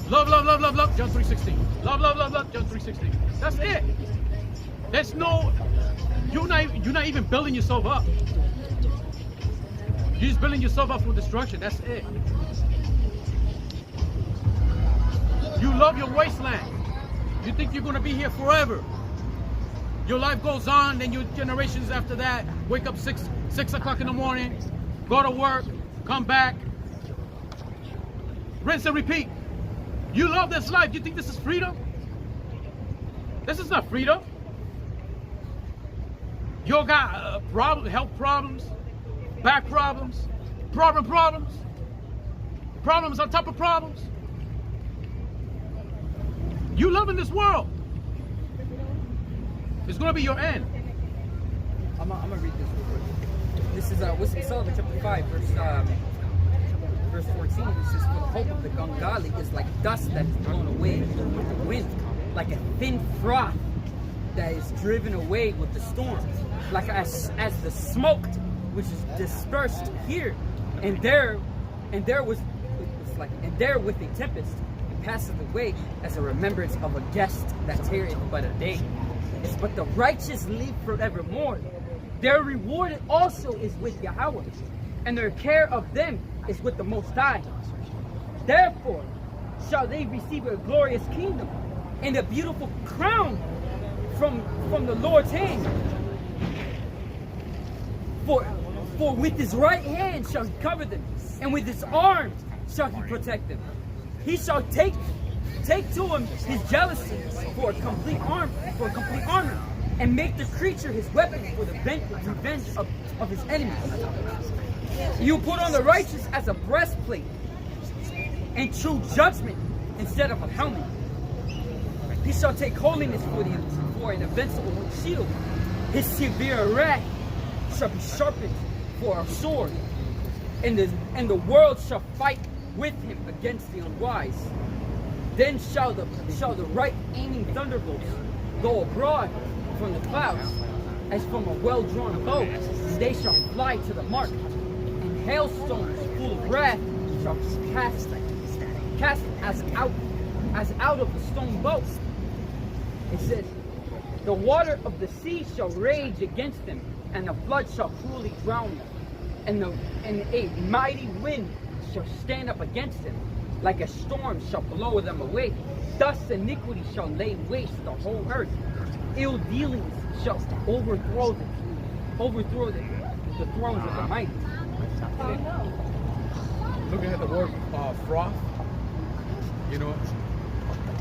S2: Love, love, love, love, love. John 3:16. Love, love, love, love. John 3:16. That's it. There's no. You're not even building yourself up. You're just building yourself up for destruction. That's it. You love your wasteland. You think you're going to be here forever. Your life goes on, then your generations after that wake up 6 o'clock in the morning, go to work, come back, rinse and repeat. You love this life. You think this is freedom? This is not freedom. You got health problems, back problems, problems on top of problems. You love in this world. It's going to be your end.
S4: I'm gonna read this real quick. This is Wisdom of Solomon, chapter 5, verse 14, it says, for the hope of the ungodly is like dust that is blown away with the wind, like a thin froth that is driven away with the storm, like as the smoke which is dispersed here and there with a tempest, and passeth away as a remembrance of a guest that tarrieth but a day. It's but the righteous live forevermore. Their reward also is with Yahweh, and their care of them is with the Most High. Therefore shall they receive a glorious kingdom and a beautiful crown from the Lord's hand. For with his right hand shall he cover them, and with his arm shall he protect them. He shall take to him his jealousy for a complete armor, and make the creature his weapon for the revenge of his enemies. You put on the righteous as a breastplate, and true judgment instead of a helmet. He shall take holiness for an invincible shield. His severe wrath shall be sharpened for a sword, and the world shall fight with him against the unwise. Then shall the right aiming thunderbolts go abroad from the clouds, as from a well-drawn bow, and they shall fly to the mark. And hailstones full of wrath shall cast as out of the stone bow. It says, the water of the sea shall rage against them, and the flood shall cruelly drown them, and a mighty wind shall stand up against them, like a storm shall blow them away. Thus iniquity shall lay waste the whole earth. Ill dealings shall overthrow the thrones of the mighty.
S2: Looking at the word froth,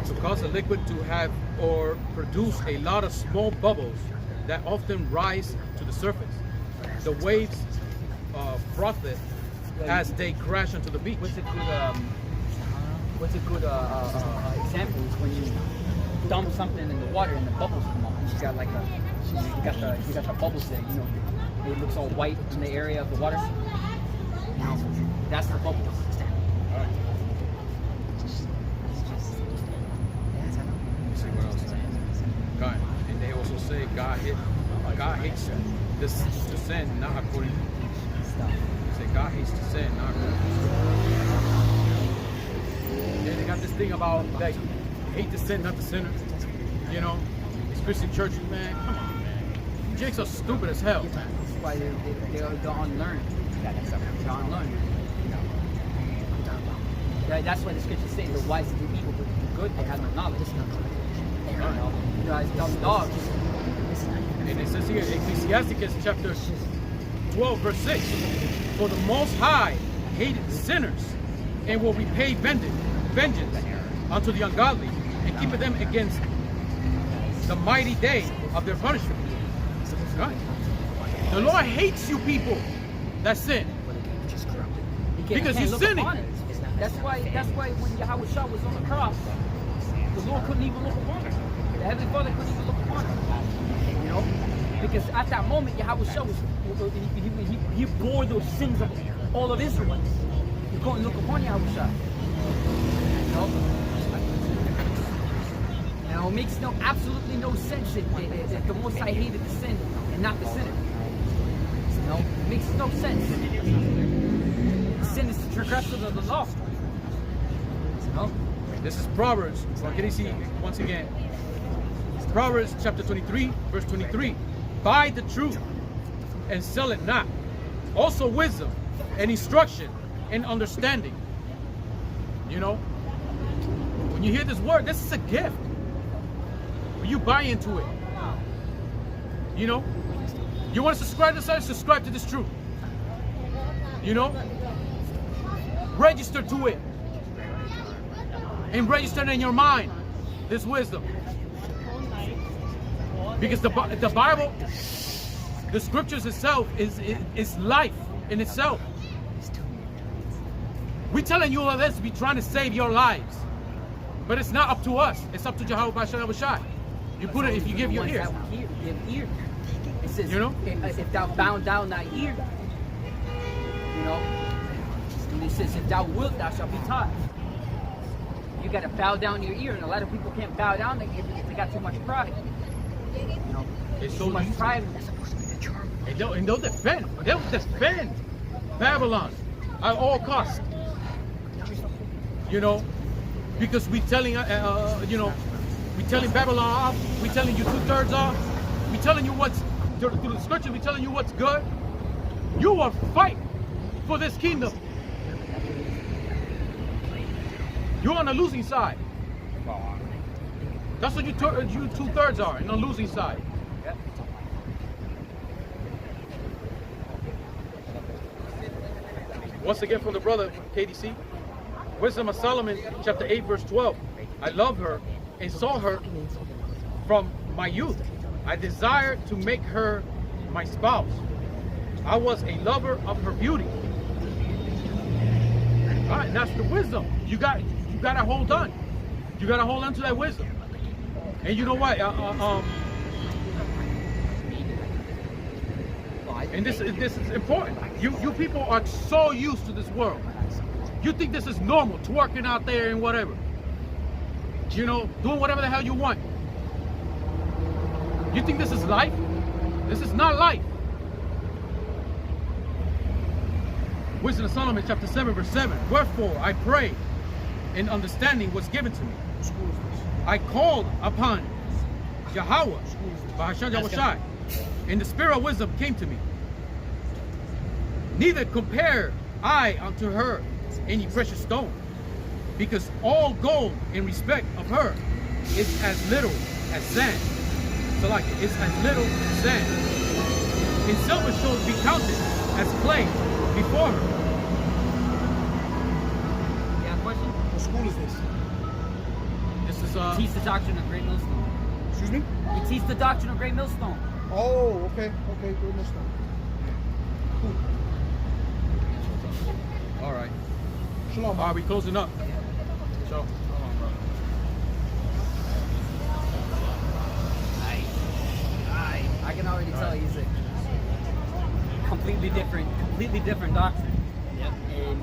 S2: to cause a liquid to have or produce a lot of small bubbles that often rise to the surface. The waves froth it as they crash onto the beach.
S1: What's a good example is when you dump something in the water and the bubbles come up. You got like you got the bubbles there. It looks all white in the area of the water. That's the bubbles.
S2: God, and they also say God hates the sin, not according to. They say God hates the sin, not according to. Yeah, they got this thing about that hate the sin, not the sinner. These Christian churches, man, come on, man. You jakes are stupid as hell.
S4: That's why they're unlearned. They're unlearned. That's why the scriptures say the wise do evil, but do good, they have no knowledge. You guys dumb dogs.
S2: And it says here, Ecclesiasticus chapter 12, verse 6, for the Most High hated sinners, and will repay vengeance unto the ungodly, and keepeth them against the mighty day of their punishment. Right. The Lord hates you people that sin. Because you're sinning.
S4: That's why when Yahawashi was on the cross, the Lord couldn't even look upon him. The Heavenly Father couldn't even look upon him. Because at that moment, Yahawashi he bore those sins of all of Israel. He couldn't look upon Yahawashi. Now it makes absolutely no sense if the Most High hated the sin and not the sinner. It makes no sense. Sin is the transgression of the law.
S2: This is Proverbs. Can you see once again? Proverbs chapter 23, verse 23. Buy the truth and sell it not. Also wisdom and instruction and understanding. When you hear this word, this is a gift. When you buy into it. You want to subscribe to this? Subscribe to this truth. Register to it. And register in your mind this wisdom. Because the Bible, the scriptures itself is life in itself. We're telling you all this, we're trying to save your lives. But it's not up to us. It's up to Yahawashi. You put it if you give your ear.
S4: Give ear. It says, if thou bound down thy ear, And it says, if thou wilt, thou shalt be taught. You got to bow down your ear, and a lot of people can't bow down their ear because they got too much pride. You know,
S2: It's
S4: too
S2: so
S4: much
S2: easy.
S4: pride.
S2: And they'll defend. They'll defend Babylon at all costs. You know, because we telling we telling Babylon off. We telling you 2/3 off. We telling you what's through the scripture. We telling you what's good. You are fighting for this kingdom. You're on the losing side. That's what you 2/3 are, on the losing side. Once again from the brother, KDC. Wisdom of Solomon, chapter 8, verse 12. I love her and saw her from my youth. I desired to make her my spouse. I was a lover of her beauty. All right, that's the wisdom. You got to hold on. You got to hold on to that wisdom. And you know what? And this is important. You people are so used to this world. You think this is normal, twerking out there and whatever. You know, doing whatever the hell you want. You think this is life? This is not life. Wisdom of Solomon, chapter 7, verse 7. Wherefore I pray, and understanding was given to me. I called upon Yahweh, Yahawashi, and the spirit of wisdom came to me. Neither compare I unto her any precious stone, because all gold in respect of her is as little as sand. So like it's as little as sand. And silver shall be counted as clay before her.
S4: You have a question?
S6: What school is this?
S2: This is
S4: Teach the doctrine of Great Millstone.
S6: Excuse me?
S4: He teach the doctrine of Great Millstone.
S6: Oh, okay. Okay, good enough.
S2: all right.
S6: Shalom.
S2: Are we closing up? So
S4: I can already tell he's a completely different doctrine.
S1: Yep.
S4: And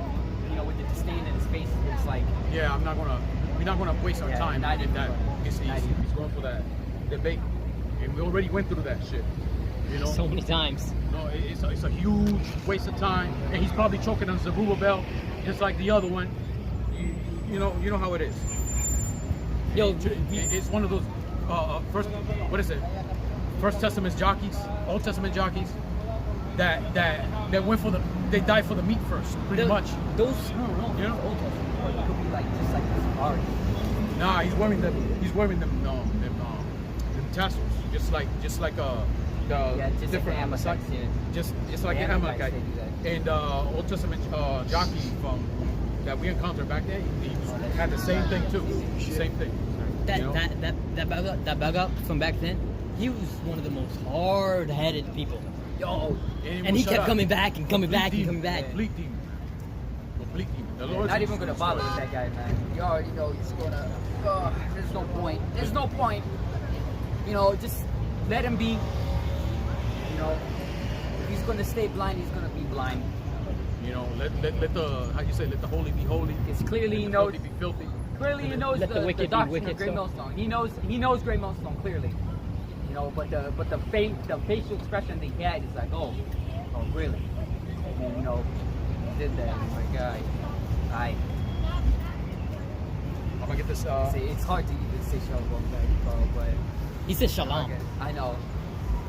S4: you know, with the disdain in his face, it's like
S2: yeah, we're not gonna waste our
S4: Yeah,
S2: time
S4: not
S2: in that.
S4: even.
S2: He's going for that debate, and we already went through that shit. You know,
S1: So many times.
S2: no, it's a huge waste of time, and he's probably choking on Zerubbabel, just like the other one. You know how it is.
S1: Yo,
S2: It's one of those First Testament jockeys, Old Testament jockeys that went for they died for the meat first, pretty much.
S1: Those.
S4: no,
S2: You know?
S4: Old Testament, or it could be like just like this already.
S2: Nah, he's wearing them tassels, just like the
S4: Yeah, just
S2: different
S4: like the Amalekites, yeah.
S2: just like
S4: The
S2: the
S4: Amalekites,
S2: Amalekite.
S4: they do
S2: And Old Testament jockey from that we encountered back then, he had the same thing too. Same thing.
S1: That
S2: you know?
S1: that bug up from back then, he was one of the most hard-headed people.
S2: Yo,
S1: And he kept coming back and coming back and coming back.
S2: Complete demon. Complete demon. The Lord's
S4: Not even gonna bother with that guy, man. You already know he's gonna. There's no point. There's no point. You know, just let him be. You know, if he's gonna stay blind, he's gonna be blind.
S2: You know, let the let the holy be holy.
S4: It's clearly he
S2: Let the
S4: knows.
S2: filthy be filthy.
S4: Clearly he knows
S1: Let the wicked be
S4: doctrine
S1: wicked,
S4: of Great
S1: so.
S4: Millstone. He knows Great Millstone clearly. You know, but the facial expression that he had is like, oh really? And, you know, he did that. I'm like, I'm
S2: gonna get this.
S4: it's hard to even say shalom, Carl, but
S1: He said shalom.
S4: okay, I know.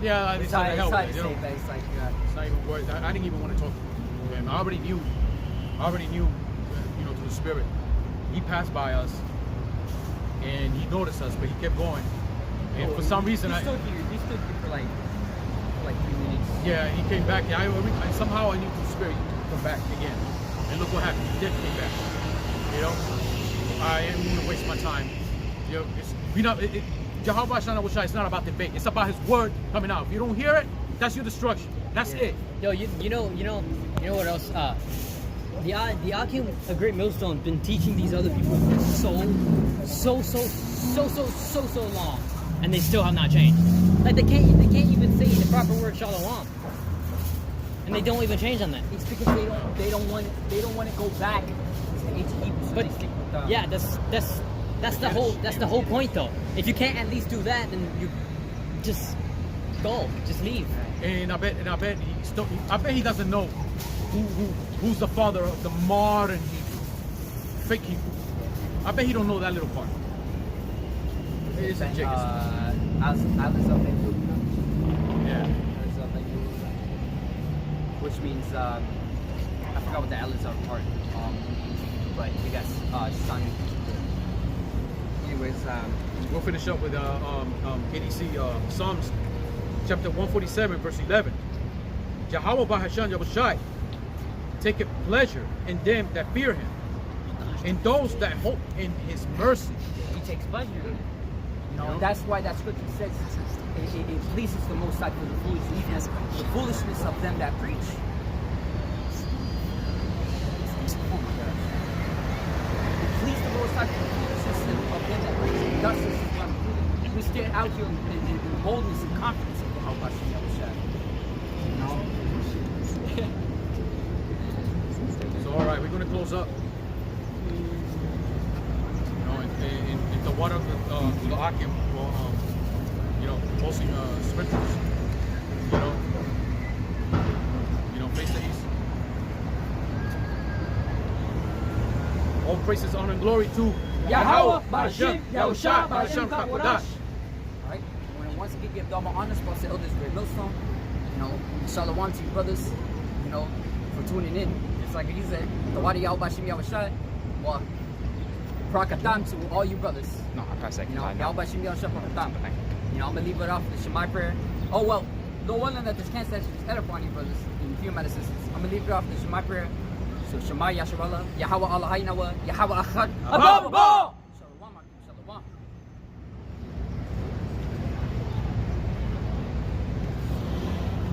S2: Yeah, I
S4: It's
S2: decided
S4: hard,
S2: to
S4: it's
S2: help
S4: hard
S2: it,
S4: to
S2: you
S4: say,
S2: know.
S4: but it's like,
S2: It's not even worth. I didn't even want to talk to him. I already knew, through the spirit. He passed by us, and he noticed us, but he kept going. And for some reason,
S4: he stood here for like 3 minutes.
S2: yeah, he came back. Yeah, somehow I knew through the spirit to come back again. And look what happened. He did come back. You know, I ain't gonna waste my time. You know, Yahawashi, it's not about debate. It's about his word coming out. If you don't hear it, that's your destruction. That's it.
S1: Yo, you know what else? The Akim, a Great Millstone, been teaching these other people for so long, and they still have not changed. Like they can't even say the proper word shalom. And and they don't even change on that.
S4: It's because they don't want to go back to ancient Hebrew, so
S1: But
S4: they stick with them.
S1: yeah, that's the whole point though. If you can't at least do that, then you just go, just leave.
S2: And I bet he doesn't know who's the father of the modern Hebrew, fake Hebrew. I bet he don't know that little part. It's a jig. Yeah.
S4: Which means I forgot what the Elazar part, but I guess son. Anyways,
S2: We'll finish up with KDC Psalms chapter 147 verse 11. Yahweh Bahashan Yahawashi taketh pleasure in them that fear him, and those that hope in his mercy.
S4: he takes pleasure. You know, that's why that scripture says it pleases the Most High for the foolishness, the foolishness of them that preach. Oh my gosh. It pleased the Most High for the foolishness of them that preach. Thus, this is what I'm doing. We stand out here in boldness and confidence of the Yahawashi Yahawashi. You know?
S2: So all right, we're going to close up. You know, in the water of the Akim, mostly sprinters. Face the east. All praises, honor, and glory to
S4: Yahweh, Bahashim,
S2: Yahawashi,
S4: Bahashim,
S2: Kakodash.
S4: Alright, when I once again give Dharma honors, but the elders Great Millstone, Shalom to you brothers, for tuning in. It's like he said, the Wadi Yahawashi Yahawashi, well, Prakatam to all you brothers.
S5: No, I press second.
S4: Yahawashi Yahawashi Prakatam. I'm gonna leave it off with the Shemai prayer. Oh well, the one that this can't stand is edifying you brothers in human assistance. I'm gonna leave it off with the Shemai prayer. So Shemai Yasharallah, Yahweh Allah Haynawa, Yahweh Achad, Abba.